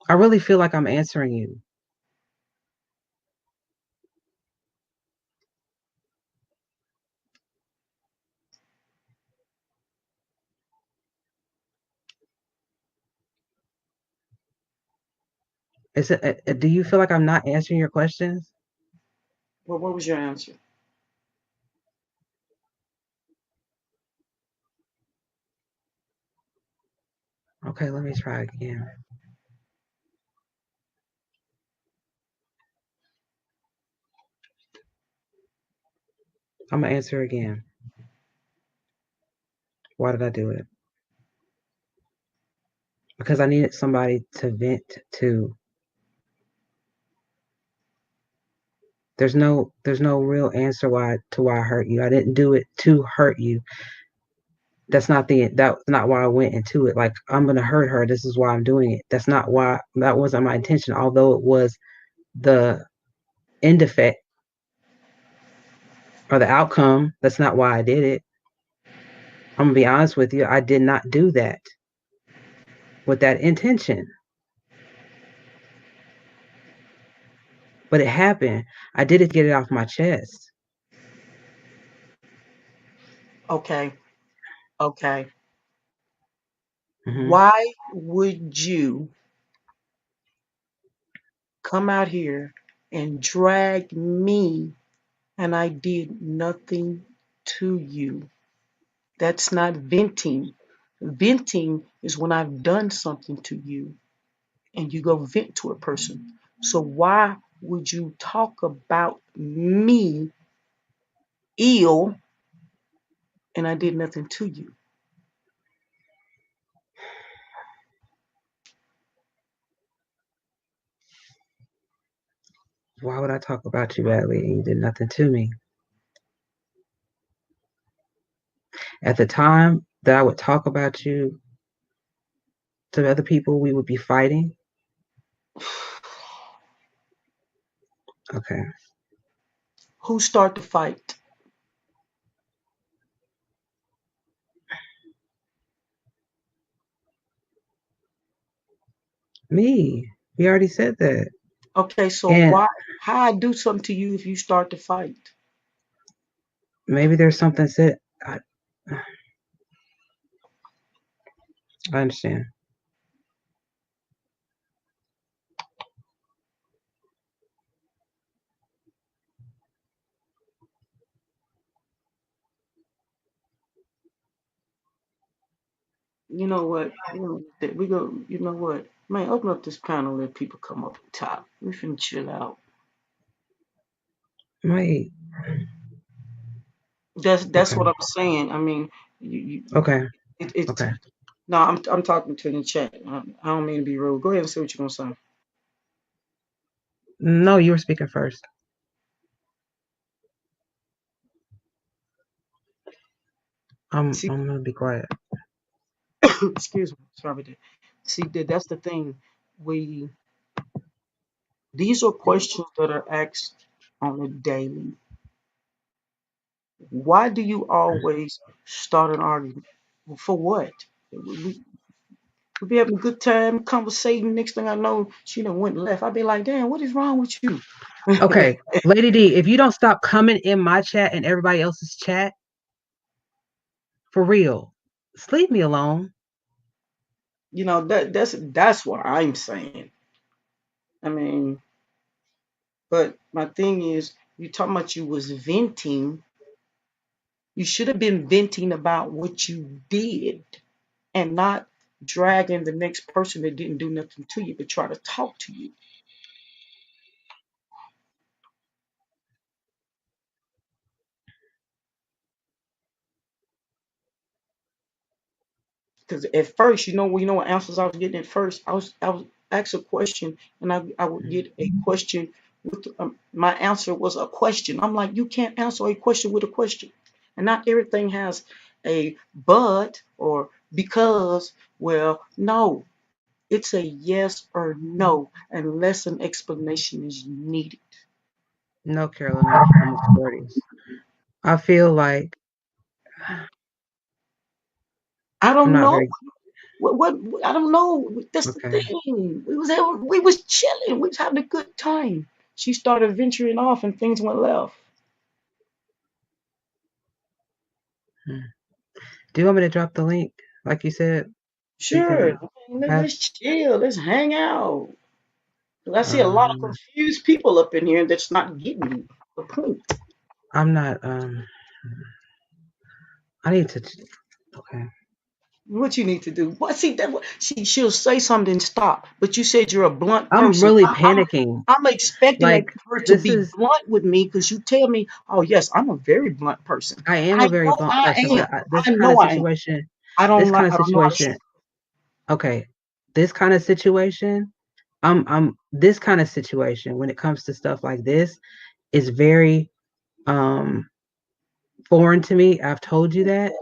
Speaker 1: I really feel like I'm answering you. Is it? Do you feel like I'm not answering your questions?
Speaker 2: Well, what was your answer?
Speaker 1: Okay, let me try again. I'm gonna answer again. Why did I do it? Because I needed somebody to vent to. There's no real answer why I hurt you. I didn't do it to hurt you. That's not why I went into it. Like, I'm gonna hurt her. This is why I'm doing it. That wasn't my intention, although it was the end effect. or the outcome. That's not why I did it. I'm gonna be honest with you. I did not do that with that intention. But it happened. I did it to get it off my chest.
Speaker 2: Okay. Okay.
Speaker 1: Mm-hmm.
Speaker 2: Why would you come out here and drag me and I did nothing to you? That's not venting. Venting is when I've done something to you and you go vent to a person. So why would you talk about me ill and I did nothing to you?
Speaker 1: Why would I talk about you badly and you did nothing to me? At the time that I would talk about you to other people, we would be fighting. Okay.
Speaker 2: Who start the fight?
Speaker 1: Me. We already said that.
Speaker 2: Okay, so
Speaker 1: And
Speaker 2: why how I do something to you if you start the fight?
Speaker 1: maybe there's something said. I understand.
Speaker 2: You know what? We go. You know what? Man, open up this panel. Let people come up and talk. We finna chill out.
Speaker 1: Wait.
Speaker 2: That's
Speaker 1: Okay.
Speaker 2: what I'm saying. I mean,
Speaker 1: Okay.
Speaker 2: it's
Speaker 1: Okay.
Speaker 2: no. I'm talking to the chat. I don't mean to be rude. Go ahead and say what you're gonna say.
Speaker 1: No, you were speaking first.
Speaker 2: See,
Speaker 1: I'm gonna be quiet.
Speaker 2: excuse me. Sorry about that. See, that's the thing. We These are questions that are asked on a daily. Why do you always start an argument? For what? We be having a good time conversating. Next thing I know, she done went left. I be like, damn, what is wrong with you?
Speaker 1: Okay. Lady D, if you don't stop coming in my chat and everybody else's chat, for real, just leave me alone.
Speaker 2: You know, that's what I'm saying. I mean, but my thing is, you talking about you was venting. You should have been venting about what you did and not dragging the next person that didn't do nothing to you but try to talk to you. Because at first, you know what answers I was getting at first. I was asked a question, and I would get a question with my answer was a question. I'm like, you can't answer a question with a question, and not everything has a but or because. Well, no, it's a yes or no, unless an explanation is needed.
Speaker 1: No, Carolyn, I'm a 40s. I feel like
Speaker 2: I
Speaker 1: I'm
Speaker 2: don't
Speaker 1: not
Speaker 2: know.
Speaker 1: very
Speaker 2: What I don't know. That's the
Speaker 1: okay.
Speaker 2: thing. We was chilling. We was having a good time. She started venturing off, and things went left.
Speaker 1: Hmm. Do you want me to drop the link, like you said, so you
Speaker 2: Sure,
Speaker 1: can have
Speaker 2: let's chill. Let's hang out. 'Cause I see a lot of
Speaker 1: um
Speaker 2: confused people up in here that's not getting the point.
Speaker 1: I'm not I need to okay.
Speaker 2: What you need to do? What see that? She'll say something and stop. But you said you're a blunt
Speaker 1: I'm
Speaker 2: person.
Speaker 1: really
Speaker 2: I'm
Speaker 1: panicking.
Speaker 2: I'm expecting
Speaker 1: Like
Speaker 2: her to
Speaker 1: this
Speaker 2: be
Speaker 1: is
Speaker 2: blunt with me because you tell me, oh yes, I'm a very blunt person.
Speaker 1: I am
Speaker 2: I
Speaker 1: a very
Speaker 2: know
Speaker 1: blunt
Speaker 2: I
Speaker 1: person,
Speaker 2: am.
Speaker 1: but
Speaker 2: I know I am.
Speaker 1: this kind of
Speaker 2: I don't know how to show.
Speaker 1: situation, okay, this kind of situation, I'm this kind of situation when it comes to stuff like this is very um foreign to me. I've told you that.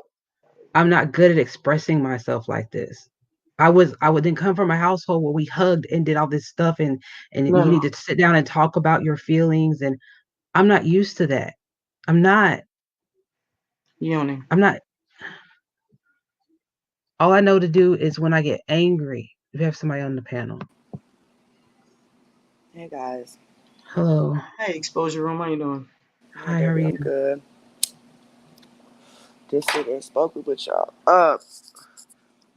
Speaker 1: I'm not good at expressing myself like this. I would then come from a household where we hugged and did all this stuff and
Speaker 2: No,
Speaker 1: you
Speaker 2: no.
Speaker 1: need to sit down and talk about your feelings and I'm not used to that. I'm not.
Speaker 2: Uni.
Speaker 1: I'm not. All I know to do is when I get angry. We have somebody on the panel.
Speaker 4: Hey guys.
Speaker 1: Hello.
Speaker 2: Hey, Exposure Room, how you doing?
Speaker 4: Hey
Speaker 1: Hi, how are
Speaker 4: baby,
Speaker 1: you?
Speaker 4: I'm good. Just sitting and spoken with y'all.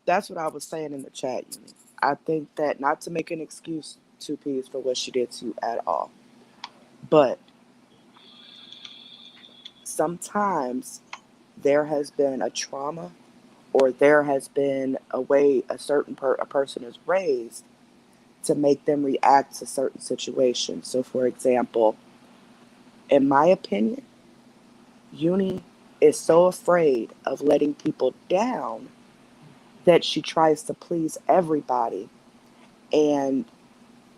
Speaker 4: That's what I was saying in the chat, Uni. I think that not to make an excuse to Peace for what she did to you at all. But sometimes there has been a trauma or there has been a way a a person is raised to make them react to certain situations. So for example, in my opinion, Uni is so afraid of letting people down that she tries to please everybody and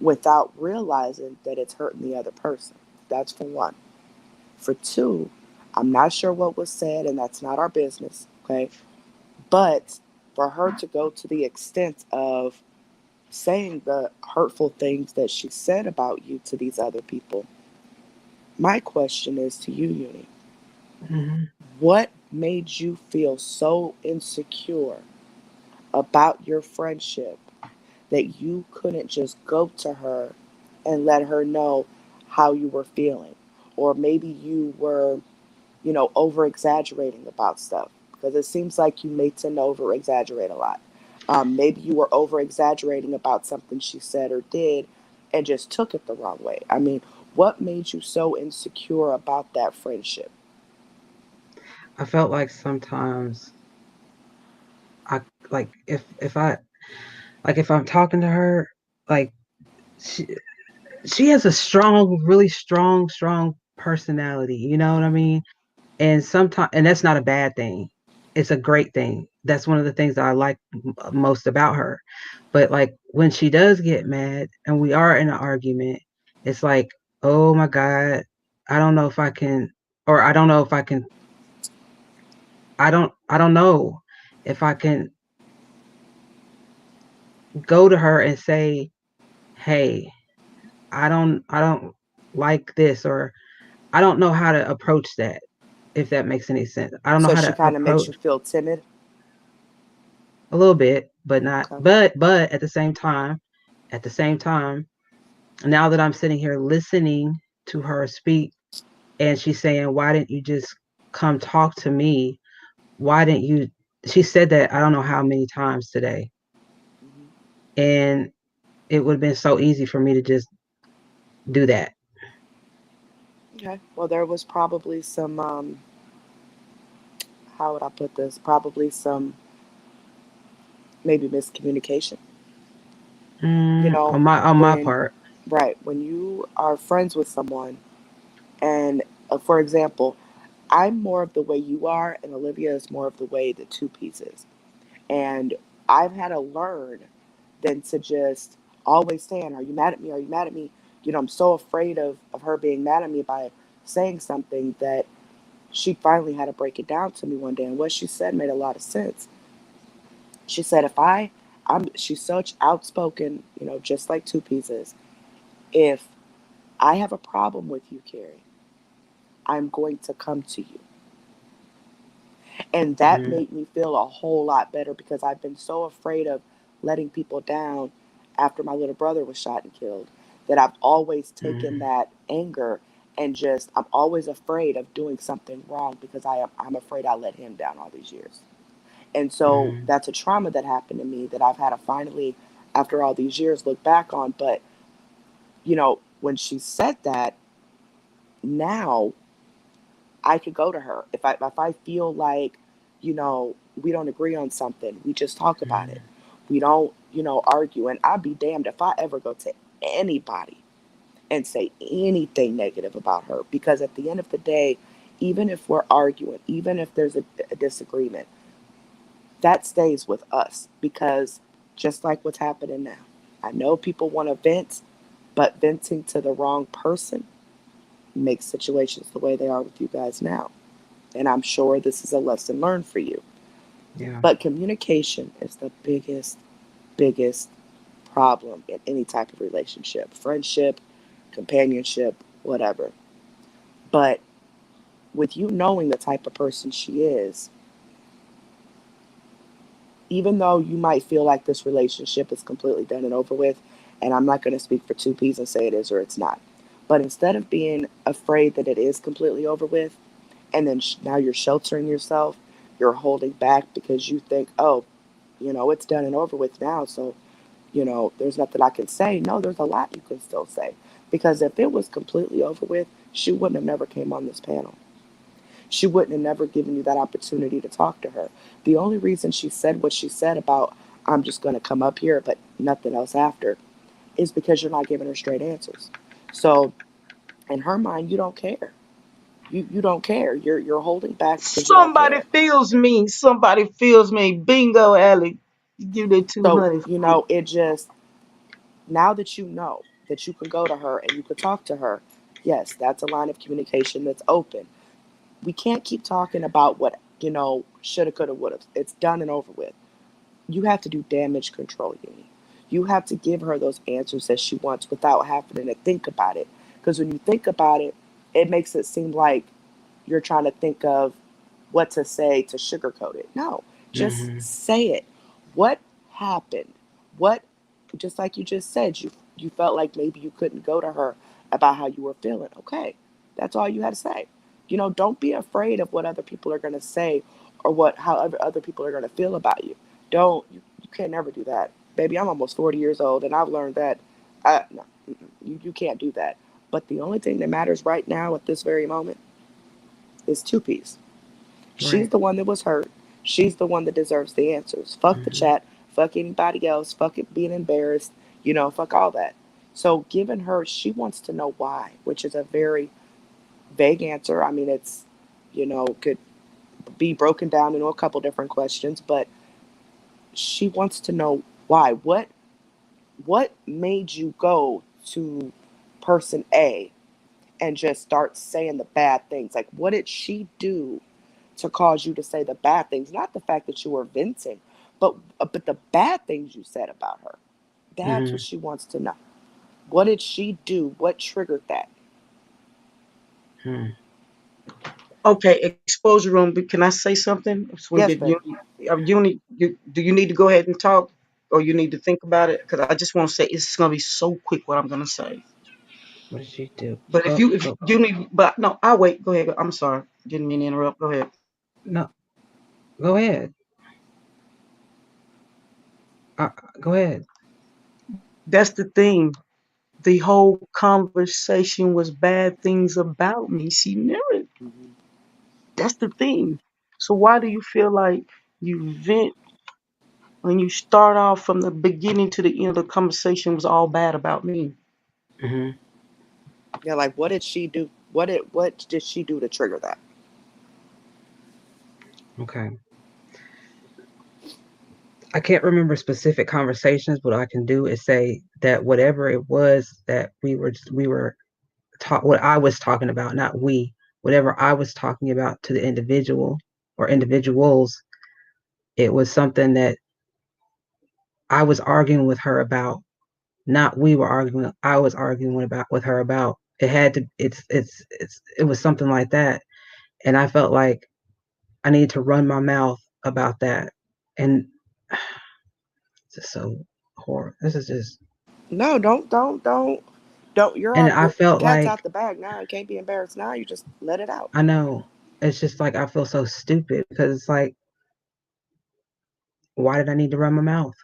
Speaker 4: without realizing that it's hurting the other person. That's for one. For two, I'm not sure what was said, and that's not our business, okay? But for her to go to the extent of saying the hurtful things that she said about you to these other people, my question is to you, Uni.
Speaker 1: Mm-hmm.
Speaker 4: What made you feel so insecure about your friendship that you couldn't just go to her and let her know how you were feeling? Or maybe you were, over exaggerating about stuff because it seems like you may tend to over exaggerate a lot. Maybe you were over exaggerating about something she said or did and just took it the wrong way. I mean, what made you so insecure about that friendship?
Speaker 1: I felt like sometimes I like if I'm talking to her, like she she has a strong, really strong personality. You know what I mean? And sometimes, and that's not a bad thing. It's a great thing. That's one of the things that I like most about her. But like when she does get mad and we are in an argument, it's like, oh my God, I don't know if I can, or I don't know if I can, I don't know if I can go to her and say, hey, I don't like this, or I don't know how to approach that, if that makes any sense. I don't know
Speaker 4: So
Speaker 1: how
Speaker 4: she
Speaker 1: to
Speaker 4: kind of makes
Speaker 1: approach
Speaker 4: you feel timid?
Speaker 1: a little bit, but not,
Speaker 4: Okay.
Speaker 1: but at the same time, now that I'm sitting here listening to her speak and she's saying, why didn't you just come talk to me? Why didn't you? She said that I don't know how many times today.
Speaker 4: Hmm.
Speaker 1: And it would have been so easy for me to just do that.
Speaker 4: Okay. Well, there was probably some, how would I put this? Probably some maybe miscommunication. You know,
Speaker 1: On my
Speaker 4: when,
Speaker 1: part.
Speaker 4: right, when you are friends with someone, and for example, I'm more of the way you are, and Olivia is more of the way the two pieces. And I've had to learn than to just always saying, are you mad at me? Are you mad at me? I'm so afraid of her being mad at me by saying something that she finally had to break it down to me one day. And what she said made a lot of sense. She said, she's such outspoken, just like two pieces. If I have a problem with you, Carrie, I'm going to come to you. And that
Speaker 1: Mm-hmm.
Speaker 4: made me feel a whole lot better because I've been so afraid of letting people down after my little brother was shot and killed that I've always taken
Speaker 1: Mm-hmm.
Speaker 4: that anger and I'm always afraid of doing something wrong because I'm afraid I let him down all these years. And so
Speaker 1: Mm-hmm.
Speaker 4: that's a trauma that happened to me that I've had to finally, after all these years, look back on. But, when she said that, now I could go to her. If I feel like, we don't agree on something, we just talk about it. We don't, argue. And I'd be damned if I ever go to anybody and say anything negative about her. Because at the end of the day, even if we're arguing, even if there's a disagreement, that stays with us. Because just like what's happening now, I know people want to vent, but venting to the wrong person makes situations the way they are with you guys now. And I'm sure this is a lesson learned for you.
Speaker 1: Yeah.
Speaker 4: But communication is the biggest problem in any type of relationship, friendship, companionship, whatever. But with you knowing the type of person she is, even though you might feel like this relationship is completely done and over with, and I'm not going to speak for two peas and say it is or it's not, but instead of being afraid that it is completely over with, and then now you're sheltering yourself, you're holding back because you think, oh, it's done and over with now, so, there's nothing I can say. No, there's a lot you can still say. Because if it was completely over with, she wouldn't have never came on this panel. She wouldn't have never given you that opportunity to talk to her. The only reason she said what she said about, I'm just going to come up here, but nothing else after, is because you're not giving her straight answers. So in her mind, you don't care. You don't care. You're holding back because you don't
Speaker 2: Somebody
Speaker 4: care.
Speaker 2: feels me. Somebody feels me. Bingo, Allie. Give that
Speaker 4: So,
Speaker 2: 200 quick.
Speaker 4: it just, now that you know that you can go to her and you can talk to her, yes, that's a line of communication that's open. We can't keep talking about what, shoulda, coulda, woulda. It's done and over with. You have to do damage control, Uni. You have to give her those answers that she wants without having to think about it. Because when you think about it, it makes it seem like you're trying to think of what to say to sugarcoat it. No, just
Speaker 1: Mm-hmm.
Speaker 4: say it. What happened? What, just like you just said, you felt like maybe you couldn't go to her about how you were feeling. Okay, that's all you had to say. Don't be afraid of what other people are going to say or how other people are going to feel about you. Don't, you can't never do that. Baby, I'm almost 40 years old and I've learned that no, you can't do that. But the only thing that matters right now at this very moment is two piece. She's
Speaker 1: Right.
Speaker 4: the one that was hurt. She's the one that deserves the answers. Fuck the
Speaker 1: Mm-hmm.
Speaker 4: chat. Fuck anybody else. Fuck it being embarrassed. Fuck all that. So giving her, she wants to know why, which is a very vague answer. I mean, it's, could be broken down into a couple different questions, but she wants to know why. What made you go to person A and just start saying the bad things? Like, what did she do to cause you to say the bad things? Not the fact that you were venting, but the bad things you said about her. That's what
Speaker 1: Mm-hmm.
Speaker 4: she wants to know. What did she do? What triggered that?
Speaker 1: Hmm.
Speaker 2: Okay, exposure room. But can I say something? So we
Speaker 4: Yes,
Speaker 2: get
Speaker 4: babe.
Speaker 2: do you need to go ahead and talk, or you need to think about it? Because I just want to say it's gonna be so quick what I'm gonna say.
Speaker 1: What did she do?
Speaker 2: But
Speaker 1: Go.
Speaker 2: if
Speaker 1: Go.
Speaker 2: you need, but no, I'll wait. Go ahead. I'm sorry. Didn't mean to interrupt. Go ahead.
Speaker 1: No. Go ahead. Go ahead.
Speaker 2: That's the thing. The whole conversation was bad things about me. She knew it.
Speaker 4: Mm-hmm.
Speaker 2: That's the thing. So why do you feel like you vent when you start off from the beginning to the end of the conversation was all bad about me?
Speaker 1: Mm-hmm.
Speaker 4: Yeah, like what did she do? What did she do to trigger that?
Speaker 1: Okay. I can't remember specific conversations. What I can do is say that whatever it was that we were taught, what I was talking about, not we, whatever I was talking about to the individual or individuals, it was something that I was arguing with her about, not we were arguing. I was arguing about with her about. It had to. It was something like that, and I felt like I needed to run my mouth about that, and this is so horrible. This is just,
Speaker 4: No, don't. You're
Speaker 1: and
Speaker 4: out.
Speaker 1: I
Speaker 4: The
Speaker 1: felt
Speaker 4: cat's
Speaker 1: like
Speaker 4: out the bag now. You can't be embarrassed now. You just let it out.
Speaker 1: I know. It's just like I feel so stupid because it's like, why did I need to run my mouth?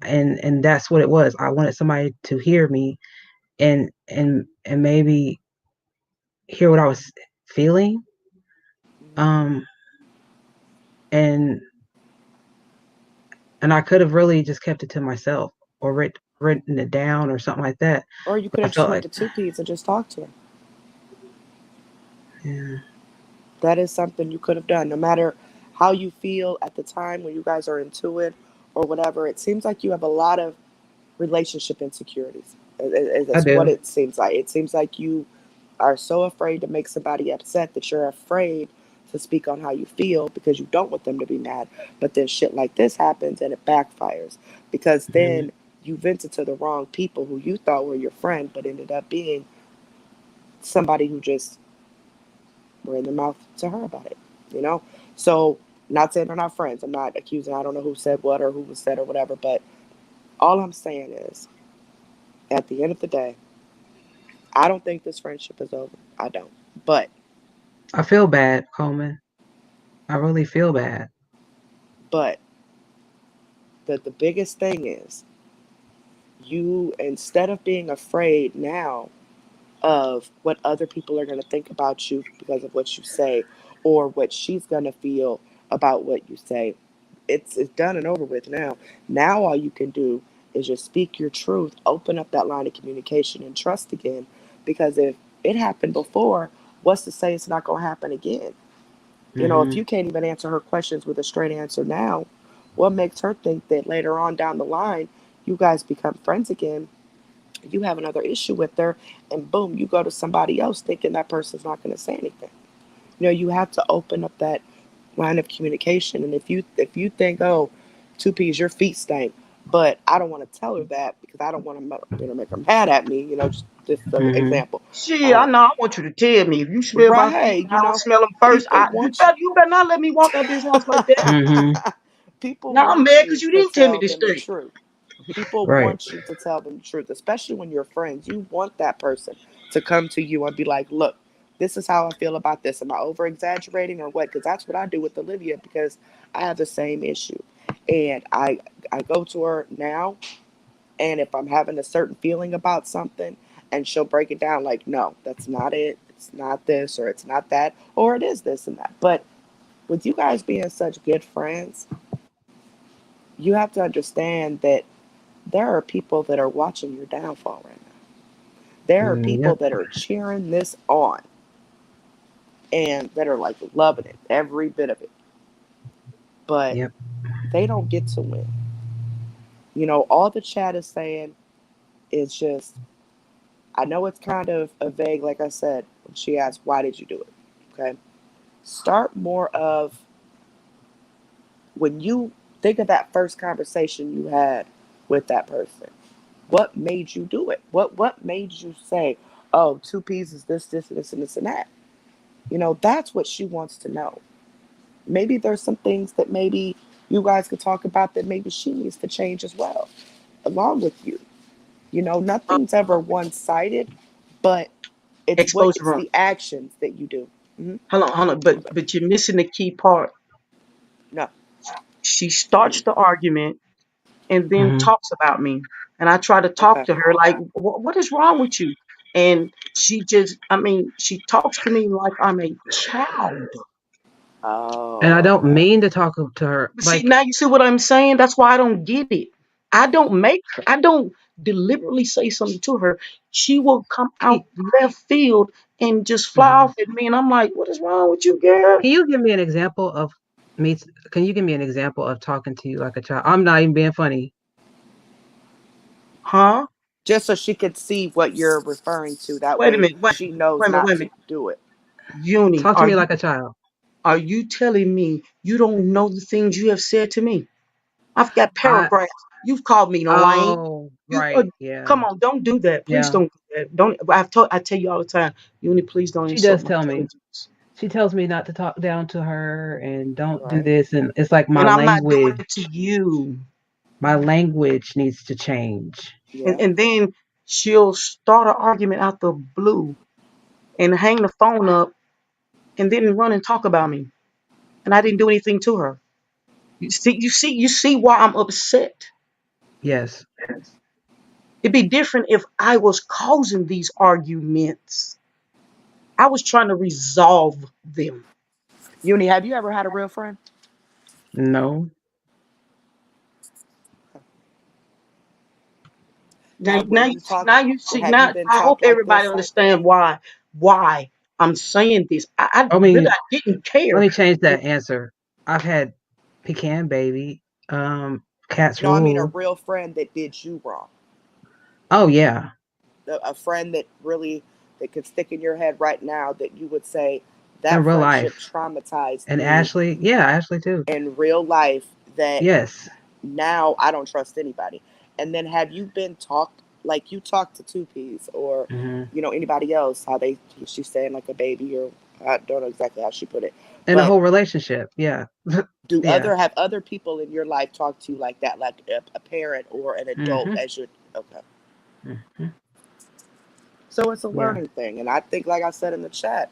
Speaker 1: And that's what it was. I wanted somebody to hear me and maybe hear what I was feeling.
Speaker 4: Mm-hmm.
Speaker 1: Um and and I could have really just kept it to myself or written it down or something like that.
Speaker 4: Or you
Speaker 1: But
Speaker 4: could
Speaker 1: I
Speaker 4: have just
Speaker 1: felt
Speaker 4: went
Speaker 1: like,
Speaker 4: to two peas and just talked to her.
Speaker 1: yeah,
Speaker 4: That is something you could have done. No matter how you feel at the time when you guys are into it or whatever, it seems like you have a lot of relationship insecurities.
Speaker 1: I
Speaker 4: That's what
Speaker 1: do.
Speaker 4: it seems like. It seems like you are so afraid to make somebody upset that you're afraid to speak on how you feel because you don't want them to be mad. But then shit like this happens and it backfires because
Speaker 1: Hmm.
Speaker 4: then you vented to the wrong people who you thought were your friend but ended up being somebody who just bring their mouth to her about it, you know? So, not saying they're not friends. I'm not accusing, I don't know who said what or who was said or whatever, but all I'm saying is, at the end of the day, I don't think this friendship is over. I don't. But
Speaker 1: I feel bad, Coleman. I really feel bad.
Speaker 4: but the biggest thing is, you, instead of being afraid now of what other people are going to think about you because of what you say, or what she's going to feel about what you say, it's done and over with now. Now all you can do is just speak your truth, open up that line of communication and trust again. Because if it happened before, what's to say it's not going to happen again? You know, if you can't even answer her questions with a straight answer now, what makes her think that later on down the line, you guys become friends again, you have another issue with her, and boom, you go to somebody else thinking that person's not going to say anything? You know, you have to open up that line of communication. And if you think, oh, two peas, your feet stink, but I don't want to tell her that because I don't want to make her mad at me. You know, just an example.
Speaker 2: Shit, I know. I want you to tell me if you smell my feet
Speaker 4: Right?
Speaker 2: and
Speaker 4: You
Speaker 2: I don't
Speaker 4: know,
Speaker 2: smell them first.
Speaker 4: people
Speaker 2: You
Speaker 4: want
Speaker 2: better, you better not let me walk out this house like that.
Speaker 4: people
Speaker 2: Now I'm
Speaker 4: want
Speaker 2: mad because
Speaker 4: you
Speaker 2: you
Speaker 4: to
Speaker 2: didn't tell me
Speaker 4: tell
Speaker 2: this
Speaker 4: them the
Speaker 2: thing.
Speaker 4: truth. People
Speaker 1: Right.
Speaker 4: want you to tell them the truth, especially when you're friends. You want that person to come to you and be like, look, this is how I feel about this. Am I over exaggerating or what? Because that's what I do with Olivia, because I have the same issue. And I go to her now, and if I'm having a certain feeling about something, and she'll break it down like, no, that's not it. It's not this, or it's not that, or it is this and that. But with you guys being such good friends, you have to understand that there are people that are watching your downfall right now. There are people
Speaker 1: Yep.
Speaker 4: that are cheering this on and that are like loving it, every bit of it. But
Speaker 1: Yep.
Speaker 4: they don't get to win. You know, all the chat is saying is just, I know it's kind of a vague, like I said, when she asked, why did you do it? Okay. Start more of, when you think of that first conversation you had with that person, what made you do it? What made you say, oh, two peas is this, and this, and that? You know, that's what she wants to know. Maybe there's some things that maybe you guys could talk about that maybe she needs to change as well, along with you. You know, nothing's ever one sided, but
Speaker 2: Expose the
Speaker 4: it's
Speaker 2: wrong.
Speaker 4: the actions that you do. Mm-hmm.
Speaker 2: Hold on. But you're missing the key part.
Speaker 4: No.
Speaker 2: She starts the argument and then
Speaker 1: Hmm.
Speaker 2: talks about me, and I try to talk
Speaker 4: Okay.
Speaker 2: to her like, what is wrong with you? And she just, I mean, she talks to me like I'm a child.
Speaker 1: And I
Speaker 4: Oh,
Speaker 1: don't
Speaker 4: okay.
Speaker 1: mean to talk to her
Speaker 2: But see,
Speaker 1: like
Speaker 2: now you see what I'm saying? That's why I don't get it. I don't deliberately say something to her. She will come out
Speaker 1: he.
Speaker 2: left field and just fly
Speaker 1: Mhm.
Speaker 2: off at me. And I'm like, what is wrong with you, girl?
Speaker 1: Can you give me an example of me? Can you give me an example of talking to you like a child? I'm not even being funny.
Speaker 2: Huh?
Speaker 4: Just so she could see what you're referring to. That
Speaker 2: Wait a
Speaker 4: way
Speaker 2: minute.
Speaker 4: she knows
Speaker 2: Wait
Speaker 4: not
Speaker 2: a
Speaker 4: to
Speaker 2: minute.
Speaker 4: do it.
Speaker 2: Uni,
Speaker 1: Talk to me like a child.
Speaker 2: are you telling me you don't know the things you have said to me? I've got
Speaker 1: I
Speaker 2: paragraphs. You've called me lame.
Speaker 1: oh
Speaker 2: You
Speaker 1: right, yeah,
Speaker 2: come on, don't do that. Please
Speaker 1: yeah.
Speaker 2: don't do that. Don't. I tell you all the time, Uni, please don't
Speaker 1: She
Speaker 2: insult
Speaker 1: does
Speaker 2: my
Speaker 1: tell me.
Speaker 2: intelligence.
Speaker 1: She tells me not to talk down to her and don't do
Speaker 4: Right.
Speaker 1: this, and it's like
Speaker 2: And I'm not doing it to you.
Speaker 1: my language needs to change.
Speaker 4: Yeah.
Speaker 2: And then she'll start an argument out the blue and hang the phone up and then run and talk about me. And I didn't do anything to her. You see why I'm upset.
Speaker 1: Yes.
Speaker 2: It'd be different if I was causing these arguments. I was trying to resolve them.
Speaker 4: Uni, have you ever had a real friend?
Speaker 1: No.
Speaker 4: Have where you talk,
Speaker 2: Now you
Speaker 4: or
Speaker 2: see,
Speaker 4: have you
Speaker 2: now
Speaker 4: been
Speaker 2: I hope
Speaker 4: talked like
Speaker 2: everybody
Speaker 4: this? Like,
Speaker 2: understand why I'm saying this. I
Speaker 1: I
Speaker 2: really
Speaker 1: mean,
Speaker 2: I didn't
Speaker 1: let
Speaker 2: care.
Speaker 1: me change that answer. I've had pecan baby, cats
Speaker 4: no, I mean a
Speaker 1: rule.
Speaker 4: real friend that did you wrong.
Speaker 1: Oh yeah,
Speaker 4: A friend that really, that could stick in your head right now, that you would say
Speaker 1: in
Speaker 4: that
Speaker 1: real
Speaker 4: friendship
Speaker 1: life.
Speaker 4: traumatized
Speaker 1: And
Speaker 4: me
Speaker 1: Ashley, yeah, Ashley too.
Speaker 4: in real life, that
Speaker 1: Yes.
Speaker 4: now I don't trust anybody. And then have you been talked, like you talked to Two Peas or
Speaker 1: Hmm.
Speaker 4: you know anybody else, how they, she's saying like a baby or I don't know exactly how she put it,
Speaker 1: In a
Speaker 4: but
Speaker 1: whole relationship. Yeah. Yeah.
Speaker 4: have other people in your life talk to you like that, like a parent or an adult
Speaker 1: Mm-hmm.
Speaker 4: as your okay?
Speaker 1: Mm-hmm.
Speaker 4: So it's a
Speaker 1: Yeah.
Speaker 4: learning thing, and I think, like I said in the chat,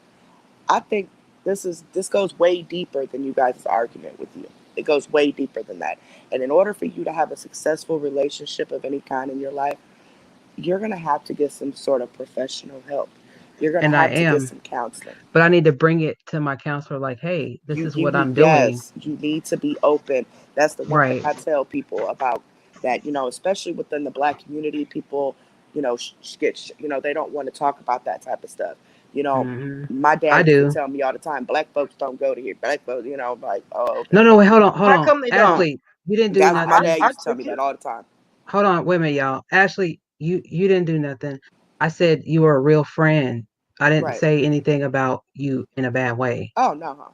Speaker 4: I think this goes way deeper than you guys' argument with you. It goes way deeper than that. And in order for you to have a successful relationship of any kind in your life, you're gonna have to get some sort of professional help. You're gonna
Speaker 1: And I
Speaker 4: have to get
Speaker 1: am.
Speaker 4: some counseling.
Speaker 1: But I need to bring it to my counselor like, hey, this is
Speaker 4: You
Speaker 1: what
Speaker 4: need,
Speaker 1: I'm doing.
Speaker 4: yes, you need to be open. That's the one thing
Speaker 1: Right.
Speaker 4: I tell people about that, especially within the black community, people, get, they don't want to talk about that type of stuff. You know,
Speaker 1: Mm-hmm.
Speaker 4: my dad
Speaker 1: I
Speaker 4: used to
Speaker 1: do.
Speaker 4: tell me all the time, black folks don't go to here. Black folks, I'm like, oh, okay.
Speaker 1: No, wait, hold on, hold
Speaker 2: How
Speaker 1: on.
Speaker 2: come they don't?
Speaker 1: Ashley, you didn't do
Speaker 4: That's my
Speaker 1: nothing.
Speaker 4: dad
Speaker 2: I
Speaker 4: used to tell
Speaker 2: took
Speaker 4: me
Speaker 2: it.
Speaker 4: that all the time.
Speaker 1: Hold on, wait a minute, y'all. Ashley, you didn't do nothing. I said you were a real friend. I didn't
Speaker 4: Right.
Speaker 1: say anything about you in a bad way.
Speaker 4: Oh, no, huh?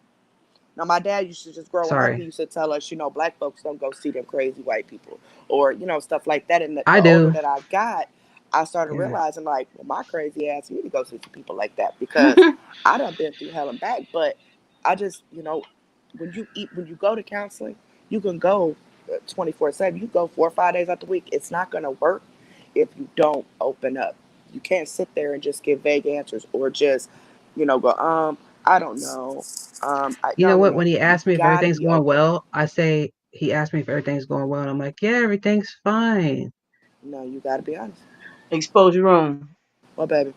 Speaker 4: Now, my dad used to just growing up, he
Speaker 1: Sorry.
Speaker 4: used to tell us, black folks don't go see them crazy white people or, stuff like that. And
Speaker 1: I
Speaker 4: the older
Speaker 1: do.
Speaker 4: that I got, I started
Speaker 1: Yeah.
Speaker 4: realizing, like, well, my crazy ass need to go see some people like that because I done been through hell and back. But I just, when you go to counseling, you can go 24/7. You go 4 or 5 days out the week. It's not going to work if you don't open up. You can't sit there and just give vague answers or just, go, I don't know.
Speaker 1: You know what?
Speaker 4: No.
Speaker 1: When he
Speaker 4: You
Speaker 1: asked me if
Speaker 4: gotta
Speaker 1: everything's
Speaker 4: be
Speaker 1: going
Speaker 4: open.
Speaker 1: well, I say he asked me if everything's going well, and I'm like, yeah, everything's fine.
Speaker 4: No, you gotta be honest.
Speaker 2: Expose your own.
Speaker 4: Well, baby.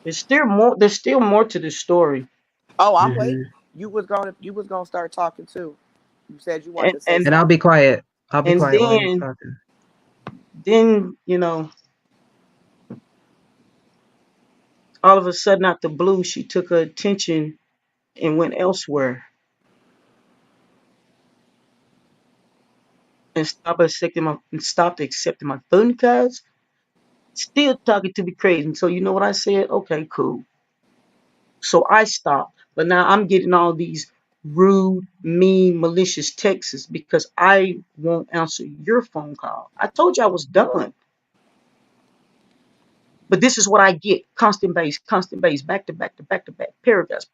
Speaker 2: There's still more. There's still more to the story.
Speaker 4: Oh, I'm
Speaker 1: Hmm.
Speaker 4: waiting. You was gonna start talking too. You said you wanted
Speaker 2: And
Speaker 4: to say
Speaker 2: and
Speaker 1: And I'll
Speaker 4: something.
Speaker 1: be quiet. I'll be
Speaker 2: and
Speaker 1: quiet while you're
Speaker 2: then
Speaker 1: talking.
Speaker 2: then all of a sudden out the blue, she took her attention and went elsewhere and stopped accepting my phone calls. Still talking to me crazy. So you know what I said? Okay, cool. So I stopped. But now I'm getting all these rude, mean, malicious texts because I won't answer your phone call. I told you I was done. But this is what I get: constant base, back to back to back to back, paragraphs.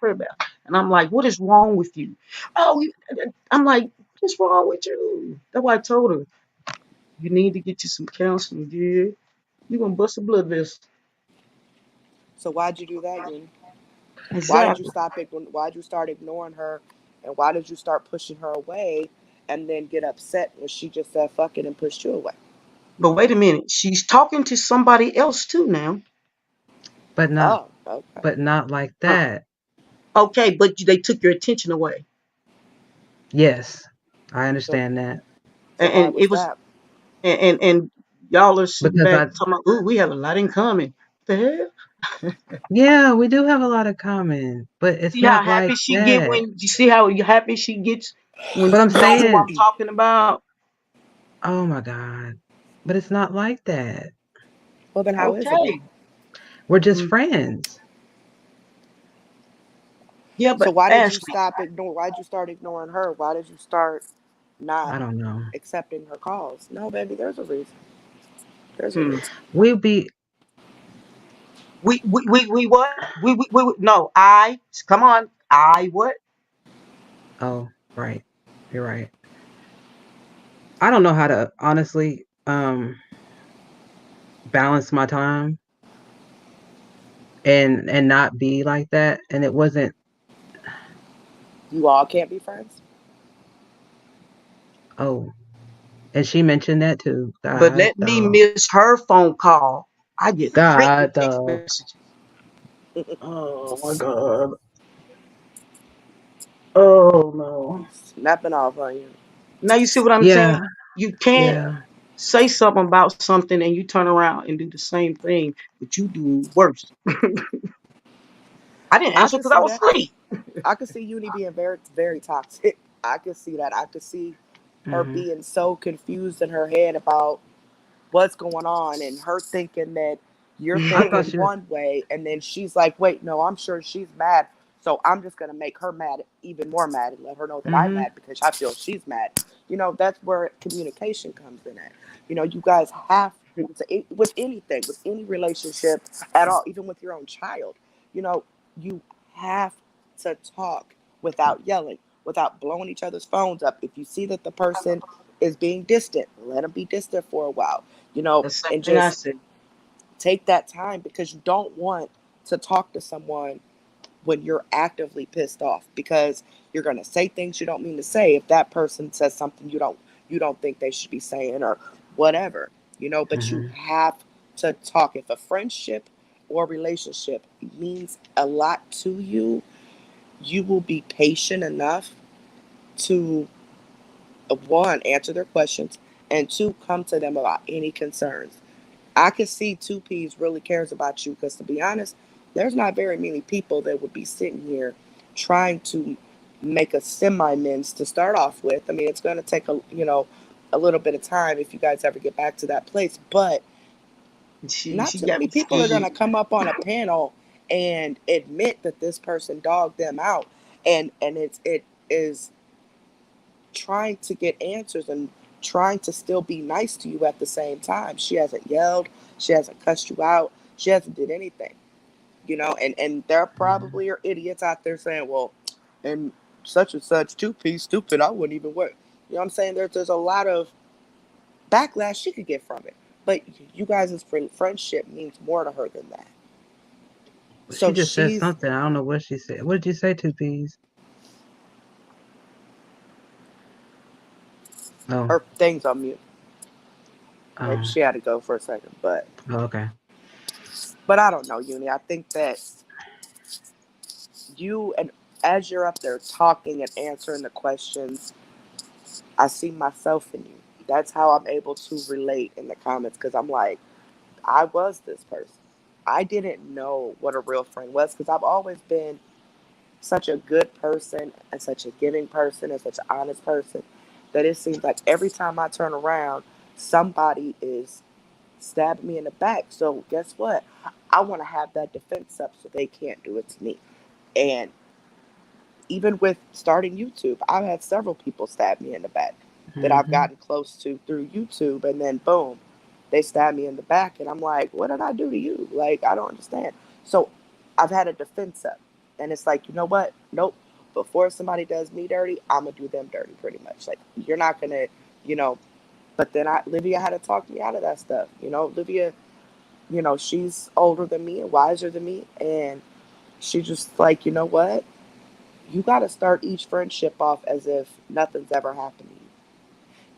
Speaker 2: And I'm like, what is wrong with you? Oh, I'm like, what's wrong with you? That's why I told her, you need to get you some counseling, dude. You're going to bust a blood vessel.
Speaker 4: So why'd you do that, Uni? Why did you
Speaker 2: Exactly.
Speaker 4: stop it? Why did you start ignoring her? And why did you start pushing her away? And then get upset when she just said "fuck it" and pushed you away?
Speaker 2: But wait a minute. She's talking to somebody else too now.
Speaker 1: But not
Speaker 4: Oh, okay.
Speaker 1: but not like
Speaker 2: Uh,
Speaker 1: that.
Speaker 2: okay, but they took your attention away.
Speaker 1: Yes. I
Speaker 4: So,
Speaker 1: understand that.
Speaker 4: so why
Speaker 2: And
Speaker 4: was
Speaker 2: it was,
Speaker 4: that?
Speaker 2: and y'all are sitting
Speaker 1: Because
Speaker 2: back
Speaker 1: I
Speaker 2: talking about, ooh, we have a lot in common. What the hell?
Speaker 1: yeah, we do have a lot of common, but it's
Speaker 2: See how
Speaker 1: not like
Speaker 2: happy she get
Speaker 1: that.
Speaker 2: when you see how happy she gets when
Speaker 1: But I'm
Speaker 2: she know who
Speaker 1: saying,
Speaker 2: I'm talking about.
Speaker 1: oh my God. But it's not like that.
Speaker 4: Well, then how is it then?
Speaker 2: Okay.
Speaker 1: We're just
Speaker 2: Mm,
Speaker 1: friends.
Speaker 2: yeah,
Speaker 4: So
Speaker 2: but
Speaker 4: why did you
Speaker 2: Ashley,
Speaker 4: stop ignore? Why did you start ignoring her? Why did you start not
Speaker 1: I don't know.
Speaker 4: accepting her calls? No, baby, there's a reason. There's a
Speaker 2: hmm.
Speaker 4: reason.
Speaker 1: We'll be
Speaker 2: We what? No, I come on. I what?
Speaker 1: oh, right. You're right. I don't know how to honestly balance my time and not be like that. And it wasn't
Speaker 4: You all can't be friends.
Speaker 1: oh. And she mentioned that too.
Speaker 2: But
Speaker 1: God
Speaker 2: let me
Speaker 1: dog.
Speaker 2: miss her phone call. I get freaking
Speaker 1: God
Speaker 2: text
Speaker 1: dog.
Speaker 2: messages. Oh my god. Oh no.
Speaker 4: Snapping off on you.
Speaker 2: Now you see what I'm
Speaker 1: Yeah,
Speaker 2: saying? You can't
Speaker 1: yeah.
Speaker 2: say something about something and you turn around and do the same thing, but you do worse. I didn't
Speaker 4: I
Speaker 2: answer
Speaker 4: could
Speaker 2: because I
Speaker 4: see
Speaker 2: was
Speaker 4: that.
Speaker 2: asleep.
Speaker 4: I could see Uni being very, very toxic. I could see that. I could see her
Speaker 1: Hmm.
Speaker 4: being so confused in her head about what's going on and her thinking that you're
Speaker 1: I
Speaker 4: thinking
Speaker 1: thought she was
Speaker 4: one way and then she's like, wait, no, I'm sure she's mad. So I'm just gonna make her mad, even more mad, and let her know that I'm
Speaker 1: mm-hmm.
Speaker 4: mad because I feel she's mad. That's where communication comes in at. You guys have to, with anything, with any relationship at all, even with your own child, you know, you have to talk without yelling, without blowing each other's phones up. If you see that the person is being distant, let them be distant for a while,
Speaker 2: That's the
Speaker 4: and
Speaker 2: same thing I
Speaker 4: just
Speaker 2: said.
Speaker 4: take that time, because you don't want to talk to someone when you're actively pissed off, because you're going to say things you don't mean to say if that person says something you don't think they should be saying, or whatever, but you have to talk. If a friendship or relationship means a lot to you, you will be patient enough to, one, answer their questions, and two, come to them about any concerns. I can see 2Ps really cares about you, because, to be honest, there's not very many people that would be sitting here trying to make a semi-amends to start off with. I mean, it's going to take a little bit of time if you guys ever get back to that place, but not
Speaker 2: She
Speaker 4: too
Speaker 2: got
Speaker 4: many
Speaker 2: me
Speaker 4: people are going to
Speaker 2: scared.
Speaker 4: come up on a panel and admit that this person dogged them out, and it is trying to get answers and trying to still be nice to you at the same time. She hasn't yelled, she hasn't cussed you out, she hasn't did anything, and there probably are idiots out there saying, well, and such and such 2P stupid, I wouldn't even work. You know what I'm saying? There's a lot of backlash she could get from it. But you guys' friendship means more to her than that.
Speaker 1: She
Speaker 4: So
Speaker 1: just said
Speaker 4: she's,
Speaker 1: something. I don't know what she said. What did you say, 2Ps? Oh,
Speaker 4: her thing's on mute. Maybe
Speaker 1: oh,
Speaker 4: she had to go for a second, but
Speaker 1: okay.
Speaker 4: I don't know, Uni. I think that you, and as you're up there talking and answering the questions, I see myself in you. That's how I'm able to relate in the comments, because I'm like, I was this person. I didn't know what a real friend was, because I've always been such a good person and such a giving person and such an honest person that it seems like every time I turn around, somebody is stabbing me in the back. So guess what? I want to have that defense up so they can't do it to me. And even with starting YouTube, I've had several people stab me in the back that I've
Speaker 1: Mm-hmm.
Speaker 4: gotten close to through YouTube, and then boom, they stab me in the back, and I'm like, what did I do to you? Like, I don't understand. So I've had a defense up, and it's like, you know what? Nope. Before somebody does me dirty, I'm gonna do them dirty, pretty much. Like, you're not gonna, you know. But then Livia had to talk me out of that stuff. Livia, she's older than me and wiser than me, and she just like, you know what? You got to start each friendship off as if nothing's ever happened to you.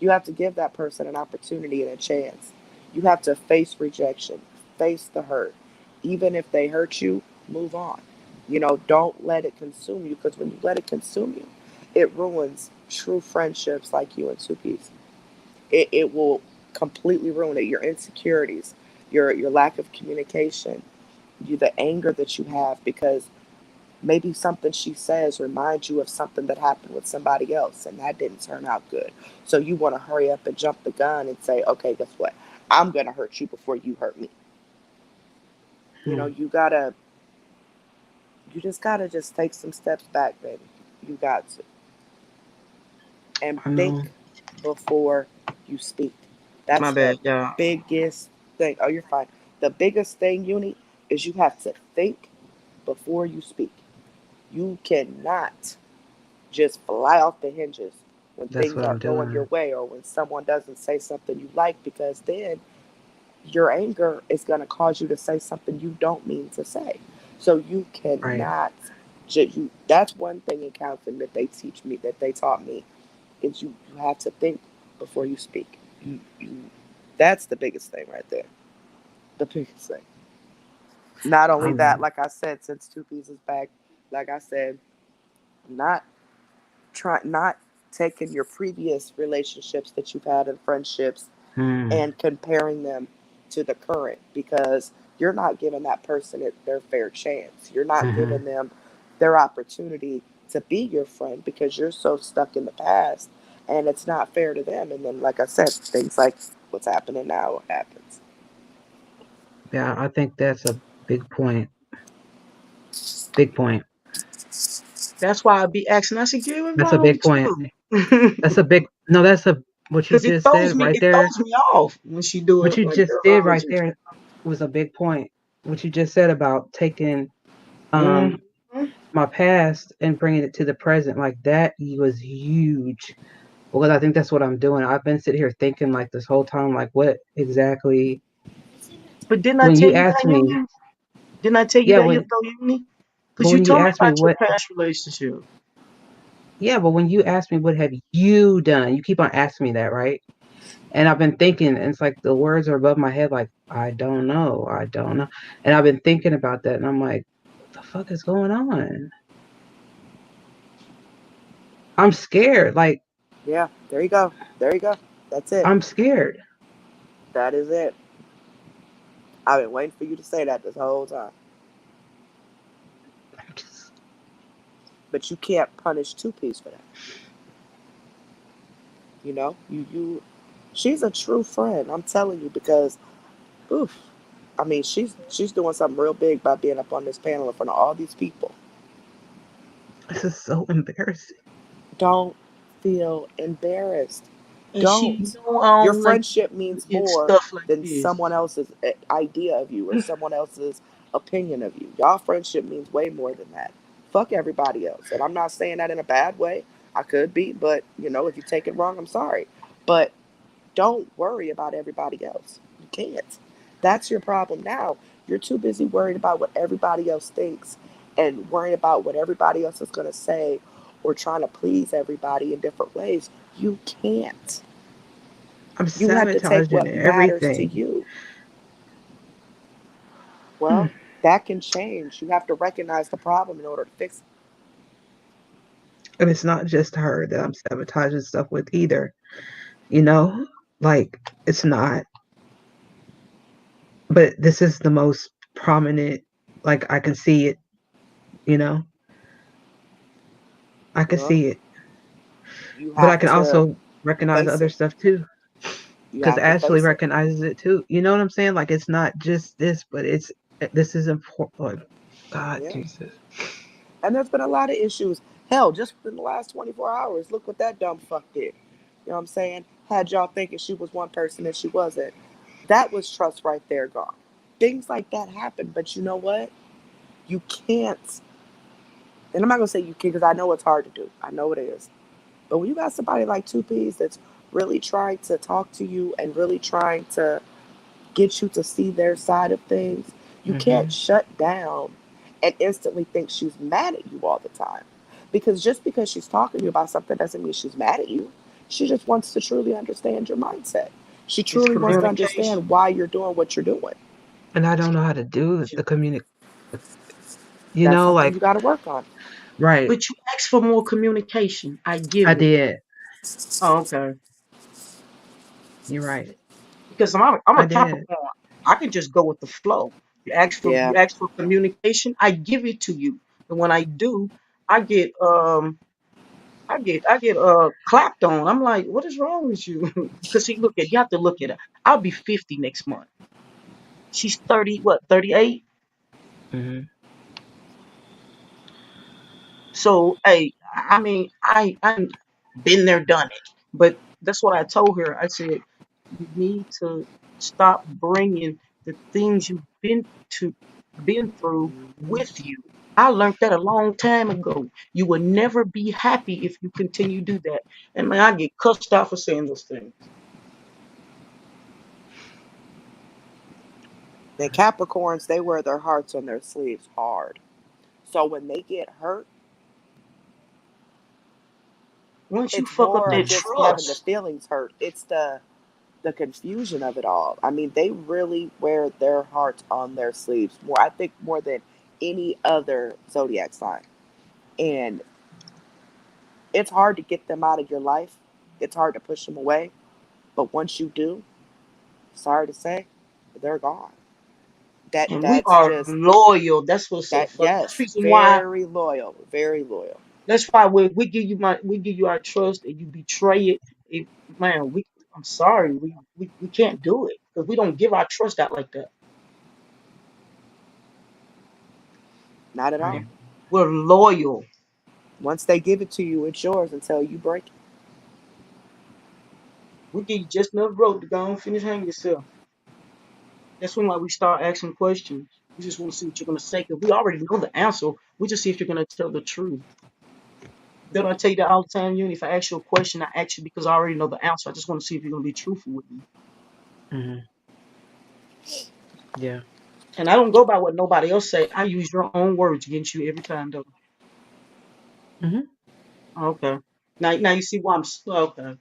Speaker 4: You have to give that person an opportunity and a chance. You have to face rejection, face the hurt. Even if they hurt you, move on. Don't let it consume you, because when you let it consume you, it ruins true friendships like you and Suki's. It will completely ruin it. Your insecurities, your lack of communication, the anger that you have because maybe something she says reminds you of something that happened with somebody else and that didn't turn out good. So you want to hurry up and jump the gun and say, okay, guess what? I'm going to hurt you before you hurt me.
Speaker 1: Hmm.
Speaker 4: You just got to just take some steps back, baby. You got to. And
Speaker 1: I know.
Speaker 4: think before you speak.
Speaker 2: My
Speaker 4: That's the
Speaker 2: bad, y'all.
Speaker 4: biggest thing. Oh, you're fine. The biggest thing, Uni, is you have to think before you speak. You cannot just fly off the hinges when
Speaker 1: That's
Speaker 4: things
Speaker 1: what I'm
Speaker 4: aren't going your
Speaker 1: doing.
Speaker 4: way or when someone doesn't say something you like, because then your anger is going to cause you to say something you don't mean to say. So you
Speaker 1: Right.
Speaker 4: cannot that's one thing in counseling that they teach me, that they taught me, is you have to think before you speak. That's the biggest thing right there. The biggest thing. Not only that,
Speaker 1: I'm.
Speaker 4: like I said, since 2 P's back, like I said, not not taking your previous relationships that you've had and friendships
Speaker 1: Hmm.
Speaker 4: and comparing them to the current, because you're not giving that person their fair chance. You're not
Speaker 1: Mm-hmm.
Speaker 4: giving them their opportunity to be your friend because you're so stuck in the past, and it's not fair to them. And then, like I said, things like what's happening now happens.
Speaker 1: Yeah, I think that's a big point. Big point.
Speaker 2: That's why I be asking. I said, "Girl, what's
Speaker 1: That's a
Speaker 2: wrong
Speaker 1: big
Speaker 2: with
Speaker 1: point.
Speaker 2: you?"
Speaker 1: That's a big. No, that's a. What you
Speaker 2: Because it
Speaker 1: just
Speaker 2: throws
Speaker 1: said
Speaker 2: me,
Speaker 1: right
Speaker 2: it
Speaker 1: there.
Speaker 2: throws me off when she do
Speaker 1: What
Speaker 2: it.
Speaker 1: you
Speaker 2: Like,
Speaker 1: just
Speaker 2: girl,
Speaker 1: did
Speaker 2: wrong with
Speaker 1: right
Speaker 2: you?
Speaker 1: there was a big point. What you just said about taking
Speaker 2: Mm-hmm.
Speaker 1: my past and bringing it to the present, like that was huge. Because I think that's what I'm doing. I've been sitting here thinking like this whole time, like what exactly.
Speaker 2: But didn't I
Speaker 1: When
Speaker 2: tell
Speaker 1: you
Speaker 2: you
Speaker 1: asked
Speaker 2: that,
Speaker 1: me,
Speaker 2: Uni? Didn't I tell you
Speaker 1: yeah,
Speaker 2: that, though, Uni?
Speaker 1: but
Speaker 2: Because you
Speaker 1: when you
Speaker 2: told me
Speaker 1: asked me
Speaker 2: about your
Speaker 1: what,
Speaker 2: past relationship.
Speaker 1: yeah, but when you asked me what have you done, you keep on asking me that, right? And I've been thinking, and it's like the words are above my head, like I don't know, I don't know, and I've been thinking about that, and I'm like, what the fuck is going on? I'm scared. Like
Speaker 4: Yeah, there you go. There you go. That's it.
Speaker 1: I'm scared.
Speaker 4: That is it. I've been waiting for you to say that this whole time.
Speaker 1: I'm just,
Speaker 4: But you can't punish 2Ps for that. You know, she's a true friend. I'm telling you because, oof. I mean, she's doing something real big by being up on this panel in front of all these people.
Speaker 1: this is so embarrassing.
Speaker 4: Don't feel embarrassed.
Speaker 2: And she
Speaker 4: Don't.
Speaker 2: know I
Speaker 4: Your
Speaker 2: don't like
Speaker 4: friendship means
Speaker 2: it
Speaker 4: more
Speaker 2: stuff like
Speaker 4: than
Speaker 2: this.
Speaker 4: someone else's idea of you or someone else's opinion of you. Y'all friendship means way more than that. Fuck everybody else. And I'm not saying that in a bad way. I could be, but you know, if you take it wrong, I'm sorry. But don't worry about everybody else. You can't. That's your problem now. You're too busy worried about what everybody else thinks and worrying about what everybody else is going to say or trying to please everybody in different ways. You can't.
Speaker 1: I'm
Speaker 4: You have to take
Speaker 1: sabotaging
Speaker 4: what matters to
Speaker 1: everything.
Speaker 4: you.
Speaker 1: Hmm.
Speaker 4: Well, that can change. You have to recognize the problem in order to fix it.
Speaker 1: And it's not just her that I'm sabotaging stuff with either. You know, like it's not. But this is the most prominent. Like I can see it. You know, I can
Speaker 4: Well,
Speaker 1: see it.
Speaker 4: you
Speaker 1: But I
Speaker 4: have
Speaker 1: can
Speaker 4: to
Speaker 1: also recognize
Speaker 4: face
Speaker 1: other
Speaker 4: it.
Speaker 1: stuff too.
Speaker 4: You
Speaker 1: Because
Speaker 4: have to
Speaker 1: Ashley
Speaker 4: face it.
Speaker 1: recognizes it too. You know what I'm saying? Like it's not just this, but this is important. Like, God,
Speaker 4: Yeah.
Speaker 1: Jesus.
Speaker 4: And there's been a lot of issues. Hell, just within the last 24 hours, look what that dumb fuck did. You know what I'm saying? Had y'all thinking she was one person and she wasn't. That was trust right there gone. Things like that happen, but you know what? You can't. And I'm not gonna say you can because I know it's hard to do. I know it is. But when you got somebody like 2Ps that's really trying to talk to you and really trying to get you to see their side of things, you can't
Speaker 1: Hmm.
Speaker 4: shut down and instantly think she's mad at you all the time. Because just because she's talking to you about something doesn't mean she's mad at you. She just wants to truly understand your mindset. She
Speaker 2: It's
Speaker 4: truly wants to
Speaker 2: communication.
Speaker 4: understand why you're doing what you're doing.
Speaker 1: And I don't know how to do the communic. You
Speaker 4: That's
Speaker 1: know,
Speaker 4: something
Speaker 1: like
Speaker 4: you got to work on.
Speaker 1: right.
Speaker 2: But you ask for more communication. I
Speaker 1: I
Speaker 2: give it.
Speaker 1: did.
Speaker 2: Oh, okay.
Speaker 1: You're right.
Speaker 2: Because I'm
Speaker 1: I
Speaker 2: a
Speaker 1: did.
Speaker 2: Capricorn. I can just go with the flow.
Speaker 4: Yeah.
Speaker 2: You ask for communication, I give it to you. And when I do, I get clapped on. I'm like, what is wrong with you? Because see, look at you have to look at it. I'll be 50 next month. She's 30, what, 38?
Speaker 1: Hmm.
Speaker 2: So hey, I mean, I'm been there, done it. But that's what I told her. I said, you need to stop bringing the things you've to been through with
Speaker 4: Mm-hmm.
Speaker 2: you. I learned that a long time ago. You will never be happy if you continue to do that. And man, I get cussed out for saying those things.
Speaker 4: The Capricorns, they wear their hearts on their sleeves hard. So when they get hurt,
Speaker 2: Once you
Speaker 4: it's
Speaker 2: fuck up
Speaker 4: more of
Speaker 2: that
Speaker 4: just having the
Speaker 2: trust,
Speaker 4: feelings hurt. It's the confusion of it all. I mean, they really wear their hearts on their sleeves more. I think more than any other zodiac sign, and it's hard to get them out of your life. It's hard to push them away, but once you do, sorry to say, they're gone.
Speaker 2: and we
Speaker 4: That's
Speaker 2: are
Speaker 4: just
Speaker 2: loyal. That's what's so
Speaker 4: that.
Speaker 2: funny. That's the
Speaker 4: Yes,
Speaker 2: reason why.
Speaker 4: very loyal, very loyal.
Speaker 2: That's why we give you we give you our trust and you betray it. Man, I'm sorry, we can't do it because we don't give our trust out like that.
Speaker 4: Not at all.
Speaker 1: Right.
Speaker 2: We're loyal.
Speaker 4: Once they give it to you, it's yours until you break it.
Speaker 2: We give you just enough rope to go and finish hanging yourself. That's when like we start asking questions. We just want to see what you're going to say, because we already know the answer. We just see if you're going to tell the truth. Don't I tell you that all the time, Uni? If I ask you a question, I ask you because I already know the answer. I just want to see if you're going to be truthful with me.
Speaker 1: Yeah.
Speaker 2: And I don't go by what nobody else say. I use your own words against you every time, though. Okay. Now you see why I'm okay.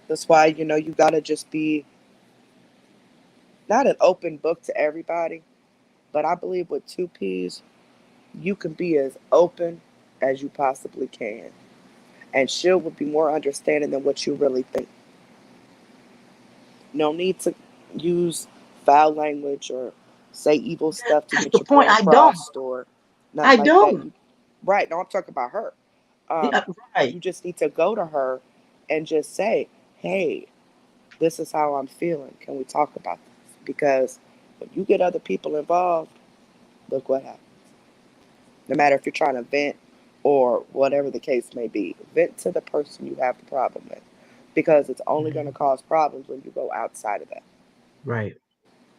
Speaker 4: That's why, you got to just be not an open book to everybody, but I believe with two P's, you can be as open as you possibly can. And she will be more understanding than what you really think. No need to use foul language or say evil stuff to
Speaker 2: That's
Speaker 4: get
Speaker 2: the
Speaker 4: your
Speaker 2: point.
Speaker 4: point
Speaker 2: I don't.
Speaker 4: across or nothing
Speaker 2: I
Speaker 4: like that.
Speaker 2: don't.
Speaker 4: Right, no, I'm talking about her.
Speaker 2: Yeah,
Speaker 4: You
Speaker 2: right.
Speaker 4: just need to go to her and just say, hey, this is how I'm feeling. Can we talk about this? Because when you get other people involved, look what happens. No matter if you're trying to vent or whatever the case may be, vent to the person you have the problem with. Because it's only going to cause problems when you go outside of that.
Speaker 1: Right.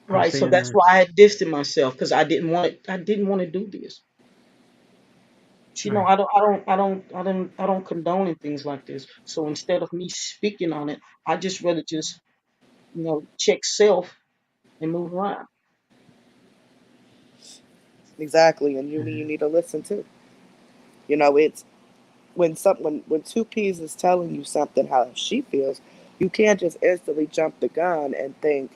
Speaker 2: Right. So that's why I had distanced myself, because I didn't want it. I didn't want to do this. You know,
Speaker 1: Right.
Speaker 2: I don't condone in things like this. So instead of me speaking on it, I just rather just, check self and move around.
Speaker 4: Exactly. And you need to listen too. It's when two P's is telling you something how she feels, you can't just instantly jump the gun and think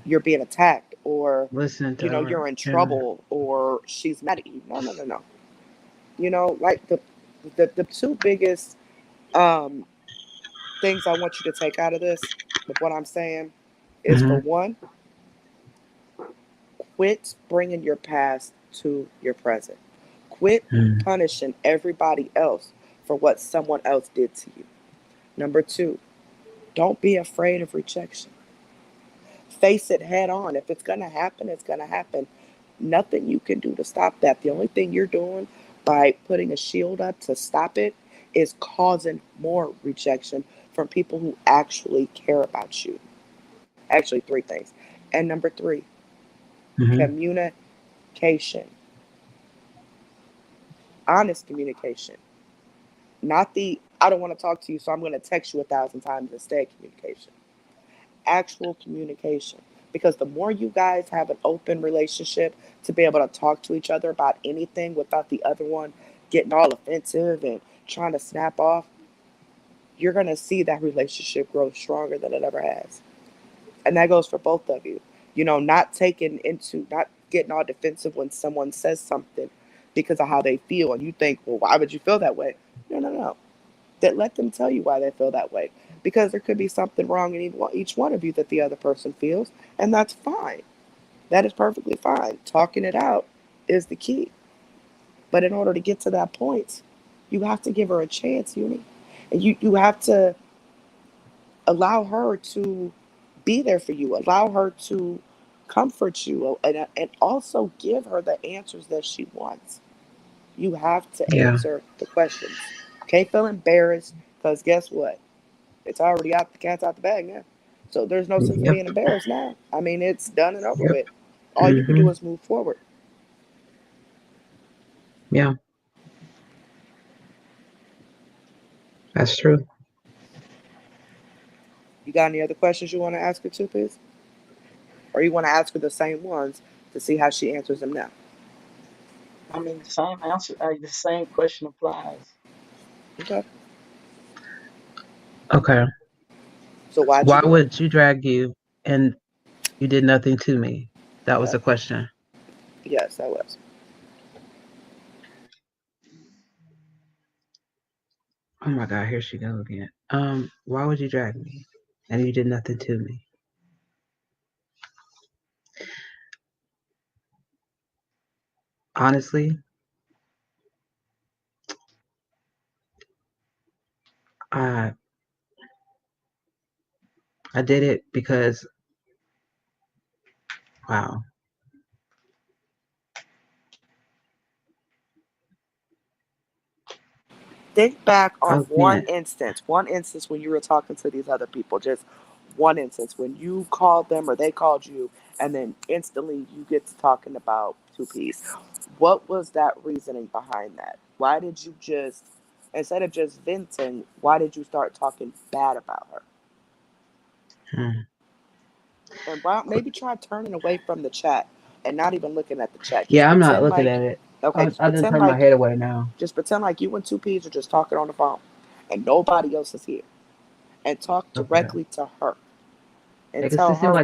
Speaker 4: you're being attacked or
Speaker 1: Listen to
Speaker 4: you're
Speaker 1: her.
Speaker 4: in
Speaker 1: Yeah.
Speaker 4: trouble or she's mad at you. No, no, no, no. Like the two biggest things I want you to take out of this, of what I'm saying, is for one, quit bringing your past to your present. Quit punishing everybody else for what someone else did to you. Number two, don't be afraid of rejection. Face it head on. If it's going to happen, it's going to happen. Nothing you can do to stop that. The only thing you're doing by putting a shield up to stop it is causing more rejection from people who actually care about you. Actually, three things. And number three, communication. Honest communication. Not the, I don't want to talk to you, so I'm going to text you 1,000 times instead communication. Actual communication. Because the more you guys have an open relationship to be able to talk to each other about anything without the other one getting all offensive and trying to snap off, you're going to see that relationship grow stronger than it ever has. And that goes for both of you. Not getting all defensive when someone says something because of how they feel. And you think, well, why would you feel that way? No, no, no. That let them tell you why they feel that way. Because there could be something wrong in each one of you that the other person feels. And that's fine. That is perfectly fine. Talking it out is the key. But in order to get to that point, you have to give her a chance, Uni. And you have to allow her to be there for you, allow her to comfort you, and also give her the answers that she wants. You have to
Speaker 1: Yeah.
Speaker 4: answer the questions. Can't feel embarrassed because guess what? It's already out. The cat's out the bag now. So there's no sense in
Speaker 1: Yep.
Speaker 4: being embarrassed now. I mean, it's done and over
Speaker 1: Yep.
Speaker 4: with. All you can do is move forward.
Speaker 1: Yeah. That's true.
Speaker 4: You got any other questions you want to ask her too, please? Or you want to ask her the same ones to see how she answers them now?
Speaker 2: I mean, the same answer, the same question applies.
Speaker 4: Okay.
Speaker 1: Okay.
Speaker 4: So why'd you
Speaker 1: Why
Speaker 4: do it?
Speaker 1: would you drag you and you did nothing to me? That was
Speaker 4: Okay.
Speaker 1: the question.
Speaker 4: Yes, that was.
Speaker 1: Oh my God, here she go again. Why would you drag me? And you did nothing to me. Honestly, I I did it because wow.
Speaker 4: Think back
Speaker 1: I
Speaker 4: on
Speaker 1: can't.
Speaker 4: one instance when you were talking to these other people. Just one instance when you called them or they called you, and then instantly you get to talking about 2Ps. What was that reasoning behind that? Why did you just, instead of just venting, why did you start talking bad about her? And why maybe try turning away from the chat and not even looking at the chat. Just
Speaker 1: I'm not looking
Speaker 4: like,
Speaker 1: at it.
Speaker 4: okay,
Speaker 1: I didn't turn my head away now.
Speaker 4: Just pretend like you and 2Ps are just talking on the phone and nobody else is here. And talk directly to her. And tell her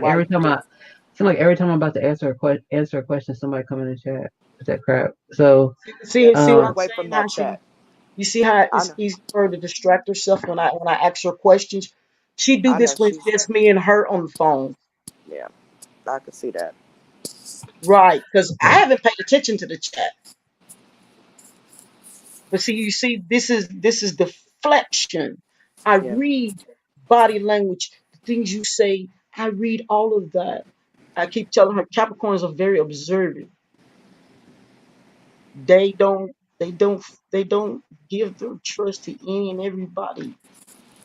Speaker 1: like every time I'm about to answer a question, somebody come in the chat with that crap. So
Speaker 2: see what I'm
Speaker 4: away
Speaker 2: saying
Speaker 4: from
Speaker 2: now?
Speaker 4: that chat.
Speaker 2: You see how
Speaker 4: I
Speaker 2: it's
Speaker 4: know.
Speaker 2: easy for her to distract herself when I ask her questions. She do
Speaker 4: I know
Speaker 2: this when
Speaker 4: she's,
Speaker 2: it's just me and her on the phone.
Speaker 4: yeah, I can see that.
Speaker 2: Right, because I haven't paid attention to the chat. But see, you see, this is deflection. I
Speaker 4: Yeah.
Speaker 2: read body language, the things you say. I read all of that. I keep telling her Capricorns are very observant. They don't they don't they don't give their trust to any and everybody.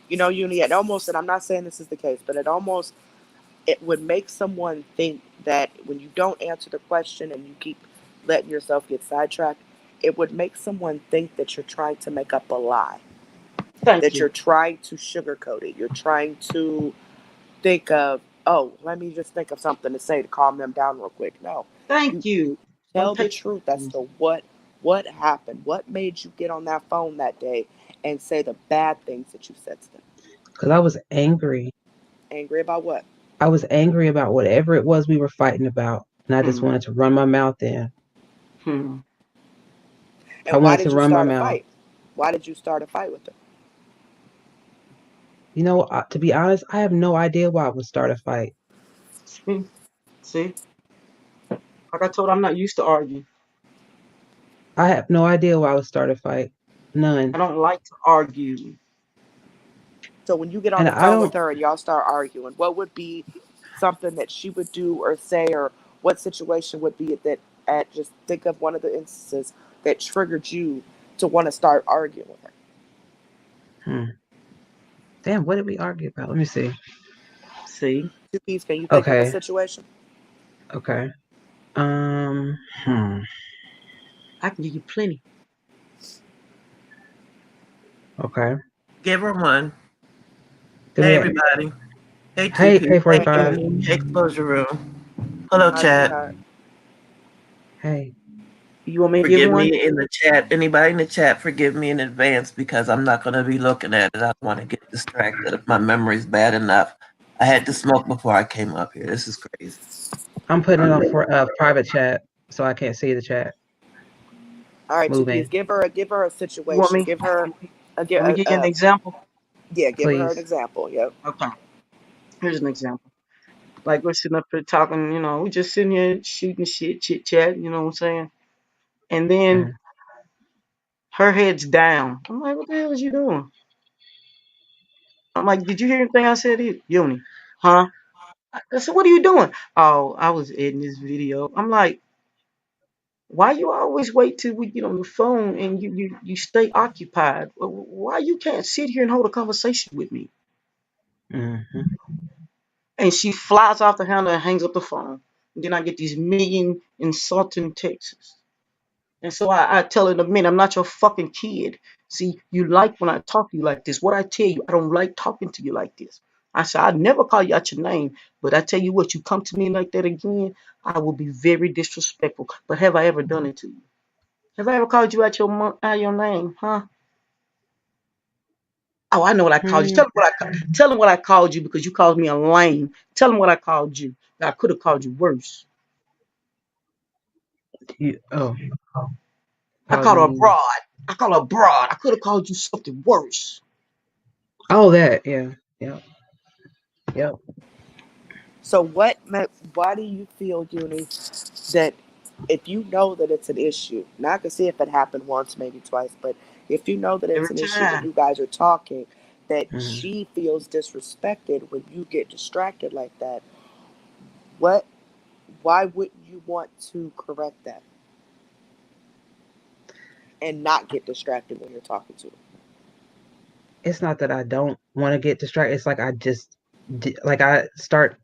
Speaker 4: You know, Uni, it almost, and I'm not saying this is the case, but it would make someone think that when you don't answer the question and you keep letting yourself get sidetracked, it would make someone think that you're trying to make up a lie,
Speaker 2: Thank
Speaker 4: that you're
Speaker 2: you.
Speaker 4: trying to sugarcoat it. You're trying to think of, oh, let me just think of something to say to calm them down real quick. No,
Speaker 2: Thank
Speaker 4: you
Speaker 2: you. Don't
Speaker 4: tell the
Speaker 2: take
Speaker 4: truth as to what happened, what made you get on that phone that day and say the bad things that you said to them.
Speaker 1: because I was angry.
Speaker 4: Angry about what?
Speaker 1: I was angry about whatever it was we were fighting about, and I just
Speaker 2: hmm,
Speaker 1: wanted to run my mouth in.
Speaker 2: hmm.
Speaker 1: I
Speaker 4: And why
Speaker 1: wanted
Speaker 4: did
Speaker 1: to
Speaker 4: you
Speaker 1: run my
Speaker 4: start a
Speaker 1: mouth.
Speaker 4: fight? Why did you start a fight with her?
Speaker 1: You know, to be honest, I have no idea why I would start a fight.
Speaker 2: See, like I told, I'm not used to arguing.
Speaker 1: I have no idea why I would start a fight.
Speaker 2: I
Speaker 1: None.
Speaker 2: don't like to argue.
Speaker 4: So when you get on
Speaker 1: And
Speaker 4: the
Speaker 1: I
Speaker 4: phone with
Speaker 1: don't.
Speaker 4: her and y'all start arguing, what would be something that she would do or say, or what situation would be that at just think of one of the instances that triggered you to want to start arguing with her?
Speaker 1: Damn, what did we argue about? Let me see.
Speaker 2: See,
Speaker 4: 2Ps, can you think of a
Speaker 1: Okay.
Speaker 4: situation?
Speaker 1: Okay. Um. Hmm.
Speaker 2: I can give you plenty.
Speaker 1: Okay.
Speaker 5: Give her one.
Speaker 1: Give
Speaker 5: Hey,
Speaker 1: me
Speaker 5: everybody. Hey,
Speaker 1: Hey,
Speaker 5: 2P.
Speaker 1: hey,
Speaker 5: Hey,
Speaker 1: 45.
Speaker 5: Uni. Hey, Closure Room. Hello,
Speaker 4: Hi,
Speaker 5: chat.
Speaker 4: sweetheart.
Speaker 1: Hey.
Speaker 2: You want me to give
Speaker 5: Forgive
Speaker 2: one?
Speaker 5: me in the chat. Anybody in the chat, forgive me in advance because I'm not going to be looking at it. I don't want to get distracted if my memory's bad enough. I had to smoke before I came up here. This is crazy.
Speaker 1: I'm putting it on for private chat, so I can't see the chat
Speaker 4: All right,
Speaker 1: moving.
Speaker 4: 2Ps, give her a
Speaker 2: You want
Speaker 4: situation.
Speaker 2: me?
Speaker 4: Give her
Speaker 2: Want me to give you an example?
Speaker 4: yeah, give her an
Speaker 1: Please.
Speaker 4: example. Yep.
Speaker 2: Okay. Here's an example. Like we're sitting up here talking, we just sitting here shooting shit, chit chat, you know what I'm saying? And then her head's down. I'm like, what the hell is you doing? I'm like, did you hear anything I said to you? Uni? Huh? I said, what are you doing? Oh, I was editing this video. I'm like, why you always wait till we get on the phone and you stay occupied? Why you can't sit here and hold a conversation with me?
Speaker 1: Mm-hmm.
Speaker 2: And she flies off the handle and hangs up the phone. And then I get these million insulting texts. And so I tell her in a minute, I'm not your fucking kid. See, you like when I talk to you like this. What I tell you, I don't like talking to you like this. I said, I'd never call you out your name, but I tell you what, you come to me like that again, I will be very disrespectful. But have I ever done it to you? Have I ever called you out your name, huh? Oh, I know what I called you. Tell him what I called you because you called me a lame. Tell him what I called you. I could have called you worse.
Speaker 1: Oh,
Speaker 2: I
Speaker 1: called
Speaker 2: called her a
Speaker 1: me.
Speaker 2: broad. I call her a broad. I could have called you something worse.
Speaker 1: Oh, that. Yeah. Yep. Yep.
Speaker 4: So why do you feel, Uni, that if you know that it's an issue, now I can see if it happened once, maybe twice, but if you know that it's
Speaker 2: Every
Speaker 4: an issue when
Speaker 2: time.
Speaker 4: you guys are talking, that
Speaker 1: Mm-hmm.
Speaker 4: she feels disrespected when you get distracted like that, what why wouldn't you want to correct that and not get distracted when you're talking to her?
Speaker 1: It's not that I don't want to get distracted. It's like I just like I start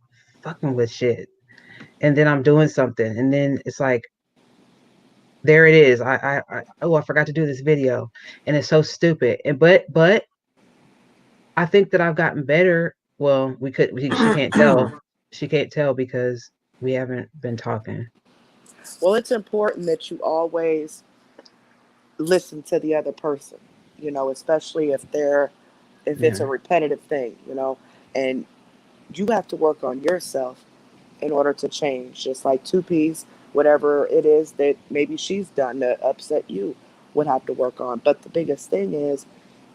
Speaker 1: fucking with shit, and then I'm doing something, and then it's like, there it is. I forgot to do this video, and it's so stupid. And but I think that I've gotten better. Well, she can't tell. She can't tell because we haven't been talking.
Speaker 4: Well, it's important that you always listen to the other person, especially if it's a repetitive thing, and you have to work on yourself in order to change. Just like 2Ps, whatever it is that maybe she's done to upset you, would have to work on. But the biggest thing is,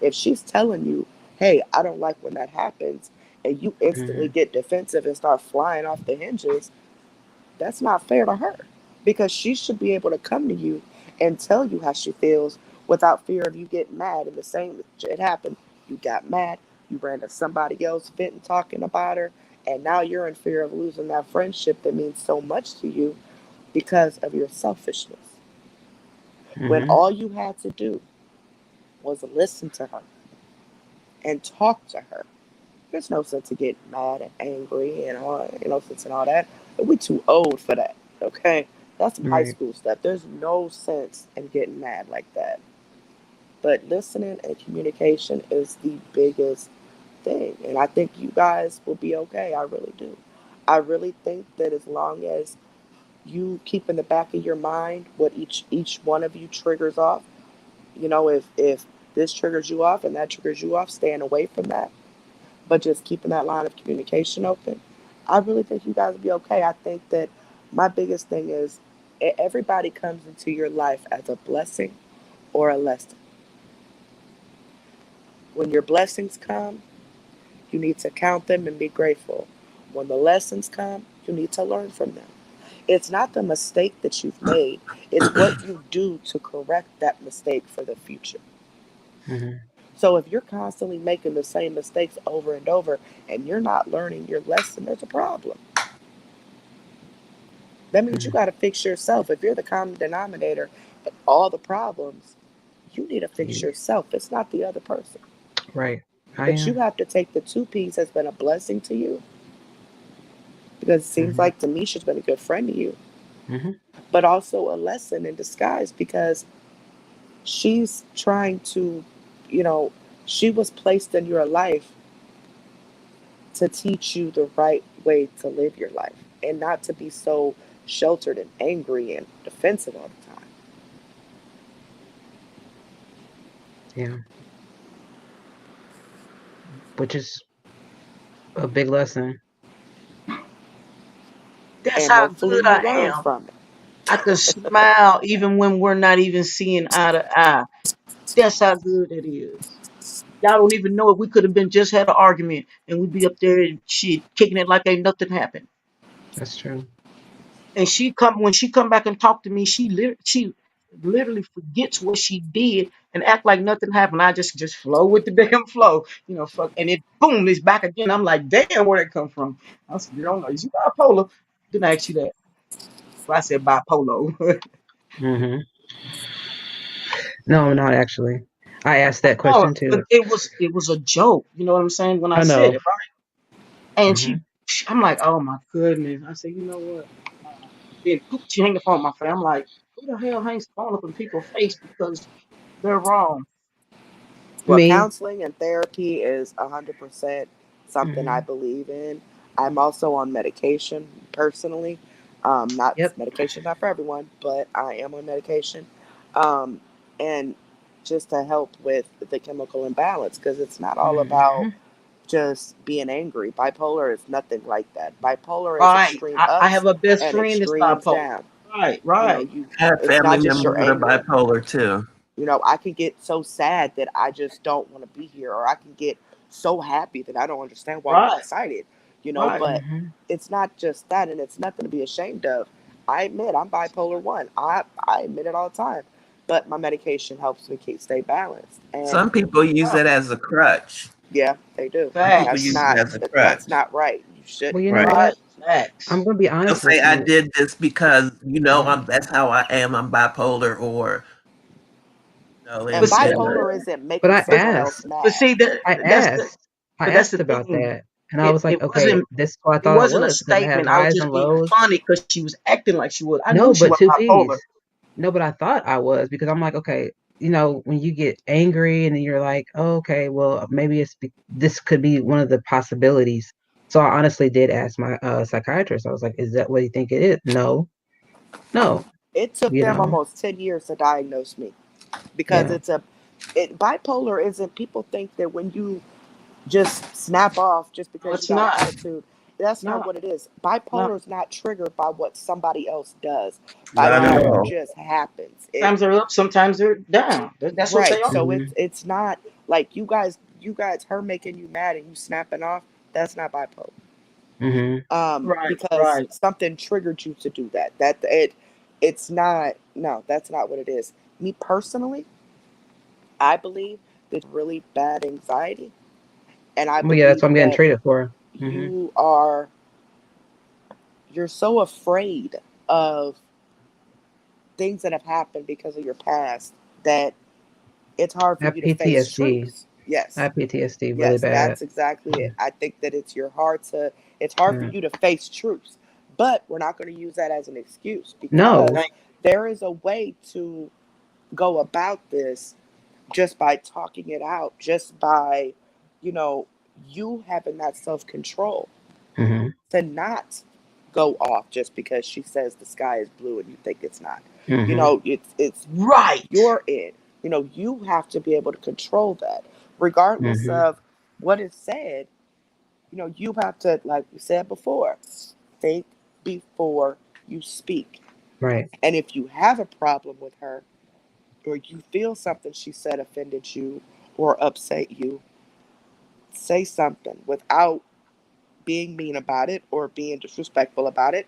Speaker 4: if she's telling you, hey, I don't like when that happens, and you instantly get defensive and start flying off the hinges, that's not fair to her. Because she should be able to come to you and tell you how she feels without fear of you getting mad. And the same, it happened. You got mad, you ran to somebody else, venting, talking about her, and now you're in fear of losing that friendship that means so much to you because of your selfishness. When all you had to do was listen to her and talk to her. There's no sense in getting mad and angry and all, no sense in all that. We're too old for that, okay? That's some high school stuff. There's no sense in getting mad like that. But listening and communication is the biggest thing. And I think you guys will be okay. I really do. I really think that as long as you keep in the back of your mind what each one of you triggers off, if this triggers you off and that triggers you off, staying away from that, but just keeping that line of communication open, I really think you guys will be okay. I think that my biggest thing is everybody comes into your life as a blessing or a lesson. When your blessings come, you need to count them and be grateful. When the lessons come, you need to learn from them. It's not the mistake that you've made, it's what you do to correct that mistake for the future. So if you're constantly making the same mistakes over and over and you're not learning your lesson, there's a problem. That means you got to fix yourself. If you're the common denominator in all the problems, you need to fix yourself. It's not the other person.
Speaker 1: Right.
Speaker 4: But you have to take the 2Ps has been a blessing to you, because it seems like Tamisha's been a good friend to you, but also a lesson in disguise, because she's trying to, she was placed in your life to teach you the right way to live your life and not to be so sheltered and angry and defensive all the time.
Speaker 1: Yeah. Which is a big lesson.
Speaker 2: That's
Speaker 4: And
Speaker 2: how
Speaker 4: hopefully
Speaker 2: good
Speaker 4: you
Speaker 2: I
Speaker 4: learn
Speaker 2: am.
Speaker 4: from it.
Speaker 2: I can smile even when we're not even seeing eye to eye. That's how good it is. Y'all don't even know it. We could have been just had an argument and we'd be up there and shit kicking it like ain't nothing happened.
Speaker 1: That's true.
Speaker 2: And when she come back and talk to me, she literally forgets what she did and act like nothing happened. I just flow with the damn flow, fuck, and it boom, it's back again. I'm like, damn, where'd it come from? I said, you don't know, is you bipolar? Didn't I ask you that? Well, I said bipolar.
Speaker 1: No, I'm not actually. I asked that
Speaker 2: No,
Speaker 1: question
Speaker 2: but
Speaker 1: too.
Speaker 2: it was a joke. You know what I'm saying when I
Speaker 1: I
Speaker 2: said
Speaker 1: know.
Speaker 2: it, right? And I'm like, oh my goodness. I said, you know what? Then she hang the phone on my face. I'm like, who the hell hangs the phone up in people's face because they're wrong?
Speaker 4: Well,
Speaker 1: Me.
Speaker 4: counseling and therapy is 100% something I believe in. I'm also on medication personally. Not
Speaker 1: Yep.
Speaker 4: medication, not for everyone, but I am on medication, um, and just to help with the chemical imbalance, because it's not all about just being angry. Bipolar is nothing like that. Bipolar is
Speaker 2: Right.
Speaker 4: extreme
Speaker 2: I
Speaker 4: ups
Speaker 2: have a best
Speaker 4: and
Speaker 2: friend that's
Speaker 4: extremes
Speaker 2: bipolar.
Speaker 4: down.
Speaker 2: Right,
Speaker 4: You know,
Speaker 2: right,
Speaker 4: you
Speaker 5: I have
Speaker 4: it's
Speaker 5: family
Speaker 4: not just
Speaker 5: members
Speaker 4: your
Speaker 5: that are
Speaker 4: anger.
Speaker 5: bipolar too.
Speaker 4: I can get so sad that I just don't want to be here, or I can get so happy that I don't understand why I'm
Speaker 2: right,
Speaker 4: excited,
Speaker 2: right.
Speaker 4: but it's not just that, and it's nothing to be ashamed of. I admit I'm bipolar 1. I admit it all the time, but my medication helps me stay balanced. And
Speaker 5: Some people use
Speaker 2: Huh.
Speaker 5: it as a crutch.
Speaker 4: yeah, they do.
Speaker 5: Some people
Speaker 2: Facts.
Speaker 5: use it as a
Speaker 4: That's
Speaker 5: crutch.
Speaker 4: not right. You
Speaker 1: Well,
Speaker 4: shouldn't.
Speaker 1: you know
Speaker 5: Right.
Speaker 2: Right.
Speaker 1: what? I'm
Speaker 2: Facts.
Speaker 1: gonna be
Speaker 5: They'll
Speaker 1: honest
Speaker 5: say
Speaker 1: with
Speaker 5: I
Speaker 1: you.
Speaker 5: did this because that's how I am. I'm bipolar, or
Speaker 4: And
Speaker 2: But
Speaker 5: and
Speaker 2: see,
Speaker 5: and
Speaker 4: bipolar isn't
Speaker 1: But
Speaker 4: making
Speaker 1: I
Speaker 4: someone else
Speaker 1: asked.
Speaker 2: but
Speaker 4: mad.
Speaker 2: see that
Speaker 1: I
Speaker 2: that's the
Speaker 1: asked. I
Speaker 2: but that's
Speaker 1: asked
Speaker 2: the
Speaker 1: about
Speaker 2: thing.
Speaker 1: that. And I was like, okay, this is what I
Speaker 2: It
Speaker 1: thought it
Speaker 2: wasn't a
Speaker 1: was because I had
Speaker 2: statement. I was
Speaker 1: highs
Speaker 2: just
Speaker 1: and
Speaker 2: being
Speaker 1: lows.
Speaker 2: funny because she was acting like she was. I
Speaker 1: No,
Speaker 2: knew she
Speaker 1: but
Speaker 2: was
Speaker 1: two
Speaker 2: bipolar.
Speaker 1: P's. No, but I thought I was because I'm like, okay, when you get angry and then you're like, oh, okay, well, maybe this could be one of the possibilities. So I honestly did ask my psychiatrist. I was like, is that what you think it is? No.
Speaker 4: It took them almost 10 years to diagnose me because bipolar isn't, people think that when you just snap off just because you got an attitude. That's not what it is. Bipolar is not triggered by what somebody else does. Bipolar just happens.
Speaker 2: Sometimes they're up, sometimes they're down. That's what they are.
Speaker 4: So it's not like you guys, her making you mad and you snapping off. That's not bipolar. Because something triggered you to do that. It's not. No, that's not what it is. Me personally, I believe there's really bad anxiety. And I believe
Speaker 1: that's what I'm getting treated for.
Speaker 4: You're so afraid of things that have happened because of your past that it's hard for you to face truth. Yes.
Speaker 1: I have PTSD really bad.
Speaker 4: That's exactly it. I think that it's hard for you to face truth. But we're not going to use that as an excuse because there is a way to go about this just by talking it out, just by, you having that self-control to not go off just because she says the sky is blue and you think it's not. It's
Speaker 2: right.
Speaker 4: You're in. You have to be able to control that. Regardless of what is said, you have to, like we said before, think before you speak.
Speaker 1: Right.
Speaker 4: And if you have a problem with her, or you feel something she said offended you or upset you, say something without being mean about it or being disrespectful about it.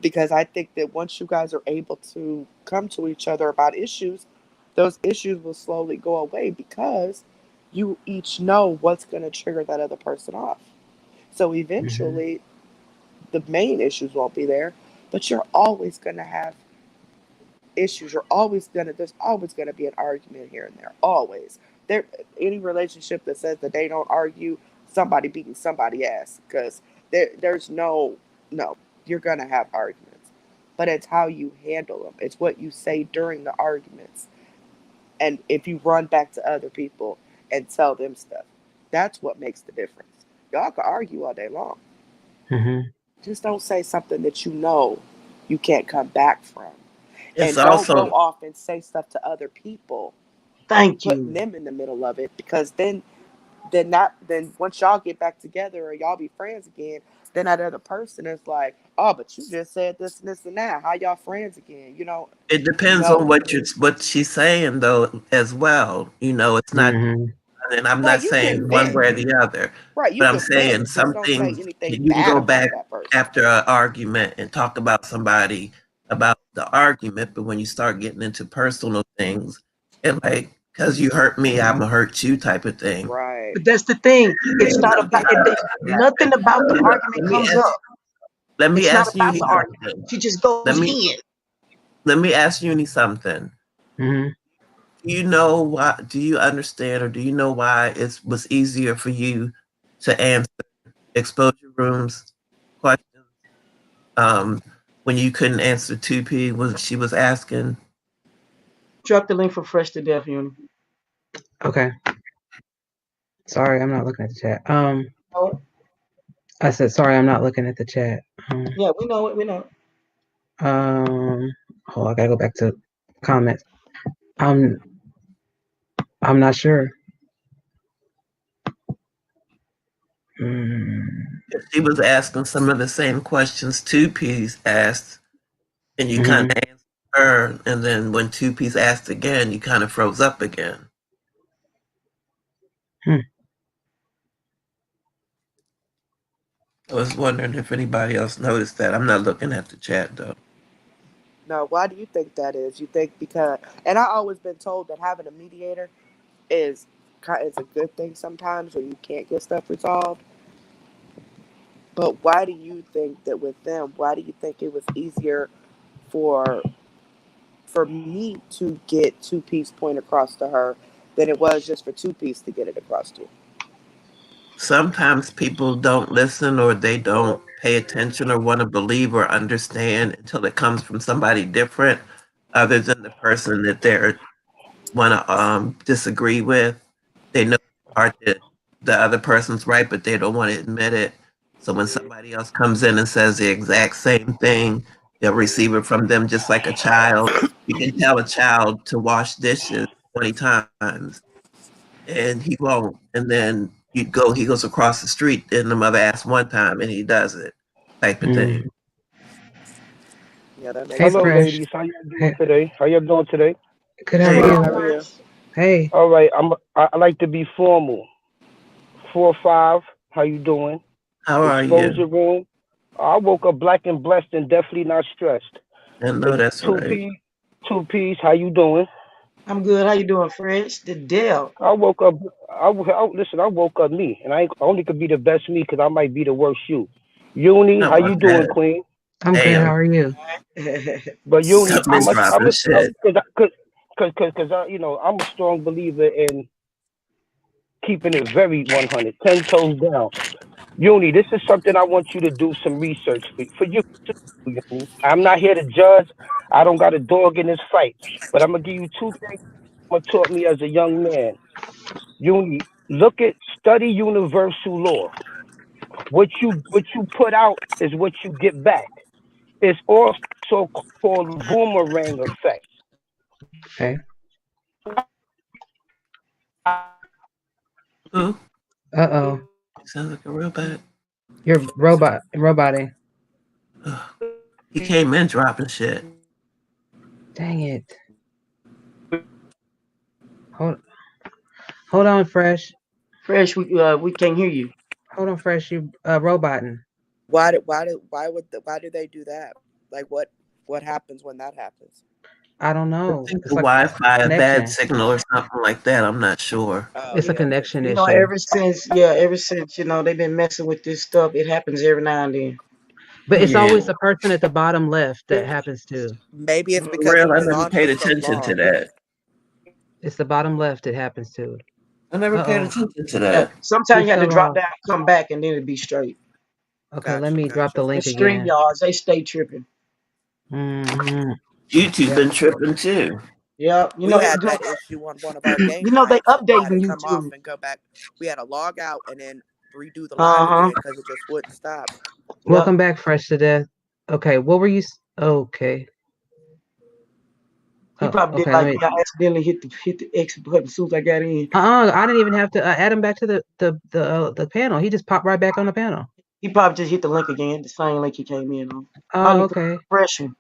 Speaker 4: Because I think that once you guys are able to come to each other about issues, those issues will slowly go away because you each know what's going to trigger that other person off. So eventually, the main issues won't be there, but you're always going to have issues. There's always going to be an argument here and there. Always. Any relationship that says that they don't argue, somebody beating somebody ass, because there's no, you're going to have arguments, but it's how you handle them. It's what you say during the arguments. And if you run back to other people and tell them stuff, that's what makes the difference. Y'all can argue all day long. Just don't say something that you can't come back from. And don't go off and say stuff to other people. Putting them in the middle of it, because then once y'all get back together or y'all be friends again, then that other person is like, oh, but you just said this and this and that. How y'all friends again?
Speaker 5: It depends on what she's saying though as well. It's not, and I'm not saying one way or the other.
Speaker 4: Right,
Speaker 5: but I'm saying some things you can go back after an argument and talk about somebody about the argument, but when you start getting into personal things, and like, because you hurt me, I'm gonna hurt you type of thing.
Speaker 4: Right.
Speaker 2: But that's the thing. It's not about nothing about the argument comes up.
Speaker 5: Let me ask you
Speaker 2: something. She just goes in.
Speaker 5: Let me ask Uni something. Do you know why? Do you understand, or do you know why it was easier for you to answer exposure rooms questions when you couldn't answer 2P? She was asking?
Speaker 2: Drop the link for Fresh to Death, Uni.
Speaker 1: Okay. Sorry, I'm not looking at the chat. I said sorry, I'm not looking at the chat.
Speaker 2: Yeah, we know it. We know it.
Speaker 1: I gotta go back to comments. I'm not sure.
Speaker 5: She was asking some of the same questions 2P's asked, and you kind of answered her, and then when 2P's asked again, you kind of froze up again. I was wondering if anybody else noticed that. I'm not looking at the chat though.
Speaker 4: No, why do you think that is? You think because, and I've always been told that having a mediator is a good thing sometimes when you can't get stuff resolved. But why do you think that with them, why do you think it was easier for me to get 2P's point across to her than it was just for 2P's to get it across to her?
Speaker 5: sometimes people don't listen or they don't pay attention or want to believe or understand until it comes from somebody different other than the person that they're want to disagree with. They know that the other person's right, but they don't want to admit it. So when somebody else comes in and says the exact same thing, they'll receive it from them just like a child. You can tell a child to wash dishes 20 times and he won't. And then he goes across the street and the mother asks one time and he does it, type of thing.
Speaker 4: Yeah, that makes
Speaker 6: Hello,
Speaker 4: sense.
Speaker 6: ladies. How y'all doing today? How y'all doing today?
Speaker 1: Good. How
Speaker 2: Hey,
Speaker 1: are you? Hey.
Speaker 6: All right. I like to be formal. 4-5. How you doing?
Speaker 5: How are
Speaker 6: Exposure
Speaker 5: you?
Speaker 6: room. I woke up black and blessed and definitely not stressed.
Speaker 5: I know that's right.
Speaker 6: 2P. 2Ps. How you doing?
Speaker 2: I'm good. How you doing, Fresh? The Dell.
Speaker 6: I woke up. Listen. I woke up me, and I only could be the best me because I might be the worst you. Uni,
Speaker 5: No,
Speaker 6: how you
Speaker 5: I'm
Speaker 6: doing,
Speaker 5: good.
Speaker 6: Queen?
Speaker 1: I'm good. How
Speaker 5: Damn.
Speaker 1: are you?
Speaker 6: But Uni,
Speaker 5: Something is dropping shit.
Speaker 6: because I'm a strong believer in keeping it very 100, 10 toes down. Uni, this is something I want you to do some research for you. Uni. I'm not here to judge. I don't got a dog in this fight, but I'm gonna give you two things what taught me as a young man. Uni, study universal law. What you put out is what you get back. It's also called the boomerang effect.
Speaker 1: Okay.
Speaker 5: Ooh,
Speaker 1: Uh-oh.
Speaker 5: sounds like a robot.
Speaker 1: You're roboting.
Speaker 5: He came in dropping shit.
Speaker 1: Dang it. Hold on, Fresh.
Speaker 2: Fresh, we can't hear you.
Speaker 1: Hold on, Fresh. You roboting.
Speaker 4: Why do they do that? Like what happens when that happens?
Speaker 1: I don't
Speaker 5: I
Speaker 1: know.
Speaker 5: think
Speaker 1: It's
Speaker 5: the
Speaker 1: like
Speaker 5: Wi-Fi, a bad
Speaker 1: connection.
Speaker 5: signal or something like that. I'm not sure.
Speaker 4: Oh
Speaker 1: It's a
Speaker 4: yeah, because
Speaker 1: connection
Speaker 2: You know,
Speaker 1: issue.
Speaker 2: ever since they've been messing with this stuff. It happens every now and then.
Speaker 1: But it's
Speaker 5: Yeah.
Speaker 1: always the person at the bottom left that happens to.
Speaker 4: maybe it's
Speaker 5: For
Speaker 4: because
Speaker 5: real,
Speaker 4: it's
Speaker 5: I
Speaker 4: been
Speaker 5: never
Speaker 4: on for
Speaker 5: paid
Speaker 4: so
Speaker 5: attention to
Speaker 4: long.
Speaker 5: that.
Speaker 1: It's the bottom left it happens to.
Speaker 5: I never paid
Speaker 1: Uh-oh.
Speaker 5: attention to
Speaker 2: Yeah.
Speaker 5: that.
Speaker 2: Sometimes
Speaker 1: You
Speaker 2: you have to
Speaker 1: fell
Speaker 2: drop
Speaker 1: off.
Speaker 2: down, come back, and then it'll be straight.
Speaker 1: Okay, let
Speaker 4: Gotcha,
Speaker 1: me drop the
Speaker 4: gotcha.
Speaker 2: The
Speaker 1: link
Speaker 2: stream
Speaker 1: again.
Speaker 2: yards, they stay tripping.
Speaker 1: Mm-hmm.
Speaker 5: YouTube
Speaker 1: Yep.
Speaker 5: been tripping too.
Speaker 2: Yeah.
Speaker 4: We had that issue on one of our game
Speaker 2: They
Speaker 4: nights. We had to
Speaker 2: updating
Speaker 4: come off
Speaker 2: YouTube.
Speaker 4: and go back. We had to log out and then redo the live
Speaker 2: Uh-huh.
Speaker 4: again because it just wouldn't stop.
Speaker 2: Yep.
Speaker 1: Welcome back, Fresh to Death. Okay, what were you? Okay.
Speaker 2: He probably did
Speaker 1: Okay. Let
Speaker 2: like
Speaker 1: me.
Speaker 2: me. I accidentally hit the exit button as soon as I got in.
Speaker 1: I didn't even have to add him back to the panel. He just popped right back on the panel.
Speaker 2: He probably just hit the link again, the same link he came in on.
Speaker 1: Oh,
Speaker 2: Probably
Speaker 1: okay.
Speaker 2: fresh one.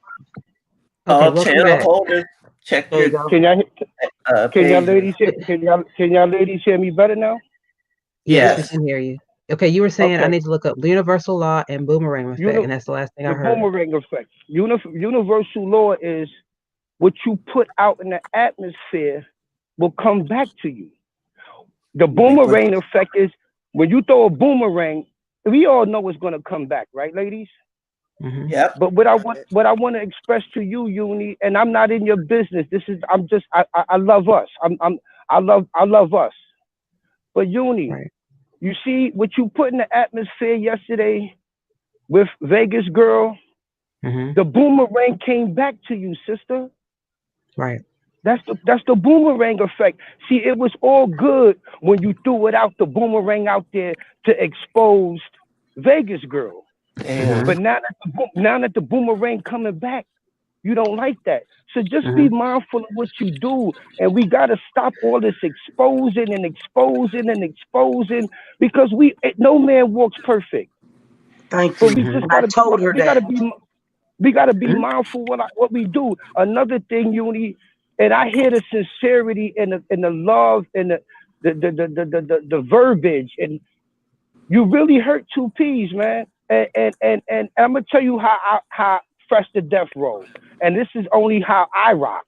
Speaker 1: Okay,
Speaker 5: All
Speaker 1: welcome
Speaker 5: channel
Speaker 1: back.
Speaker 5: holders, check
Speaker 2: There you
Speaker 5: your
Speaker 2: go.
Speaker 6: Can y'all
Speaker 5: pages.
Speaker 6: can y'all ladies hear me better now?
Speaker 1: Yes, we
Speaker 5: Yes.
Speaker 1: can hear you. Okay, you were saying I
Speaker 6: Okay.
Speaker 1: need to look up the universal law and boomerang effect,
Speaker 6: Uni-
Speaker 1: and that's the last thing I
Speaker 6: the
Speaker 1: heard.
Speaker 6: boomerang effect. Universal law is what you put out in the atmosphere will come back to you. The
Speaker 5: Like what?
Speaker 6: boomerang effect is when you throw a boomerang, we all know it's gonna come back, right, ladies?
Speaker 1: Mm-hmm.
Speaker 5: Yep.
Speaker 6: But
Speaker 4: Right.
Speaker 6: what I want to express to you, Uni, and I'm not in your business. I love us. I love us. But Uni,
Speaker 1: Right.
Speaker 6: you see what you put in the atmosphere yesterday with Vegas girl,
Speaker 1: Mm-hmm.
Speaker 6: the boomerang came back to you, sister.
Speaker 1: Right.
Speaker 6: That's the boomerang effect. See, it was all good when you threw it out, the boomerang out there to expose Vegas girl.
Speaker 5: Damn.
Speaker 6: But now that the boomerang coming back, you don't like that. So just be
Speaker 1: Mm-hmm.
Speaker 6: mindful of what you do, and we gotta stop all this exposing and exposing and exposing because no man walks perfect.
Speaker 2: Thank
Speaker 6: But
Speaker 2: you.
Speaker 6: we
Speaker 1: Mm-hmm.
Speaker 6: just
Speaker 2: And I
Speaker 6: gotta
Speaker 2: told her that.
Speaker 6: we gotta be
Speaker 1: Mm-hmm.
Speaker 6: mindful what we do. Another thing, Uni, and I hear the sincerity and the love and the verbiage, and you really hurt 2Ps, man. And I'm gonna tell you how fresh the death roll. And this is only how I rock.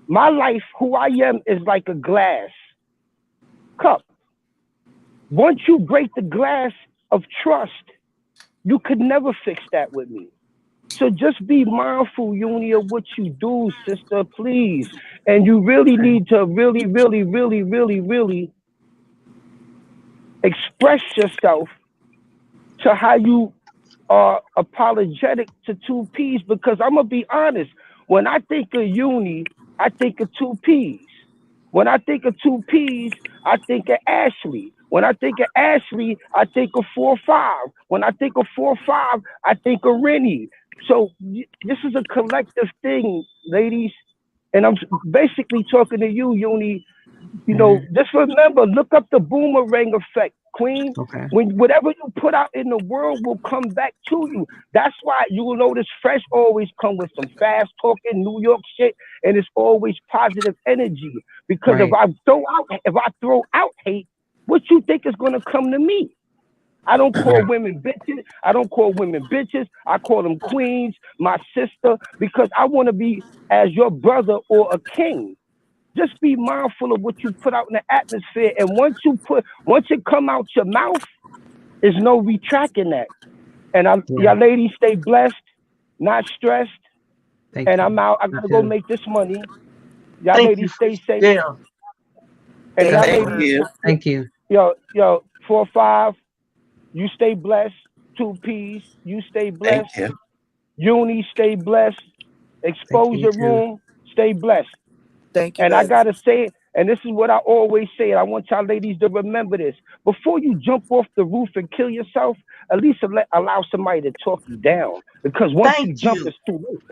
Speaker 6: My life, who I am, is like a glass cup. Once you break the glass of trust, you could never fix that with me. So just be mindful, Uni, of what you do, sister, please. And you really need to really express yourself to how you are apologetic to 2Ps, because I'm gonna be honest. When I think of Uni, I think of 2Ps. When I think of 2Ps, I think of Ashley. When I think of Ashley, I think of 4-5. When I think of 4-5, I think of Rennie. So this is a collective thing, ladies. And I'm basically talking to you, Uni. You know, just remember, look up the boomerang effect, Queen.
Speaker 1: Okay.
Speaker 6: When whatever you put out in the world will come back to you. That's why you will notice Fresh always come with some fast talking New York shit, and it's always positive energy. Because
Speaker 1: Right.
Speaker 6: if I throw out hate, what you think is gonna come to me? I don't call women bitches. I don't call women bitches. I call them queens, my sister, because I want to be as your brother or a king. Just be mindful of what you put out in the atmosphere. And once it come out your mouth, there's no retracting that. And y'all ladies stay blessed, not stressed.
Speaker 1: Thank
Speaker 6: and
Speaker 1: you.
Speaker 6: I'm out. I gotta go make this money. Y'all
Speaker 2: Thank
Speaker 6: ladies
Speaker 2: you,
Speaker 6: stay
Speaker 2: Fresh.
Speaker 6: safe.
Speaker 2: Yeah.
Speaker 6: And
Speaker 4: Thank
Speaker 6: y'all
Speaker 4: you,
Speaker 5: Thank
Speaker 6: ladies,
Speaker 4: Fresh.
Speaker 5: you.
Speaker 1: Thank you.
Speaker 6: yo, 4-5, you stay blessed. 2Ps, you stay
Speaker 5: Thank
Speaker 6: blessed.
Speaker 5: you.
Speaker 6: Uni, stay blessed.
Speaker 1: Thank you
Speaker 6: Exposure
Speaker 1: too.
Speaker 6: room, stay blessed.
Speaker 4: Thank you,
Speaker 6: And I
Speaker 4: baby.
Speaker 6: gotta say it, and this is what I always say, and I want y'all ladies to remember this. Before you jump off the roof and kill yourself, at least allow somebody to talk you down. Because once
Speaker 2: Thank
Speaker 6: you jump,
Speaker 2: you.
Speaker 6: it's too late.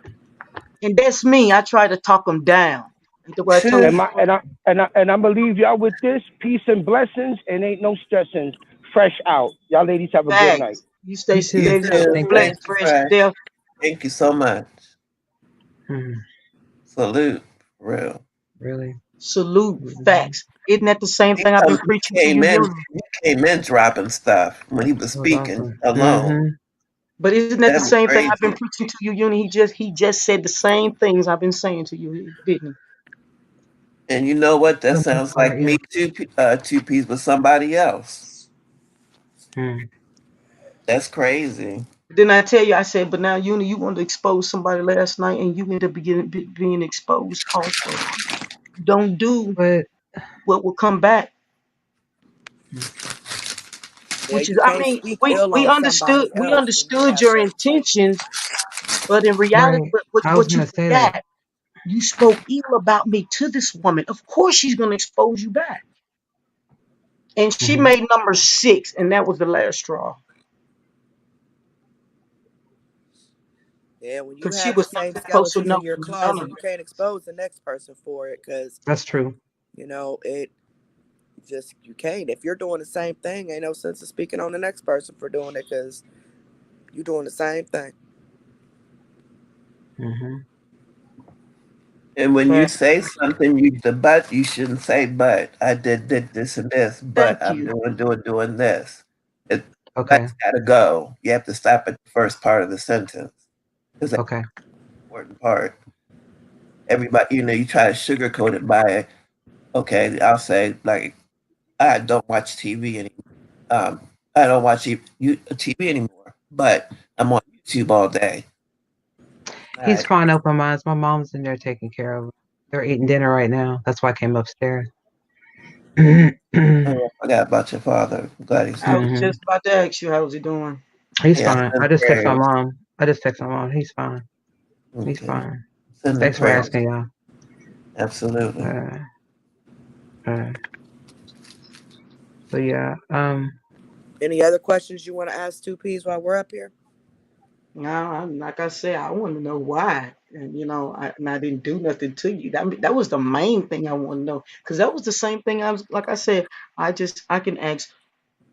Speaker 2: And that's me. I try to talk them down. Ain't that what I told
Speaker 6: And
Speaker 2: you?
Speaker 6: I'm gonna leave y'all with this: peace and blessings, and ain't no stressing. Fresh out. Y'all ladies have a good night.
Speaker 2: Facts. You stay,
Speaker 1: You
Speaker 5: You
Speaker 1: too.
Speaker 2: stay
Speaker 5: too.
Speaker 1: Thank you.
Speaker 5: Thank
Speaker 2: blessed,
Speaker 5: you,
Speaker 2: Fresh.
Speaker 5: Fresh.
Speaker 2: Stay
Speaker 5: Thank you so much.
Speaker 1: Mhm.
Speaker 5: Salute. For real.
Speaker 1: Really.
Speaker 2: salute.
Speaker 1: Mhm.
Speaker 2: Facts. Isn't that the same thing I've been preaching to you, Uni?
Speaker 5: He came in dropping stuff when he was
Speaker 1: That was
Speaker 5: speaking
Speaker 1: awesome.
Speaker 5: alone.
Speaker 1: Mm-hmm.
Speaker 2: But isn't that the
Speaker 5: That was
Speaker 2: same thing I've been
Speaker 5: crazy.
Speaker 2: preaching to you, Uni? He just said the same things I've been saying to you, didn't he?
Speaker 5: And you know what? That
Speaker 1: For the most
Speaker 5: sounds
Speaker 1: part,
Speaker 5: like
Speaker 1: yeah.
Speaker 5: me two P's with somebody else.
Speaker 1: Mm.
Speaker 5: That's crazy.
Speaker 2: Then I tell you, I said, but now, Uni, you wanted to expose somebody last night, and you end up being exposed also. Don't do
Speaker 1: But
Speaker 2: what will come back.
Speaker 4: Yeah,
Speaker 2: Which is,
Speaker 4: you
Speaker 2: I
Speaker 4: can't
Speaker 2: mean,
Speaker 4: speak
Speaker 2: we
Speaker 4: ill
Speaker 2: we
Speaker 4: on
Speaker 2: understood
Speaker 4: somebody
Speaker 2: we
Speaker 4: else when you
Speaker 2: understood
Speaker 4: have
Speaker 2: your
Speaker 4: certain type.
Speaker 2: intentions, but in reality,
Speaker 1: right.
Speaker 2: but
Speaker 1: I was
Speaker 2: what you
Speaker 1: gonna say that.
Speaker 2: forgot, you spoke ill about me to this woman. Of course, she's gonna expose you back. And she
Speaker 1: Mm-hmm.
Speaker 2: made number 6, and that was the last straw.
Speaker 4: Yeah, when you
Speaker 2: Because she
Speaker 4: have the
Speaker 2: was not
Speaker 4: same
Speaker 2: supposed to
Speaker 4: skeletons
Speaker 2: know
Speaker 4: in your
Speaker 2: none
Speaker 4: closet,
Speaker 2: of
Speaker 4: you
Speaker 2: it.
Speaker 4: can't expose the next person for it because
Speaker 1: That's true.
Speaker 4: you can't. If you're doing the same thing, ain't no sense of speaking on the next person for doing it because you're doing the same thing.
Speaker 1: Mm-hmm.
Speaker 5: And when you
Speaker 2: Fact.
Speaker 5: say something, you shouldn't say but. I did this and this, but
Speaker 2: Thank
Speaker 5: I'm
Speaker 2: you.
Speaker 5: doing this. It
Speaker 1: Okay.
Speaker 5: but's gotta go. You have to stop at the first part of the sentence. Because that's
Speaker 1: Okay.
Speaker 5: the important part. Everybody, you try to sugarcoat it by, okay, I'll say like, I don't watch TV anymore. I don't watch TV anymore, but I'm on YouTube all day.
Speaker 1: He's
Speaker 5: Right.
Speaker 1: trying to open minds. My mom's in there taking care of him. They're eating dinner right now. That's why I came upstairs.
Speaker 5: Oh, I forgot about your father. I'm glad he's
Speaker 2: I
Speaker 5: doing.
Speaker 2: was
Speaker 1: Mm-hmm.
Speaker 2: just about to ask you, how's he doing?
Speaker 1: He's
Speaker 5: Yeah,
Speaker 1: fine.
Speaker 5: send
Speaker 1: I just text my
Speaker 5: prayers.
Speaker 1: mom. He's fine. He's
Speaker 5: Okay,
Speaker 1: fine.
Speaker 5: send the
Speaker 1: Thanks for
Speaker 5: prayers.
Speaker 1: asking, y'all.
Speaker 5: Absolutely.
Speaker 1: Uh, so yeah.
Speaker 4: Any other questions you want to ask 2Ps while we're up here?
Speaker 2: No, like I said, I want to know why, and I didn't do nothing to you. That was the main thing I want to know, because that was the same thing I was. Like I said, I can ask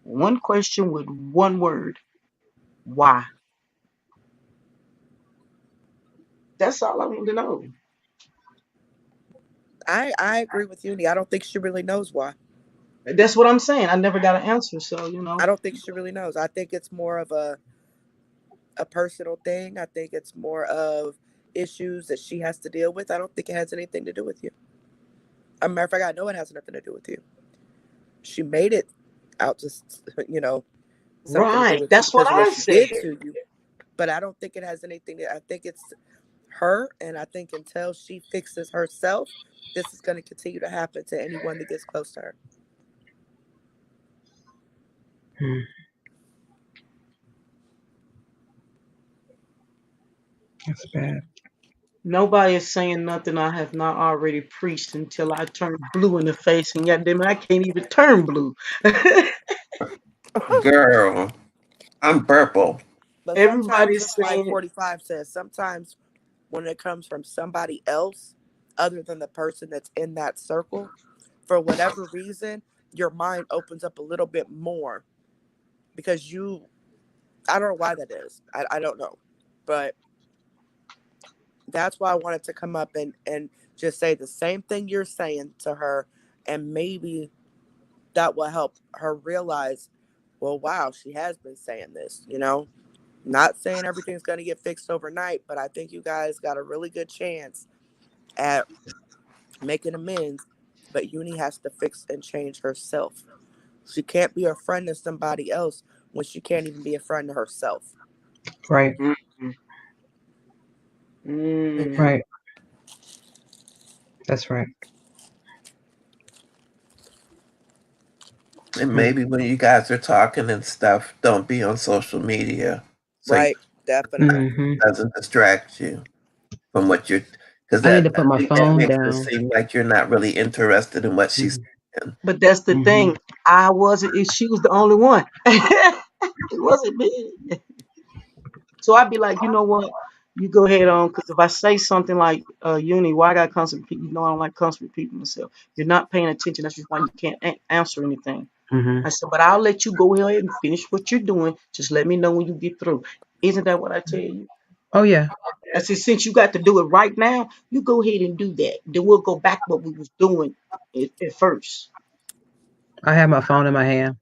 Speaker 2: one question with one word: why? That's all I want to know.
Speaker 4: I agree with Uni. I don't think she really knows why.
Speaker 2: That's what I'm saying. I never got an answer, so
Speaker 4: I don't think she really knows. I think it's more of a personal thing. I think it's more of issues that she has to deal with. I don't think it has anything to do with you. As a matter of fact, I know it has nothing to do with you. She made it out to, something to do
Speaker 2: Right.
Speaker 4: with you
Speaker 2: That's what
Speaker 4: because of what
Speaker 2: I
Speaker 4: she did
Speaker 2: said.
Speaker 4: to you. But I don't think it has anything to, I think it's her. And I think until she fixes herself, this is going to continue to happen to anyone that gets close to her.
Speaker 1: Mm. That's bad.
Speaker 2: Nobody is saying nothing I have not already preached until I turn blue in the face, and yet I can't even turn blue.
Speaker 5: Girl, I'm purple.
Speaker 4: But sometimes,
Speaker 2: Everybody's
Speaker 4: just like
Speaker 2: saying,
Speaker 4: 45 says, sometimes when it comes from somebody else other than the person that's in that circle, for whatever reason, your mind opens up a little bit more because I don't know why that is. I don't know. But that's why I wanted to come up and just say the same thing you're saying to her, and maybe that will help her realize, well, wow, she has been saying this, Not saying everything's going to get fixed overnight, but I think you guys got a really good chance at making amends. But Uni has to fix and change herself. She can't be a friend to somebody else when she can't even be a friend to herself.
Speaker 1: Right. Right. That's right.
Speaker 5: And maybe when you guys are talking and stuff, don't be on social media. So
Speaker 4: Right, definitely.
Speaker 5: it doesn't distract you from what you're, because
Speaker 1: I need to
Speaker 5: I
Speaker 1: put my
Speaker 5: think that
Speaker 1: phone
Speaker 5: makes
Speaker 1: down.
Speaker 5: it seem like you're not really interested in what she's saying.
Speaker 2: but that's the thing. I wasn't. She was the only one. It wasn't me. So I'd be like, you know what? You go ahead on, because if I say something like, Uni, why I got to constantly repeat, I don't like constantly repeating myself. You're not paying attention. That's just why you can't answer anything. I said, but I'll let you go ahead and finish what you're doing. Just let me know when you get through. Isn't that what I tell you?
Speaker 1: Oh yeah.
Speaker 2: I said, since you got to do it right now, you go ahead and do that. Then we'll go back what we was doing at first.
Speaker 1: I have my phone in my hand.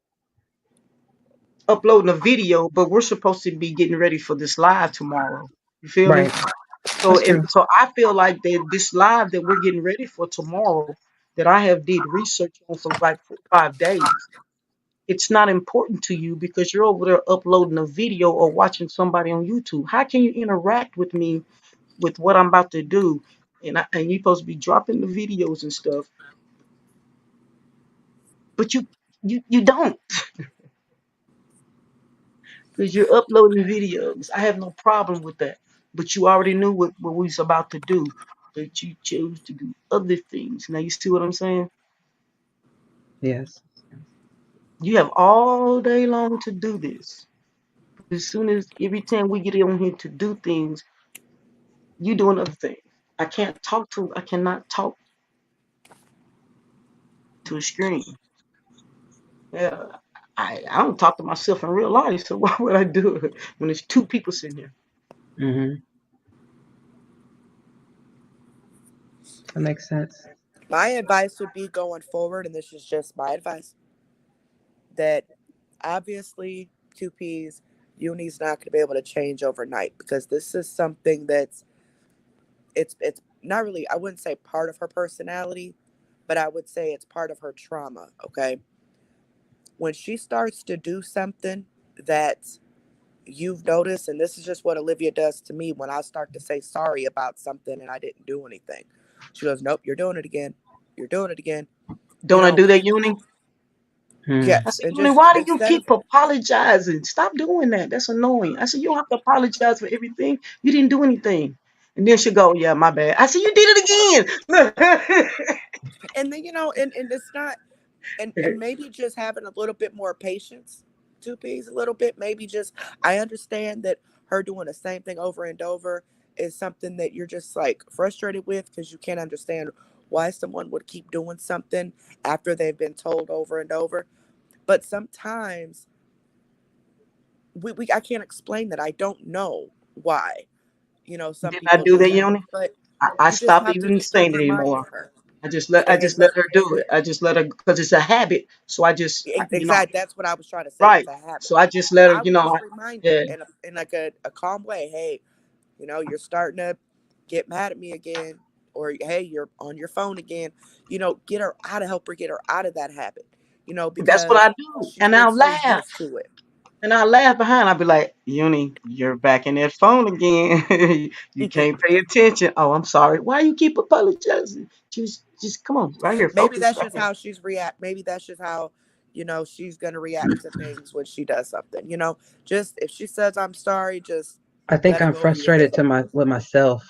Speaker 2: Uploading a video, but we're supposed to be getting ready for this live tomorrow. You feel me?
Speaker 1: Right.
Speaker 2: So
Speaker 1: That's true.
Speaker 2: so I feel like that this live that we're getting ready for tomorrow, that I have did research on for like 4 or 5 days. It's not important to you because you're over there uploading a video or watching somebody on YouTube. How can you interact with me with what I'm about to do? And you're supposed to be dropping the videos and stuff, but you don't, because you're uploading videos. I have no problem with that. But you already knew what we was about to do. But you chose to do other things. Now you see what I'm saying?
Speaker 1: Yes.
Speaker 2: You have all day long to do this. As soon as every time we get on here to do things, you doing other things. I cannot talk to a screen. Yeah. I don't talk to myself in real life, so why would I do it when there's two people sitting here?
Speaker 1: That makes sense.
Speaker 4: My advice would be going forward, and this is just my advice, that obviously 2Ps, Uni's not going to be able to change overnight because this is something that's it's not really, I wouldn't say part of her personality, but I would say it's part of her trauma. Okay, when she starts to do something that you've noticed, and this is just what Olivia does to me when I start to say sorry about something and I didn't do anything. She goes, "Nope, you're doing it again. You're doing it again." You
Speaker 2: Don't I
Speaker 4: know,
Speaker 2: do that, Uni? I
Speaker 4: yes,
Speaker 2: said,
Speaker 4: and
Speaker 2: Uni,
Speaker 4: just
Speaker 2: why do you
Speaker 4: instead of
Speaker 2: keep apologizing? Stop doing that. That's annoying. I said, you don't have to apologize for everything. You didn't do anything. And then she'll go, yeah, my bad. I said, you did it again.
Speaker 4: and then and it's not, and maybe just having a little bit more patience, 2Ps, a little bit, maybe just, I understand that her doing the same thing over and over is something that you're just like frustrated with because you can't understand why someone would keep doing something after they've been told over and over. But sometimes I can't explain that. I don't know why some
Speaker 2: Did I
Speaker 4: people
Speaker 2: do
Speaker 4: do
Speaker 2: that,
Speaker 4: that,
Speaker 2: Uni?
Speaker 4: but
Speaker 2: I
Speaker 4: you just
Speaker 2: stopped
Speaker 4: have to
Speaker 2: even
Speaker 4: keep on
Speaker 2: saying it
Speaker 4: reminding
Speaker 2: anymore.
Speaker 4: her.
Speaker 2: I
Speaker 4: And
Speaker 2: just let her do it. I just let her, because it's a habit. So
Speaker 4: exactly, that's what I was trying to say. It's
Speaker 2: right.
Speaker 4: a habit.
Speaker 2: So I just let her,
Speaker 4: I would just remind her
Speaker 2: yeah.
Speaker 4: in like a calm way. Hey, you're starting to get mad at me again, or hey, you're on your phone again. Help her get her out of that habit.
Speaker 2: That's what
Speaker 4: Because
Speaker 2: I do.
Speaker 4: she's
Speaker 2: And
Speaker 4: been
Speaker 2: I'll
Speaker 4: so
Speaker 2: laugh.
Speaker 4: used to it.
Speaker 2: And I laugh behind. I'll be like, Uni, you're back in that phone again. You can't pay attention. Oh, I'm sorry. Why you keep apologizing? Just come on, right here,
Speaker 4: Maybe
Speaker 2: focus
Speaker 4: that's
Speaker 2: right
Speaker 4: just
Speaker 2: here.
Speaker 4: how she's react. Maybe that's just how you know, she's going to react to things when she does something. You know, just if she says, I'm sorry, just
Speaker 1: I think
Speaker 4: let it
Speaker 1: I'm
Speaker 4: go over your head.
Speaker 1: frustrated with myself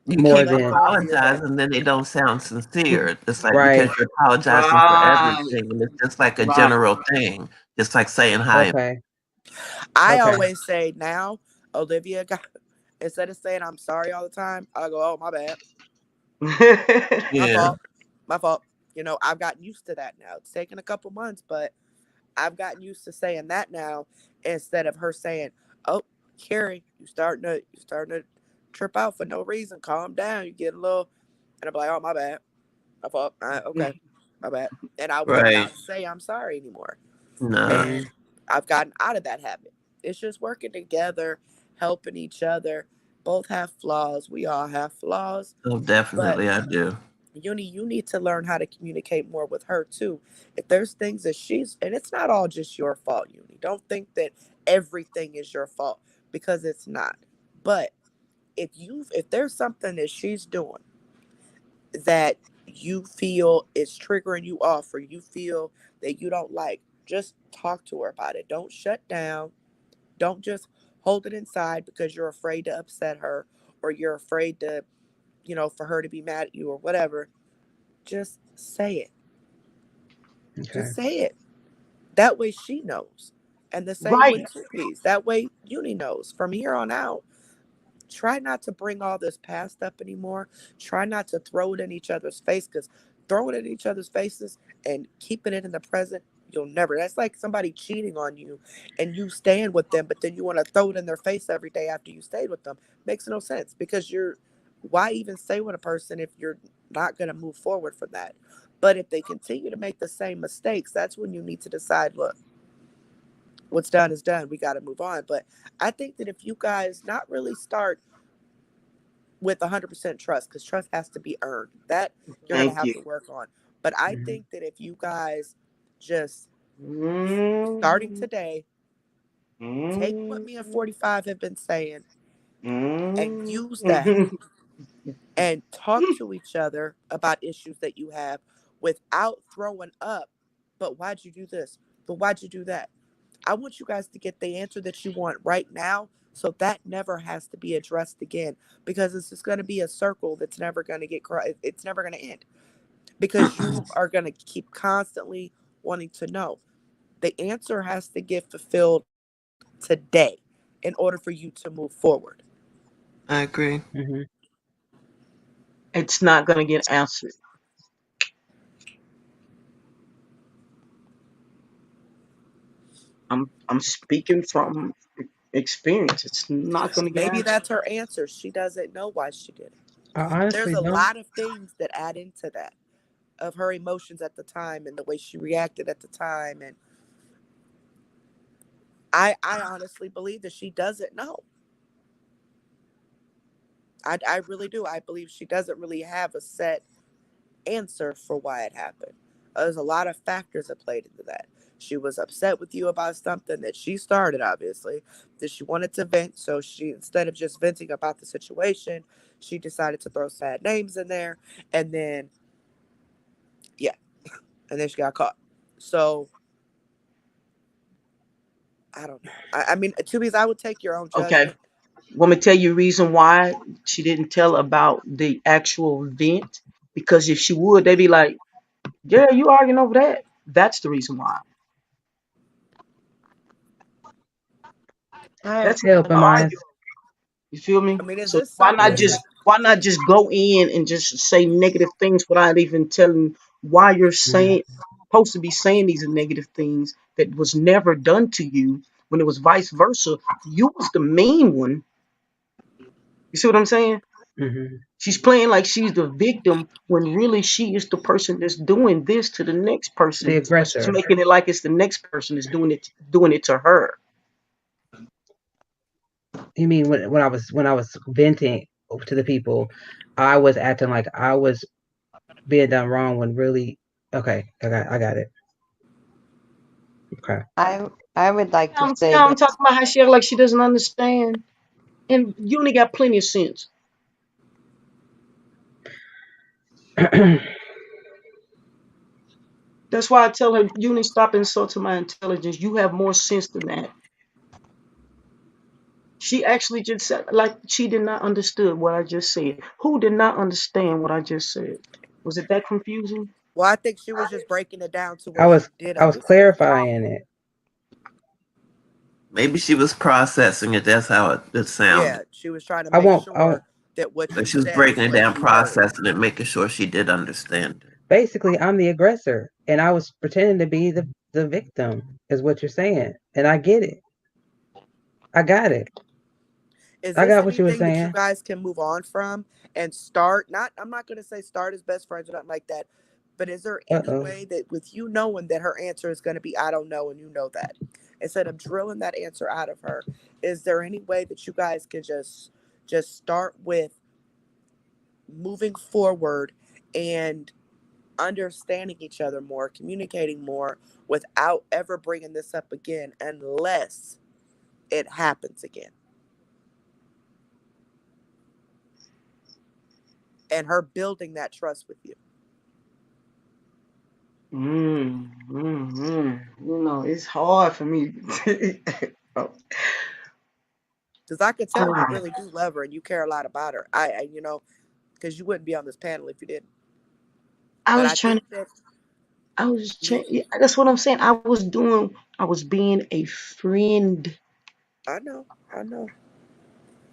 Speaker 5: You
Speaker 1: more
Speaker 5: keep
Speaker 4: Don't
Speaker 1: than
Speaker 4: go over your
Speaker 5: apologizing,
Speaker 4: head.
Speaker 5: and then they don't sound sincere. It's like
Speaker 1: right.
Speaker 5: because you're apologizing for
Speaker 3: Right.
Speaker 5: everything, and it's just like a
Speaker 3: Right.
Speaker 5: general thing, just like saying hi.
Speaker 1: Okay.
Speaker 4: I
Speaker 1: Okay.
Speaker 4: always say now, Olivia got, instead of saying I'm sorry all the time, I go, oh, my bad. My
Speaker 5: Yeah,
Speaker 4: fault. My fault. You know, I've gotten used to that now. It's taken a couple months, but I've gotten used to saying that now instead of her saying, "Oh, Carrie, you starting to trip out for no reason. Calm down. You get a little," and I'm like, "Oh, my bad. My fault. Okay, my bad." And I will
Speaker 5: right.
Speaker 4: not say I'm sorry anymore.
Speaker 5: No,
Speaker 4: And I've gotten out of that habit. It's just working together, helping each other. Both have flaws. We all have flaws,
Speaker 5: oh,
Speaker 4: but
Speaker 5: definitely I do.
Speaker 4: you need to learn how to communicate more with her too. If there's things that she's, and it's not all just your fault, Uni. Don't think that everything is your fault because it's not. But if there's something that she's doing that you feel is triggering you off or you feel that you don't like, just talk to her about it. Don't shut down. Don't just hold it inside because you're afraid to upset her or you're afraid to, you know, for her to be mad at you or whatever. Just say it.
Speaker 1: Okay.
Speaker 4: Just say it. That way she knows. And the same
Speaker 2: Right.
Speaker 4: with Two Piece. That way Uni knows. From here on out, try not to bring all this past up anymore. Try not to throw it in each other's face because throwing it in each other's faces and keeping it in the present, you'll never. That's like somebody cheating on you and you stand with them, but then you want to throw it in their face every day after you stayed with them. Makes no sense because why even stay with a person if you're not going to move forward from that? But if they continue to make the same mistakes, that's when you need to decide, look, what's done is done. We got to move on. But I think that if you guys not really start with 100% trust, because trust has to be earned, that you're going to
Speaker 2: Thank
Speaker 4: have
Speaker 2: you.
Speaker 4: to work on. But I
Speaker 1: Mhm.
Speaker 4: think that if you guys just starting
Speaker 2: Mm,
Speaker 4: today, take what
Speaker 2: mm,
Speaker 4: me and 45 have been saying and use that
Speaker 2: mm.
Speaker 4: and talk to each other about issues that you have without throwing up. But why'd you do this? But why'd you do that? I want you guys to get the answer that you want right now so that never has to be addressed again because it's just going to be a circle that's never going to it's never going to end because you are going to keep constantly wanting to know. The answer has to get fulfilled today in order for you to move forward.
Speaker 5: I agree.
Speaker 1: Mhm.
Speaker 2: It's not gonna get answered. I'm speaking from experience. It's not gonna get
Speaker 4: Maybe
Speaker 2: answered.
Speaker 4: that's her answer. She doesn't know why she did it.
Speaker 1: I
Speaker 4: There's
Speaker 1: honestly
Speaker 4: a
Speaker 1: don't.
Speaker 4: lot of things that add into that of her emotions at the time and the way she reacted at the time. And I honestly believe that she doesn't know. I really do. I believe she doesn't really have a set answer for why it happened. There's a lot of factors that played into that. She was upset with you about something that she started, obviously, that she wanted to vent. So she, instead of just venting about the situation, she decided to throw sad names in there. And then, yeah, and then she got caught. So I don't know. I mean, to be, I would take your own
Speaker 2: Okay.
Speaker 4: judgment.
Speaker 2: Want me to tell you reason why she didn't tell about the actual event? Because if she would, they'd be like, "Yeah, you arguing over that." That's the reason why. That's
Speaker 1: Help
Speaker 2: not
Speaker 1: in my
Speaker 2: arguing. You feel me?
Speaker 4: I mean, is
Speaker 2: So
Speaker 4: this something?
Speaker 2: why not just go in and just say negative things without even telling why you're
Speaker 1: Mhm.
Speaker 2: saying supposed to be saying these negative things that was never done to you when it was vice versa. You was the main one. You see what I'm saying?
Speaker 1: Mhm.
Speaker 2: She's playing like she's the victim when really she is the person that's doing this to the next
Speaker 1: The
Speaker 2: person. She's
Speaker 1: aggressor.
Speaker 2: making it like it's the next person that's doing it to her.
Speaker 1: You mean when I was venting to the people, I was acting like I was being done wrong when really okay, I got it. Okay.
Speaker 7: I would like to say
Speaker 2: I'm
Speaker 7: that
Speaker 2: talking about how she act like she doesn't understand. And you only got plenty of sense. That's why I tell her, you need to stop insulting my intelligence. You have more sense than that. She actually just said, like, she did not understood what I just said. Who did not understand what I just said? Was it that confusing?
Speaker 4: Well, I think she was just breaking it down to
Speaker 1: I
Speaker 4: where
Speaker 1: was
Speaker 4: she did
Speaker 1: I was
Speaker 4: understand.
Speaker 1: clarifying it.
Speaker 5: Maybe she was processing it. That's how it
Speaker 4: Yeah,
Speaker 5: sounded.
Speaker 4: she was trying to
Speaker 1: I
Speaker 4: make
Speaker 1: won't.
Speaker 4: sure that what
Speaker 5: But
Speaker 4: you
Speaker 5: she was
Speaker 4: said
Speaker 5: breaking
Speaker 4: is
Speaker 5: it
Speaker 4: what
Speaker 5: down,
Speaker 4: she heard.
Speaker 5: processing it, making sure she did understand it.
Speaker 1: Basically, I'm the aggressor, and I was pretending to be the victim. Is what you're saying, and I get it. I got it.
Speaker 4: Is
Speaker 1: I
Speaker 4: this
Speaker 1: got what you were
Speaker 4: anything that you
Speaker 1: saying.
Speaker 4: guys can move on from and start? Not, I'm not going to say start as best friends or nothing like that, but is there any
Speaker 1: Uh-oh.
Speaker 4: way that with you knowing that her answer is going to be, I don't know, and you know that, instead of drilling that answer out of her, is there any way that you guys can just start with moving forward and understanding each other more, communicating more without ever bringing this up again unless it happens again? And her building that trust with you.
Speaker 2: You know, it's hard for me. Oh,
Speaker 4: Because I could tell you
Speaker 2: ah,
Speaker 4: really do love her and you care a lot about her. Because you wouldn't be on this panel if you didn't.
Speaker 2: I
Speaker 4: But
Speaker 2: was
Speaker 4: I
Speaker 2: trying
Speaker 4: think
Speaker 2: to,
Speaker 4: that
Speaker 2: I was
Speaker 4: you,
Speaker 2: trying, yeah, that's what I'm saying. I was being a friend
Speaker 4: I know.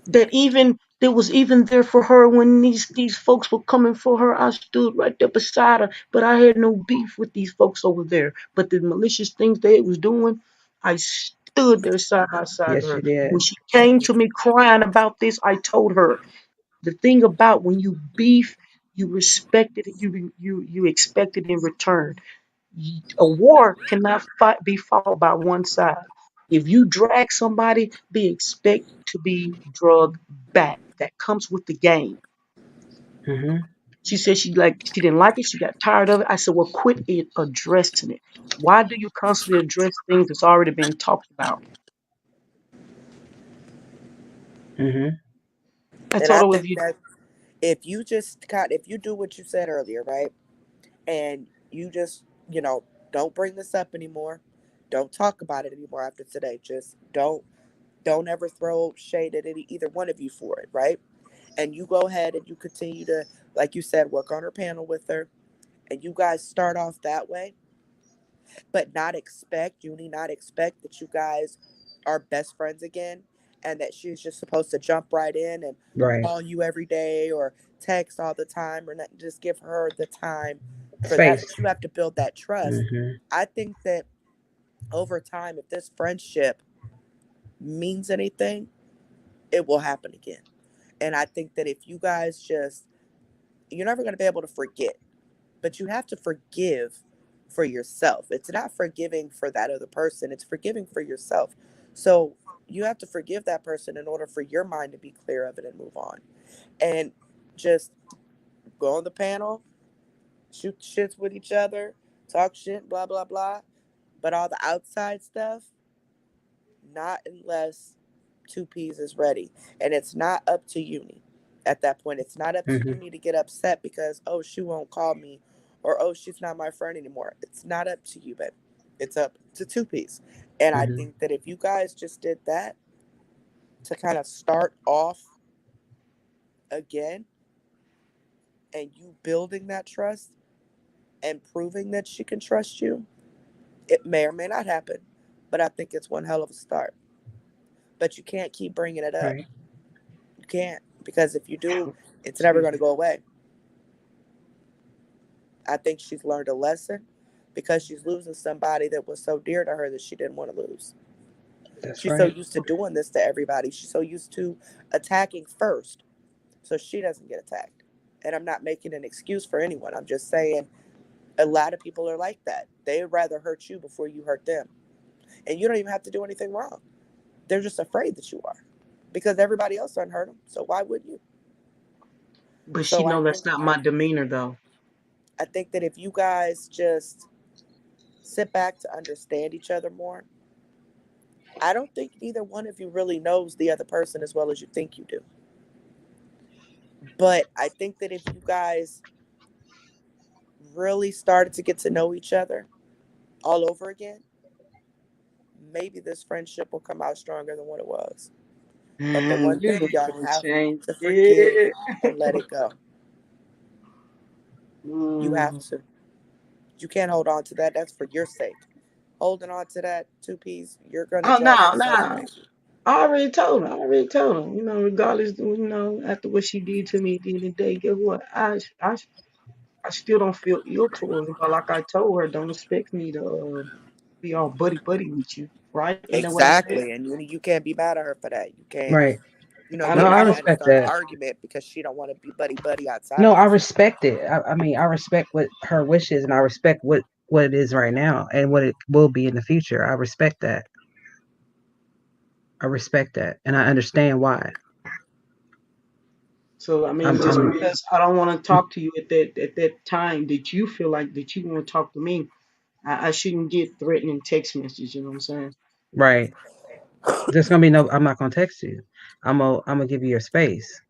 Speaker 2: that even, that was even there for her when these folks were coming for her. I stood right there beside her, but I had no beef with these folks over there. But the malicious things they was doing, I stood there side by side with
Speaker 1: Yes, you
Speaker 2: her.
Speaker 1: did.
Speaker 2: When she came to me crying about this, I told her the thing about when you beef, you respect it, you expect it in return. A war cannot be fought by one side. If you drag somebody, they expect to be drugged back. That comes with the game.
Speaker 1: Mm-hmm.
Speaker 2: She said she didn't like it. She got tired of it. I said, well, quit it addressing it. Why do you constantly address things that's already been talked about?
Speaker 1: Mm-hmm.
Speaker 2: I
Speaker 4: And
Speaker 2: told
Speaker 4: I
Speaker 2: her if
Speaker 4: think
Speaker 2: you,
Speaker 4: that if you do what you said earlier, right? And you just, don't bring this up anymore. Don't talk about it anymore after today. Just don't ever throw shade at either one of you for it, right? And you go ahead and you continue to, like you said, work on her panel with her, and you guys start off that way, but not expect that you guys are best friends again and that she's just supposed to jump right in and
Speaker 1: Right.
Speaker 4: call you every day or text all the time or not, just give her the time for that.
Speaker 1: Space.
Speaker 4: But you have to build that trust.
Speaker 1: Mm-hmm.
Speaker 4: I think that over time, if this friendship means anything, it will happen again. And I think that if you guys you're never going to be able to forget, but you have to forgive for yourself. It's not forgiving for that other person, it's forgiving for yourself. So you have to forgive that person in order for your mind to be clear of it and move on. And just go on the panel, shoot shits with each other, talk shit, blah, blah, blah. But all the outside stuff, not unless Two Peas is ready. And it's not up to Uni at that point. It's not up to
Speaker 1: Mm-hmm.
Speaker 4: Uni to get upset because, oh, she won't call me or, oh, she's not my friend anymore. It's not up to you, babe. It's up to Two Peas. And I
Speaker 1: Mm-hmm.
Speaker 4: think that if you guys just did that to kind of start off again and you building that trust and proving that she can trust you, it may or may not happen. But I think it's one hell of a start. But you can't keep bringing it up.
Speaker 1: Right.
Speaker 4: You can't, because if you do, it's never
Speaker 2: excuse
Speaker 4: going to
Speaker 2: me.
Speaker 4: go away. I think she's learned a lesson because she's losing somebody that was so dear to her that she didn't want to lose.
Speaker 1: That's
Speaker 4: She's so
Speaker 1: right.
Speaker 4: used to doing this to everybody. She's so used to attacking first so she doesn't get attacked. And I'm not making an excuse for anyone. I'm just saying a lot of people are like that. They'd rather hurt you before you hurt them. And you don't even have to do anything wrong. They're just afraid that you are because everybody else unhurt them. So why would you?
Speaker 2: But she
Speaker 4: So
Speaker 2: know that's not my demeanor though.
Speaker 4: I think that if you guys just sit back to understand each other more, I don't think neither one of you really knows the other person as well as you think you do. But I think that if you guys really started to get to know each other all over again, maybe this friendship will come out stronger than what it was. But the one
Speaker 2: You
Speaker 4: thing
Speaker 2: ain't
Speaker 4: y'all
Speaker 2: gonna
Speaker 4: have
Speaker 2: change
Speaker 4: to forgive
Speaker 2: it.
Speaker 4: and let it go. You have
Speaker 2: Mm.
Speaker 4: to. You can't hold on to that. That's for your sake. Holding on to that 2 piece, you're gonna
Speaker 2: Oh
Speaker 4: drag
Speaker 2: no,
Speaker 4: yourself
Speaker 2: no.
Speaker 4: crazy.
Speaker 2: I already told her. I already told her. You know, regardless, you know, after what she did to me at the end of the day, guess what? I still don't feel ill towards her. But like I told her, don't expect me to be all buddy buddy with you, right? Ain't that what I said?
Speaker 4: Exactly, and you can't be mad at her for that. You can't,
Speaker 1: Right.
Speaker 2: I
Speaker 1: No,
Speaker 4: get
Speaker 2: don't.
Speaker 1: I
Speaker 2: I don't.
Speaker 4: mad and
Speaker 1: respect
Speaker 4: start an
Speaker 1: that.
Speaker 4: argument because she don't want to be buddy buddy outside
Speaker 1: No,
Speaker 4: of
Speaker 1: I
Speaker 4: this.
Speaker 1: respect it. I mean, I respect what her wish is, and I respect what it is right now and what it will be in the future. I respect that. I respect that, and I understand why.
Speaker 2: So I mean, just
Speaker 1: I'm
Speaker 2: because I don't want to talk to you at that time that you feel like that you want to talk to me, I shouldn't get threatening text messages. You know what I'm saying?
Speaker 1: right. There's gonna be no. I'm not gonna text you. I'm gonna give you your space.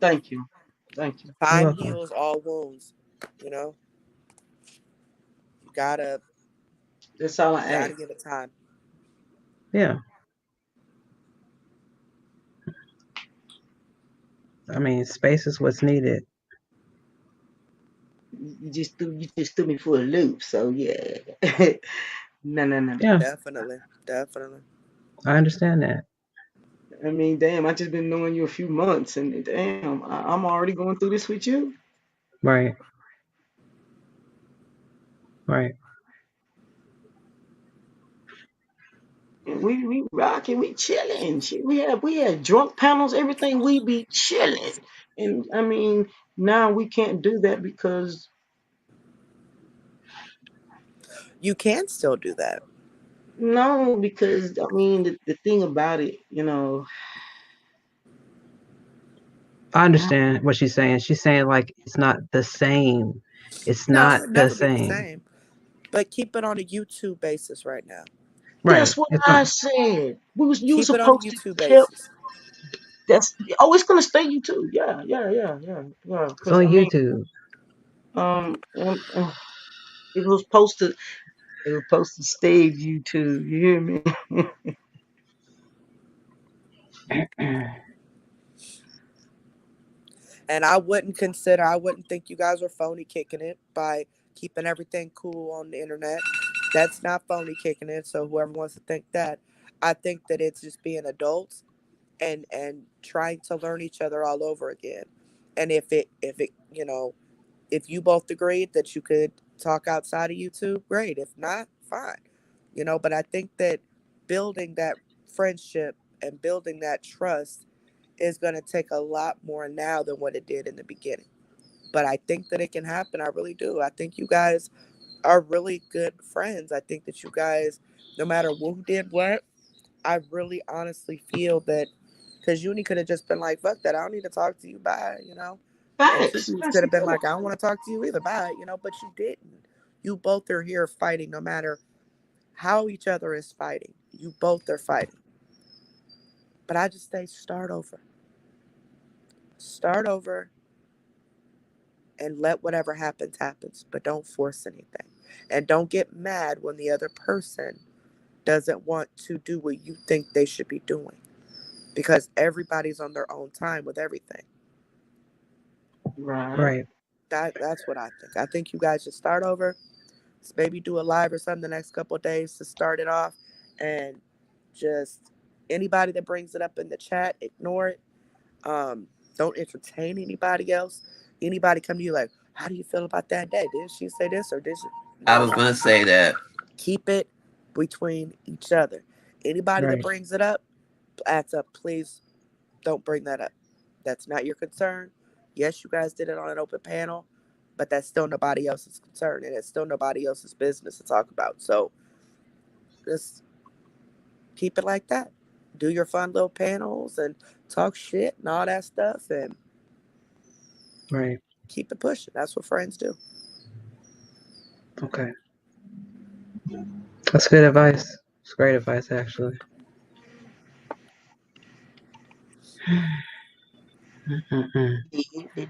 Speaker 2: Thank you. Thank you.
Speaker 1: You're
Speaker 4: Time
Speaker 1: welcome.
Speaker 4: heals all wounds. You know, you gotta
Speaker 2: That's all I
Speaker 4: you gotta
Speaker 2: ask.
Speaker 4: give it time.
Speaker 1: Yeah. I mean, space is what's needed.
Speaker 2: You just threw me for a loop. So yeah. No, no, no, no.
Speaker 1: Yeah,
Speaker 4: Definitely, definitely.
Speaker 1: I understand that.
Speaker 2: I mean, damn, I just been knowing you a few months, and damn, I'm already going through this with you.
Speaker 1: Right. Right.
Speaker 2: And we rocking, we chilling. Shit, we had drunk panels, everything. We be chilling, and I mean, now we can't do that because
Speaker 4: You can still do that.
Speaker 2: no, because I mean, the thing about it, you know,
Speaker 1: I understand what she's saying. She's saying like it's not the same. It's
Speaker 4: No,
Speaker 1: not
Speaker 4: it'll
Speaker 1: the
Speaker 4: never be the
Speaker 1: same.
Speaker 4: same. But keep it on a YouTube basis right now.
Speaker 1: Right.
Speaker 2: that's what
Speaker 1: It's
Speaker 2: I
Speaker 1: not.
Speaker 2: said. You were
Speaker 4: Keep it on a
Speaker 2: supposed to
Speaker 4: YouTube
Speaker 2: tell.
Speaker 4: basis.
Speaker 2: That's it's gonna stay you too. Yeah, yeah, yeah, yeah, yeah.
Speaker 1: It's
Speaker 2: Because
Speaker 1: on
Speaker 2: I mean,
Speaker 1: YouTube.
Speaker 2: it was supposed to. It was supposed to stay you too. You hear me?
Speaker 4: And I wouldn't think you guys were phony kicking it by keeping everything cool on the internet. That's not phony kicking it. So whoever wants to think that, I think that it's just being adults and trying to learn each other all over again. And if it if you both agreed that you could talk outside of YouTube, great. If not, fine. But I think that building that friendship and building that trust is going to take a lot more now than what it did in the beginning. But I think that it can happen. I really do. I think you guys are really good friends. I think that you guys, no matter who did what, I really honestly feel that because Uni could have just been like, fuck that. I don't need to talk to you. Bye. And Two
Speaker 2: Facts.
Speaker 4: Piece
Speaker 2: Yes,
Speaker 4: could
Speaker 2: he
Speaker 4: have been
Speaker 2: could have.
Speaker 4: like, I don't want to talk to you either. Bye. But you didn't. You both are here fighting no matter how each other is fighting. You both are fighting. But I just say start over. Start over and let whatever happens happens, but don't force anything. And don't get mad when the other person doesn't want to do what you think they should be doing because everybody's on their own time with everything.
Speaker 2: Right.
Speaker 1: Right.
Speaker 4: That's what I think. I think you guys should start over. Maybe do a live or something the next couple of days to start it off, and just anybody that brings it up in the chat, ignore it. Don't entertain anybody else. Anybody come to you like, how do you feel about that day? Did she say this or did she?
Speaker 5: I
Speaker 4: No.
Speaker 5: was going to say that.
Speaker 4: Keep it between each other. Anybody that
Speaker 1: Right.
Speaker 4: brings it up, acts up, please don't bring that up. That's not your concern. Yes, you guys did it on an open panel, but that's still nobody else's concern, and it's still nobody else's business to talk about. So just keep it like that. Do your fun little panels and talk shit and all that stuff, and
Speaker 1: Right.
Speaker 4: keep it pushing. That's what friends do.
Speaker 1: Okay. That's good advice. It's great advice, actually.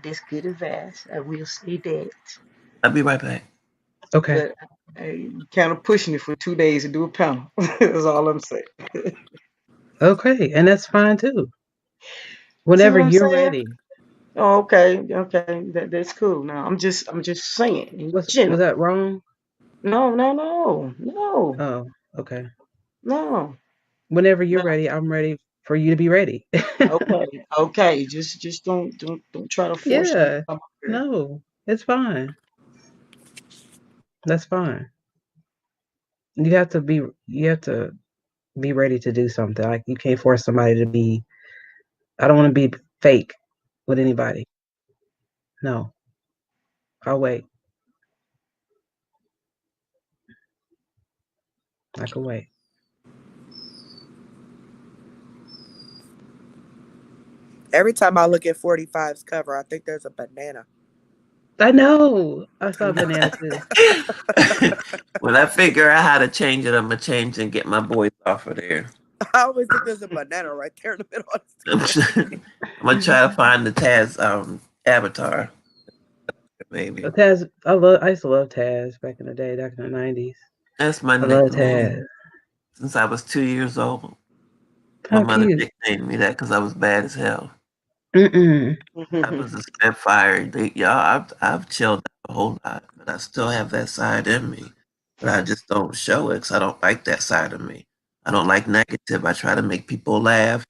Speaker 2: That's good advice. I will say that.
Speaker 5: I'll be right back.
Speaker 1: Okay.
Speaker 2: But Hey, kind of pushing it for 2 days to do a panel. That's all I'm saying.
Speaker 1: Okay, and that's fine too.
Speaker 2: See
Speaker 1: Whenever
Speaker 2: what I'm
Speaker 1: you're
Speaker 2: saying?
Speaker 1: ready.
Speaker 2: Oh, okay, that's cool. Now I'm just saying in
Speaker 1: Was
Speaker 2: general.
Speaker 1: that wrong?
Speaker 2: No,
Speaker 1: Oh, okay.
Speaker 2: no.
Speaker 1: Whenever you're
Speaker 2: No.
Speaker 1: ready, I'm ready for you to be ready.
Speaker 2: Okay. Just don't try to force me to
Speaker 1: Yeah.
Speaker 2: come up here.
Speaker 1: No, it's fine. That's fine. You have to be ready to do something. Like you can't force somebody to be. I don't want to be fake with anybody. No, I'll wait. I can wait.
Speaker 4: Every time I look at 45's cover, I think there's a banana.
Speaker 1: I know. I saw banana too.
Speaker 5: When I figure out how to change it, I'm gonna change and get my boys off of there.
Speaker 4: I always think there's a banana right there in the middle of the screen.
Speaker 5: I'm gonna try to find the Taz avatar, maybe.
Speaker 1: Taz, I used to love Taz back in the day, back in the '90s.
Speaker 5: That's my
Speaker 1: I love
Speaker 5: nickname
Speaker 1: Taz.
Speaker 5: since I was 2 years old. My
Speaker 1: How
Speaker 5: mother
Speaker 1: cute.
Speaker 5: nicknamed me that because I was bad as hell.
Speaker 1: Mm-mm.
Speaker 5: I was a spitfire. I've chilled out a whole lot, but I still have that side in me. But I just don't show it because I don't like that side of me. I don't like negative. I try to make people laugh,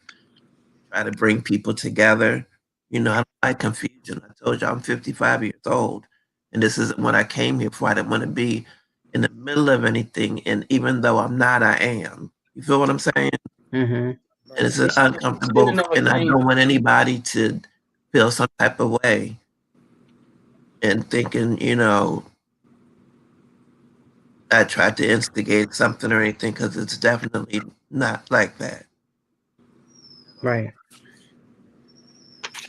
Speaker 5: try to bring people together. I don't like confusion. I told you I'm 55 years old, and this isn't what I came here for. I didn't want to be in the middle of anything, and even though I'm not, I am. You feel what I'm saying?
Speaker 1: Mm-hmm.
Speaker 5: And
Speaker 4: Right.
Speaker 5: it's
Speaker 2: You should
Speaker 5: uncomfortable,
Speaker 2: know it
Speaker 5: and I
Speaker 2: came.
Speaker 5: don't want anybody to feel some type of way and thinking, I tried to instigate something or anything because it's definitely not like that.
Speaker 1: Right.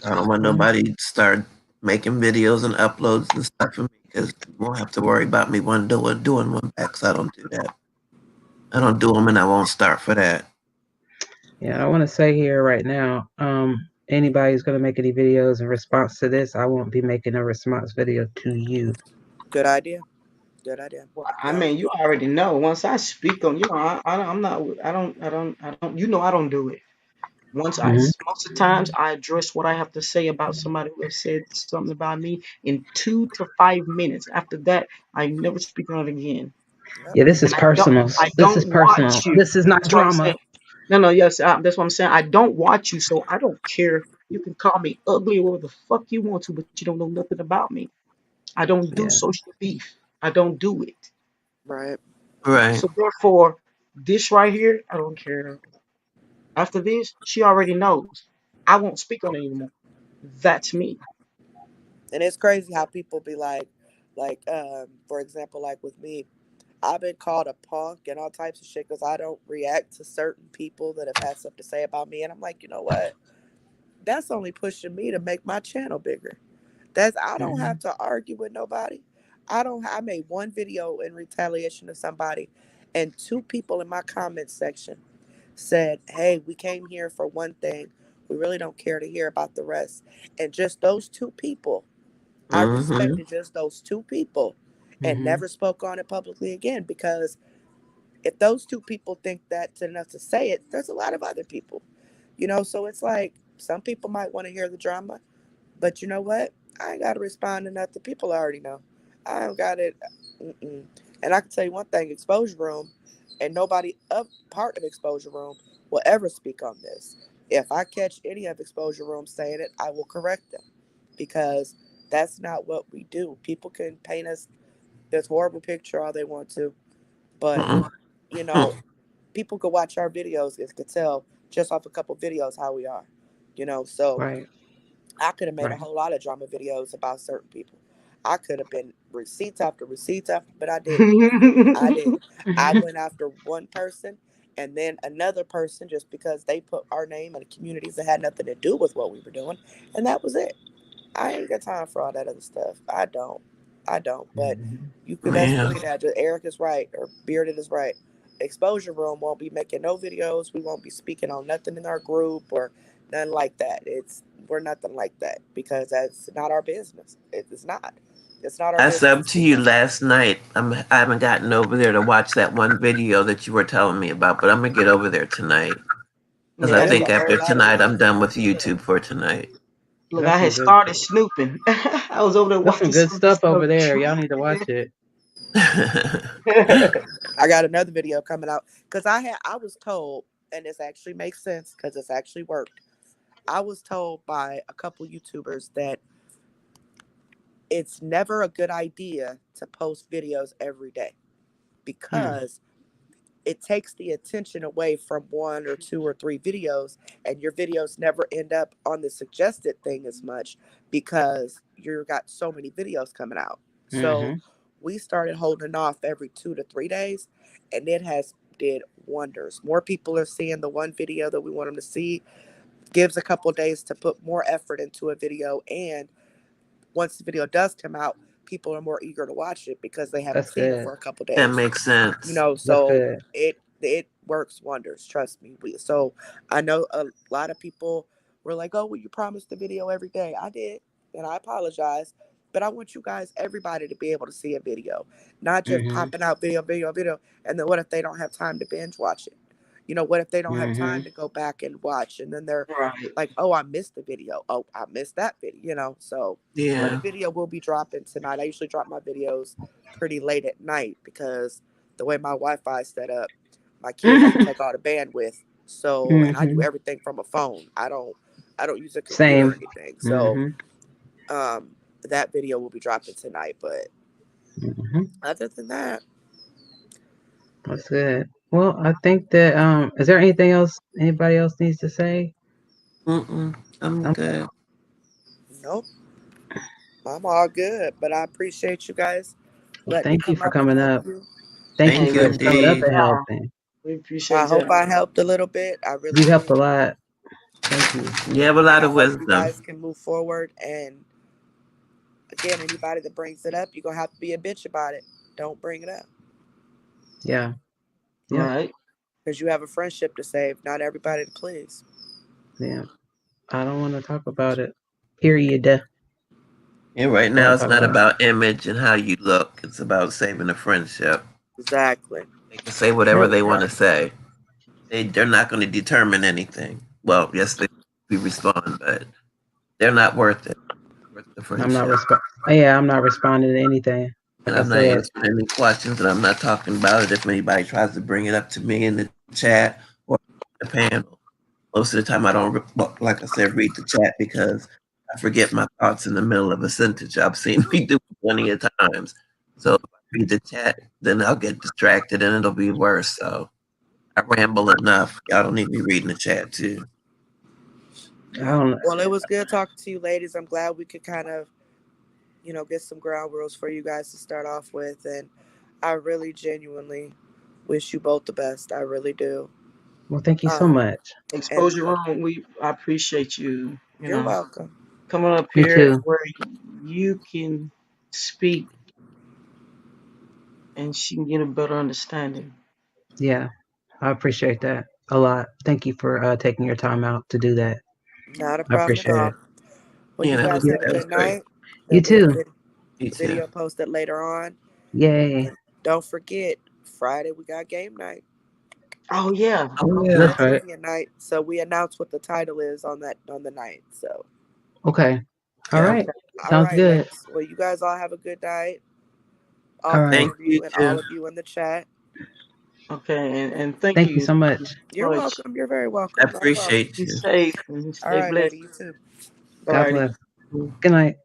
Speaker 5: I don't want
Speaker 1: Mhm.
Speaker 5: nobody to start making videos and uploads and stuff for me because you won't have to worry about me doing one back 'cause I don't do that. I don't do them and I won't start for that.
Speaker 1: Yeah, I want to say here right now, anybody who's going to make any videos in response to this, I won't be making a response video to you.
Speaker 4: Good idea. Good idea.
Speaker 2: Well, I
Speaker 4: Don't.
Speaker 2: mean, you already know. Once I speak on, I'm not. I don't. You know, I don't do it.
Speaker 1: Hmm.
Speaker 2: Most of the times, I address what I have to say about somebody who has said something about me in 2 to 5 minutes. After that, I never speak on it again.
Speaker 4: Yep.
Speaker 1: Yeah, this is
Speaker 2: And
Speaker 1: personal.
Speaker 2: I
Speaker 1: This is
Speaker 2: don't
Speaker 1: personal.
Speaker 2: watch you.
Speaker 1: This is not
Speaker 2: That's what I'm saying.
Speaker 1: drama.
Speaker 2: No, yes, that's what I'm saying. I don't watch you, so I don't care. You can call me ugly or whatever the fuck you want to, but you don't know nothing about me. I don't do
Speaker 1: Yeah.
Speaker 2: social beef. I don't do it.
Speaker 4: Right.
Speaker 5: Right.
Speaker 2: So therefore, this right here, I don't care. After this, she already knows. I won't speak on it anymore. That's me.
Speaker 4: And it's crazy how people be like, for example, like with me, I've been called a punk and all types of shit because I don't react to certain people that have had stuff to say about me. And I'm like, you know what? That's only pushing me to make my channel bigger. I don't
Speaker 1: Hmm.
Speaker 4: have to argue with nobody. I made one video in retaliation to somebody, and two people in my comment section said, "Hey, we came here for one thing. We really don't care to hear about the rest." And just those two people, I
Speaker 5: Mm-hmm.
Speaker 4: respected just those two people and
Speaker 1: Hmm.
Speaker 4: never spoke on it publicly again, because if those two people think that's enough to say it, there's a lot of other people. So it's like some people might want to hear the drama, but you know what? I ain't got to respond to nothing. People already know. I don't got it. Mm-mm. And I can tell you one thing: Exposure Room, and nobody up part of Exposure Room will ever speak on this. If I catch any of Exposure Room saying it, I will correct them, because that's not what we do. People can paint us this horrible picture all they want to, but
Speaker 5: Mm-mm.
Speaker 4: you know, people could watch our videos and could tell just off a couple videos how we are. So
Speaker 1: Right.
Speaker 4: I could have made a
Speaker 1: Right.
Speaker 4: whole lot of drama videos about certain people. I could have been receipts after, but I didn't. I didn't. I went after one person and then another person just because they put our name in communities that had nothing to do with what we were doing, and that was it. I ain't got time for all that other stuff. I don't. I don't. But
Speaker 1: Hmm.
Speaker 4: you could best
Speaker 5: Yeah.
Speaker 4: believe that. Eric is right, or Bearded is right. Exposure Room won't be making no videos. We won't be speaking on nothing in our group or nothing like that. We're nothing like that because that's not our business. It's not. It's not our
Speaker 5: I
Speaker 4: business
Speaker 5: subbed
Speaker 4: to
Speaker 5: to
Speaker 4: do
Speaker 5: you
Speaker 4: that.
Speaker 5: last night. I haven't gotten over there to watch that one video that you were telling me about, but I'm gonna get over there tonight because I
Speaker 2: Yeah,
Speaker 4: There's
Speaker 5: think
Speaker 4: a whole
Speaker 5: after
Speaker 4: lot of
Speaker 5: tonight I'm
Speaker 4: videos.
Speaker 5: done with YouTube for tonight.
Speaker 2: look,
Speaker 1: That's
Speaker 2: I had
Speaker 1: some good
Speaker 2: started
Speaker 1: stuff.
Speaker 2: snooping. I was over there
Speaker 1: That's some
Speaker 2: watching
Speaker 1: good
Speaker 2: some of the
Speaker 1: stuff
Speaker 2: stuff.
Speaker 1: over there. Y'all need to watch it.
Speaker 4: I got another video coming out because I was told, and this actually makes sense because it's actually worked. I was told by a couple YouTubers that it's never a good idea to post videos every day because it takes the attention away from one or two or three videos, and your videos never end up on the suggested thing as much because you got so many videos coming out. So
Speaker 1: Mm-hmm.
Speaker 4: we started holding off every 2 to 3 days, and it has did wonders. More people are seeing the one video that we want them to see. Gives a couple days to put more effort into a video, and once the video does come out, people are more eager to watch it because they haven't
Speaker 1: That's
Speaker 4: seen it
Speaker 1: good.
Speaker 4: for a couple
Speaker 5: That
Speaker 4: days.
Speaker 5: makes sense.
Speaker 1: That's
Speaker 4: So
Speaker 1: good.
Speaker 4: it works wonders. Trust me. So I know a lot of people were like, "Oh, well, you promised the video every day." I did, and I apologize. But I want you guys, everybody, to be able to see a video, not just
Speaker 1: Mm-hmm.
Speaker 4: popping out video, and then what if they don't have time to binge watch it? What if they don't have
Speaker 1: Mm-hmm.
Speaker 4: time to go back and watch, and then they're
Speaker 2: Right.
Speaker 4: like, "Oh, I missed the video. Oh, I missed that video." So the
Speaker 5: Yeah.
Speaker 4: video will be dropping tonight. I usually drop my videos pretty late at night because the way my Wi-Fi is set up, my kids they take all the bandwidth. So, and I do
Speaker 1: Mm-hmm.
Speaker 4: everything from a phone. I don't use a computer or
Speaker 1: Same.
Speaker 4: anything. So,
Speaker 1: Mm-hmm.
Speaker 4: that video will be dropping tonight. But
Speaker 1: Mm-hmm.
Speaker 4: other than that,
Speaker 1: That's good. Well, I think that is there anything else anybody else needs to say?
Speaker 5: I'm good.
Speaker 4: nope, I'm all good. But I appreciate you guys
Speaker 1: Well,
Speaker 4: letting me
Speaker 1: thank you
Speaker 4: come
Speaker 1: for
Speaker 4: up and
Speaker 1: coming
Speaker 4: help
Speaker 1: up.
Speaker 4: you.
Speaker 1: Thank you
Speaker 2: Hey,
Speaker 5: Thank you
Speaker 2: we
Speaker 1: for showing up
Speaker 2: appreciate
Speaker 5: indeed.
Speaker 1: and
Speaker 2: y'all.
Speaker 1: helping.
Speaker 2: We
Speaker 4: I
Speaker 2: appreciate
Speaker 4: hope
Speaker 2: y'all.
Speaker 4: I helped a little bit. I really
Speaker 1: You helped
Speaker 4: do.
Speaker 1: a lot. Thank you.
Speaker 5: You have a
Speaker 4: And
Speaker 5: lot
Speaker 4: I
Speaker 5: of
Speaker 4: hope you
Speaker 5: wisdom.
Speaker 4: guys can move forward. And again, anybody that brings it up, you're going to have to be a bitch about it. Don't bring it up
Speaker 1: Yeah. Yep.
Speaker 2: Right.
Speaker 4: because you have a friendship to save, not everybody to please.
Speaker 1: Yeah. I don't want to talk about it. Period.
Speaker 5: And right
Speaker 1: Don't
Speaker 5: now,
Speaker 1: want to
Speaker 5: it's
Speaker 1: talk
Speaker 5: not
Speaker 1: about it.
Speaker 5: about image and how you look. It's about saving a friendship.
Speaker 4: Exactly.
Speaker 5: They can say whatever
Speaker 1: Yep.
Speaker 5: they want to say. They're not going to determine anything. Well, yes, we respond, but they're not worth it. Worth the
Speaker 1: I'm not
Speaker 5: friendship.
Speaker 1: Yeah, I'm not responding to anything.
Speaker 5: And
Speaker 1: Like I
Speaker 5: I'm not
Speaker 1: said.
Speaker 5: answering any questions, and I'm not talking about it if anybody tries to bring it up to me in the chat or the panel. Most of the time, I don't, like I said, read the chat because I forget my thoughts in the middle of a sentence. I've seen me do it plenty of times. So if I read the chat, then I'll get distracted and it'll be worse. So I ramble enough. Y'all don't need me reading the chat too.
Speaker 1: I don't
Speaker 4: Well, it was good talking to you, ladies. I'm glad we could kind of, get some ground rules for you guys to start off with. And I really genuinely wish you both the best. I really do.
Speaker 1: Well, thank you so
Speaker 4: Um,
Speaker 1: much.
Speaker 4: and
Speaker 2: Exposure room. I appreciate you.
Speaker 4: you're welcome.
Speaker 2: Coming up
Speaker 1: Me
Speaker 2: here
Speaker 1: too.
Speaker 2: where you can speak and she can get a better understanding.
Speaker 1: Yeah. I appreciate that a lot. Thank you for taking your time out to do that.
Speaker 4: Not a
Speaker 1: I
Speaker 4: problem at
Speaker 1: appreciate
Speaker 4: all.
Speaker 1: it.
Speaker 4: Well,
Speaker 5: Yeah,
Speaker 4: you
Speaker 5: that
Speaker 4: guys
Speaker 5: was
Speaker 1: You,
Speaker 4: have a
Speaker 5: that was
Speaker 4: good
Speaker 5: great.
Speaker 4: night.
Speaker 1: you
Speaker 4: There'll be
Speaker 1: too.
Speaker 5: You
Speaker 4: a
Speaker 5: too.
Speaker 4: video posted later on.
Speaker 1: Yay.
Speaker 4: And don't forget, Friday we got game night.
Speaker 2: Oh yeah.
Speaker 5: Oh
Speaker 2: Okay.
Speaker 5: yeah.
Speaker 1: That's right.
Speaker 4: Trivia night. So we announce what the title is on the night. So
Speaker 1: Okay. All
Speaker 5: Yeah.
Speaker 1: right.
Speaker 2: Okay.
Speaker 4: all
Speaker 1: Sounds
Speaker 4: right,
Speaker 1: good.
Speaker 4: ladies. Well, you guys all have a good night. All
Speaker 1: All
Speaker 4: three
Speaker 1: right.
Speaker 5: Thank
Speaker 4: of
Speaker 5: you
Speaker 4: you and
Speaker 5: too.
Speaker 4: all of you in the chat.
Speaker 2: Okay. And thank
Speaker 1: Thank you
Speaker 2: you
Speaker 1: so much.
Speaker 4: You're
Speaker 2: so much.
Speaker 4: welcome. You're very
Speaker 5: I
Speaker 4: welcome. Not a problem.
Speaker 5: appreciate
Speaker 2: Be
Speaker 5: you.
Speaker 2: safe and
Speaker 4: All
Speaker 2: stay
Speaker 4: right,
Speaker 2: blessed.
Speaker 4: lady. You too.
Speaker 1: God
Speaker 2: Alrighty.
Speaker 1: bless. Good night.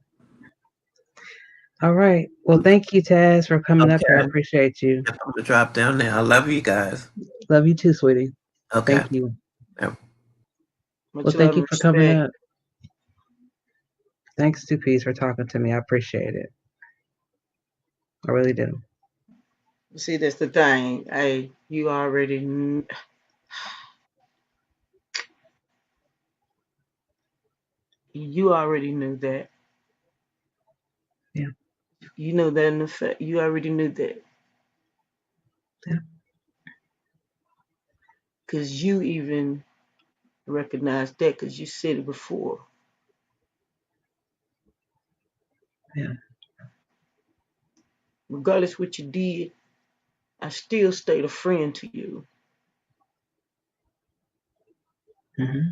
Speaker 1: All right. Well, thank you, Taz, for coming up here. I
Speaker 5: Okay.
Speaker 1: appreciate you.
Speaker 5: I'm gonna drop down there. I love you guys.
Speaker 1: Love you too, sweetie.
Speaker 5: Okay.
Speaker 1: Thank you.
Speaker 5: Yep.
Speaker 1: Well,
Speaker 2: Much love
Speaker 1: thank
Speaker 2: and
Speaker 1: you for coming
Speaker 2: respect.
Speaker 1: up. Thanks, 2Ps, for talking to me. I appreciate it. I really do.
Speaker 2: See, that's the thing. Hey, you already knew that.
Speaker 1: Yeah.
Speaker 2: You know that in effect. You already knew that.
Speaker 1: Yeah.
Speaker 2: Because you even recognized that because you said it before.
Speaker 1: Yeah.
Speaker 2: Regardless what you did, I still stayed a friend to you.
Speaker 1: Mm-hmm.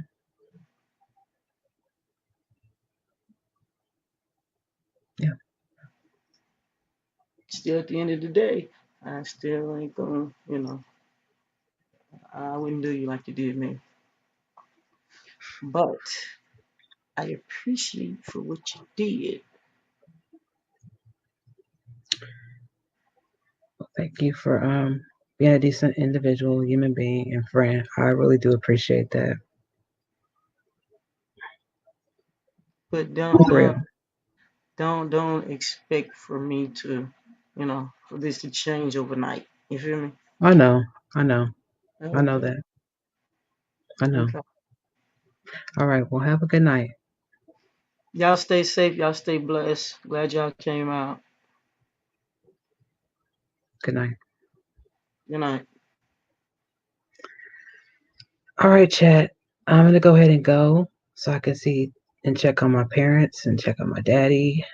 Speaker 1: Yeah.
Speaker 2: Still, at the end of the day, I still ain't gonna, I wouldn't do you like you did me. But I appreciate for what you did.
Speaker 1: Well, thank you for being a decent individual, human being, and friend. I really do appreciate that.
Speaker 2: But
Speaker 1: For real.
Speaker 2: don't expect for me to, for this to change overnight. You feel me?
Speaker 1: I know. I know
Speaker 2: Okay.
Speaker 1: that. I know.
Speaker 2: Okay.
Speaker 1: All right. Well, have a good night.
Speaker 2: Y'all stay safe. Y'all stay blessed. Glad y'all came out.
Speaker 1: Good night.
Speaker 2: Good night.
Speaker 1: All right, chat. I'm going to go ahead and go so I can see and check on my parents and check on my daddy.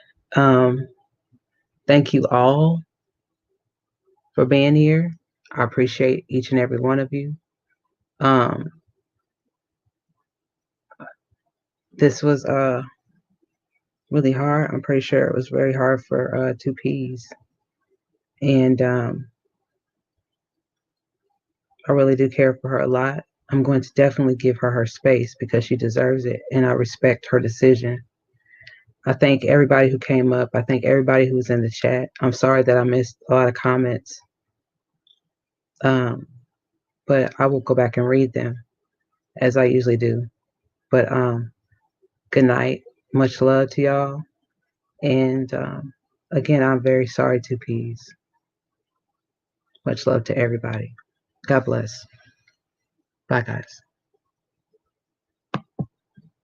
Speaker 1: Thank you all for being here. I appreciate each and every one of you. This was really hard. I'm pretty sure it was very hard for 2Ps. And I really do care for her a lot. I'm going to definitely give her space because she deserves it, and I respect her decision. I thank everybody who came up. I thank everybody who was in the chat. I'm sorry that I missed a lot of comments, but I will go back and read them as I usually do. But good night. Much love to y'all. And again, I'm very sorry, 2Ps. Much love to everybody. God bless. Bye, guys.